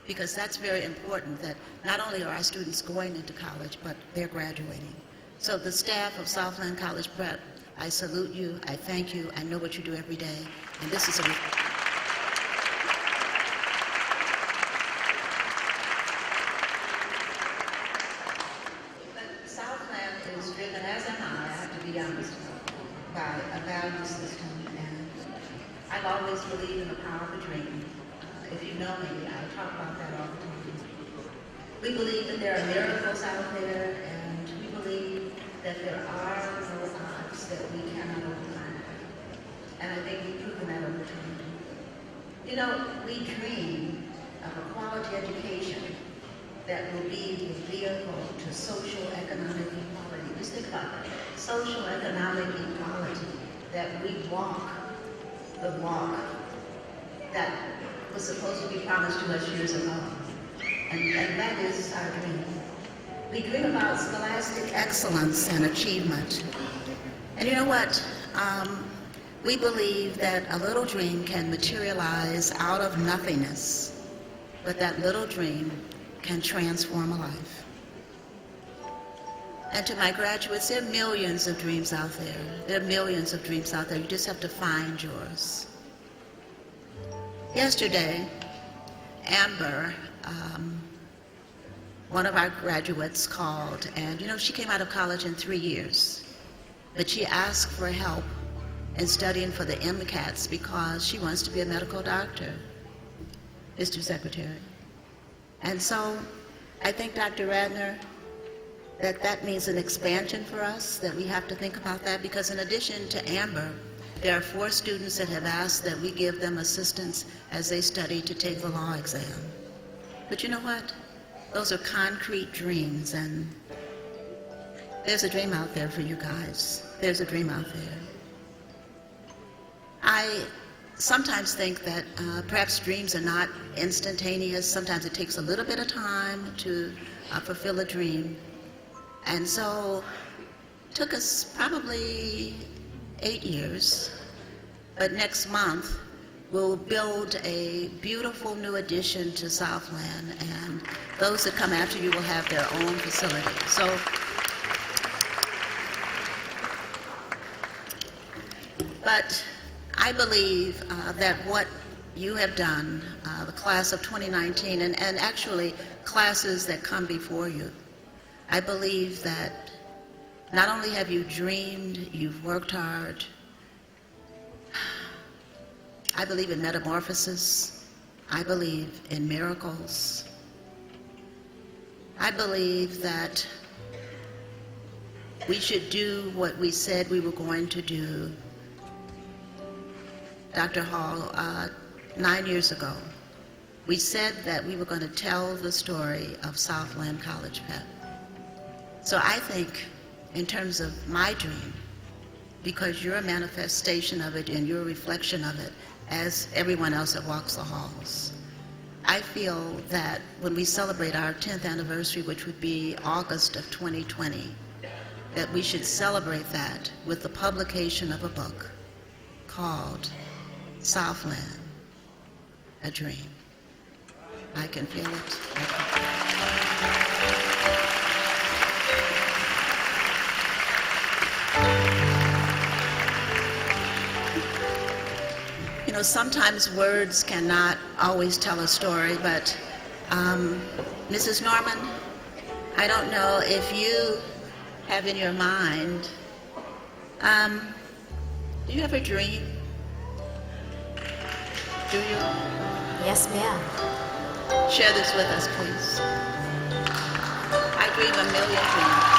because that's very important, that not only are our students going into college, but they're graduating. So the staff of Southland College Prep, I salute you, I thank you, I know what you do every day, and this is a by a value system, and I've always believed in the power of the dream. If you know me, I talk about that all the time. We believe that there are miracles out there, and we believe that there are no odds that we cannot overcome. And I think we've proven that over time. You know, we dream of a quality education that will be the vehicle to social economic equality. Just think about that. Social economic equality, that we walk the walk that was supposed to be promised to us years ago. And that is our dream. We dream about scholastic excellence and achievement. And you know what? We believe that a little dream can materialize out of nothingness, but that little dream can transform a life. And to my graduates, there are millions of dreams out there. There are millions of dreams out there. You just have to find yours. Yesterday, Amber, one of our graduates, called, and she came out of college in 3 years, but she asked for help in studying for the MCATs because she wants to be a medical doctor, Mr. Secretary. And so I think, Dr. Radner, that means an expansion for us, that we have to think about that, because in addition to Amber, there are 4 students that have asked that we give them assistance as they study to take the law exam. But you know what? Those are concrete dreams, and there's a dream out there for you guys. There's a dream out there. I sometimes think that perhaps dreams are not instantaneous. Sometimes it takes a little bit of time to fulfill a dream. And so it took us probably 8 years, but next month we'll build a beautiful new addition to Southland, and those that come after you will have their own facility. So but I believe that what you have done, the class of 2019, and actually classes that come before you, I believe that not only have you dreamed, you've worked hard. I believe in metamorphosis. I believe in miracles. I believe that we should do what we said we were going to do. Dr. Hall, 9 years ago, we said that we were going to tell the story of Southland College Prep. So I think, in terms of my dream, because you're a manifestation of it and you're a reflection of it, as everyone else that walks the halls, I feel that when we celebrate our 10th anniversary, which would be August of 2020, that we should celebrate that with the publication of a book called Southland, A Dream. I can feel it. Sometimes words cannot always tell a story, but Mrs. Norman, I don't know if you have in your mind, do you have a dream? Do you? Yes, ma'am. Share this with us, please. I dream a million dreams.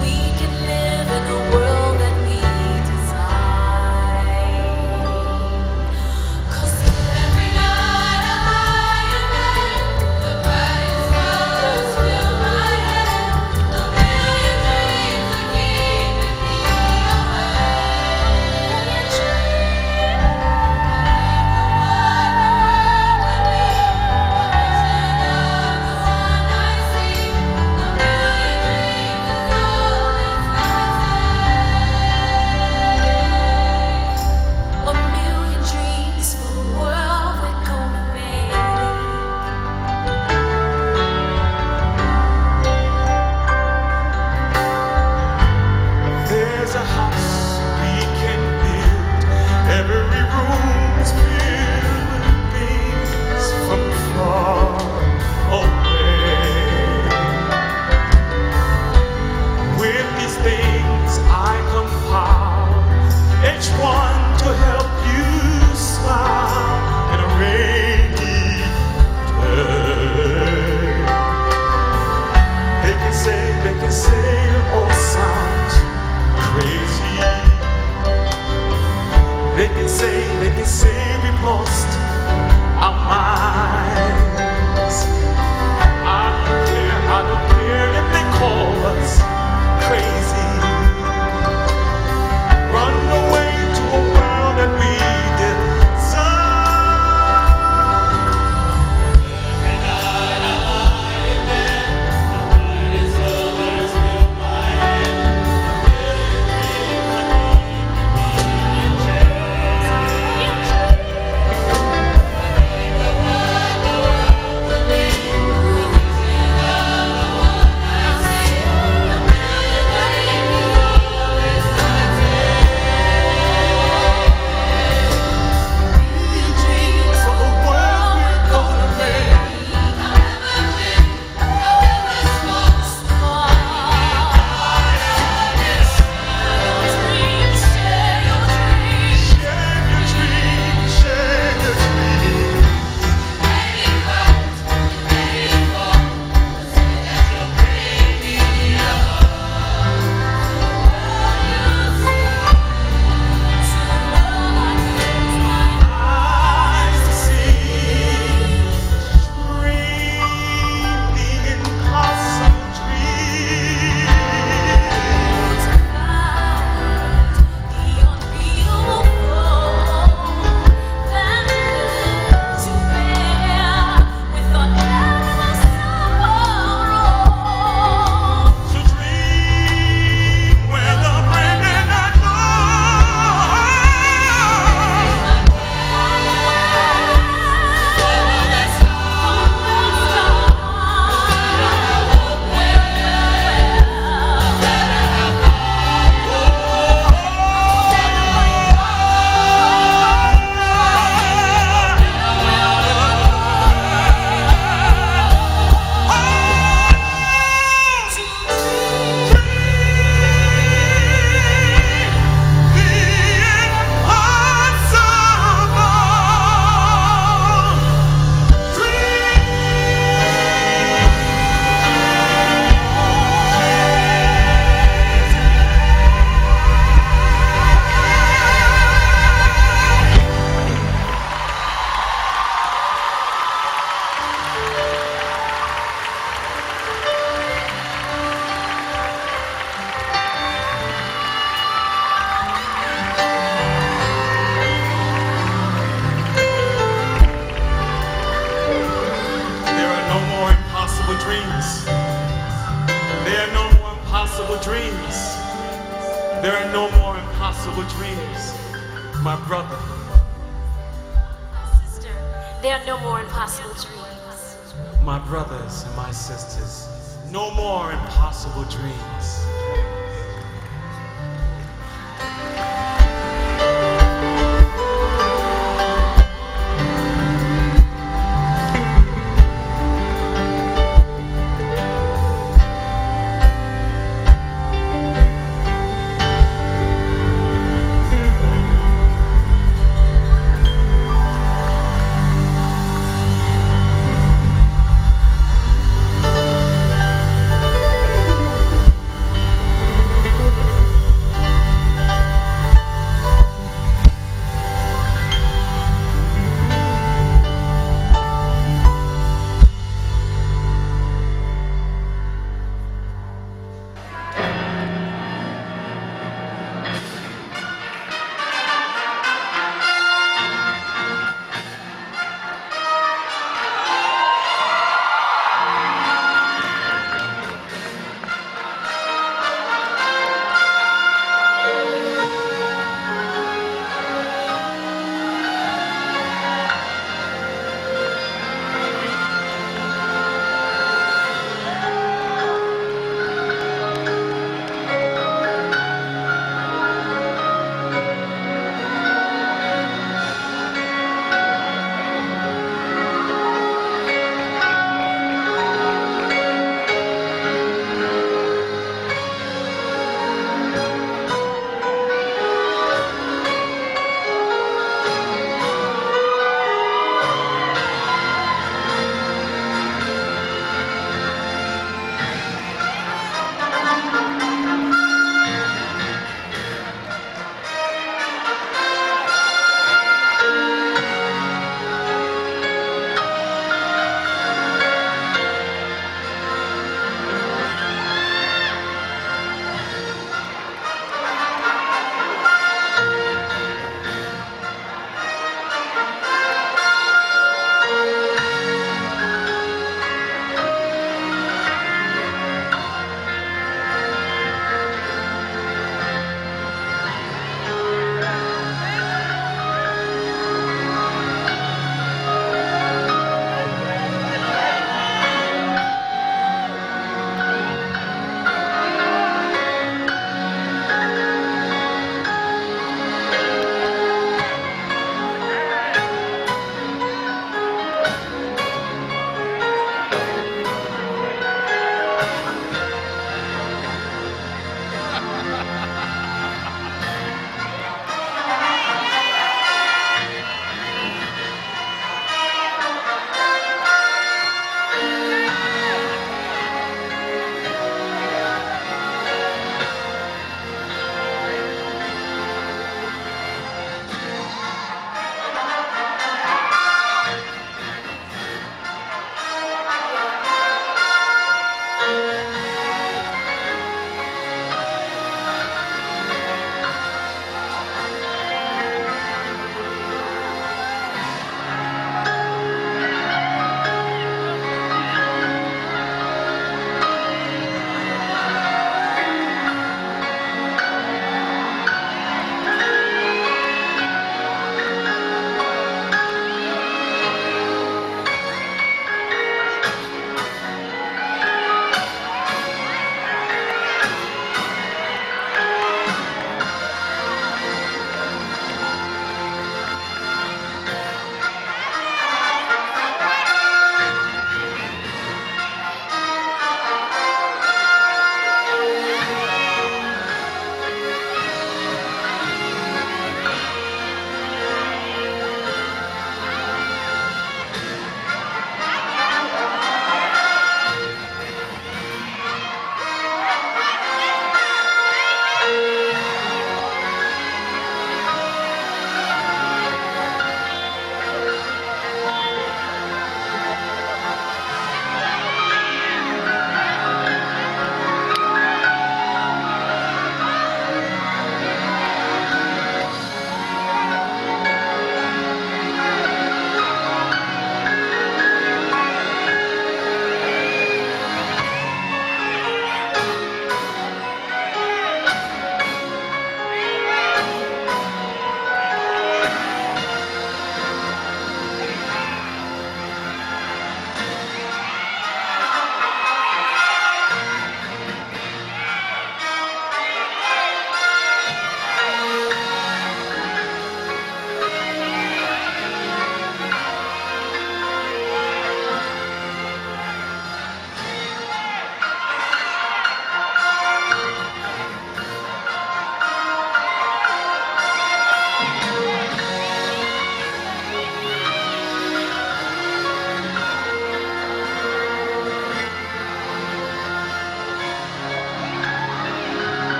We can live in the world that we desire. can say we've lost our minds. I don't care if they call us crazy. Run away to a world that we There are no more impossible dreams, my brother. Sister, there are no more impossible dreams. My brothers and my sisters, no more impossible dreams.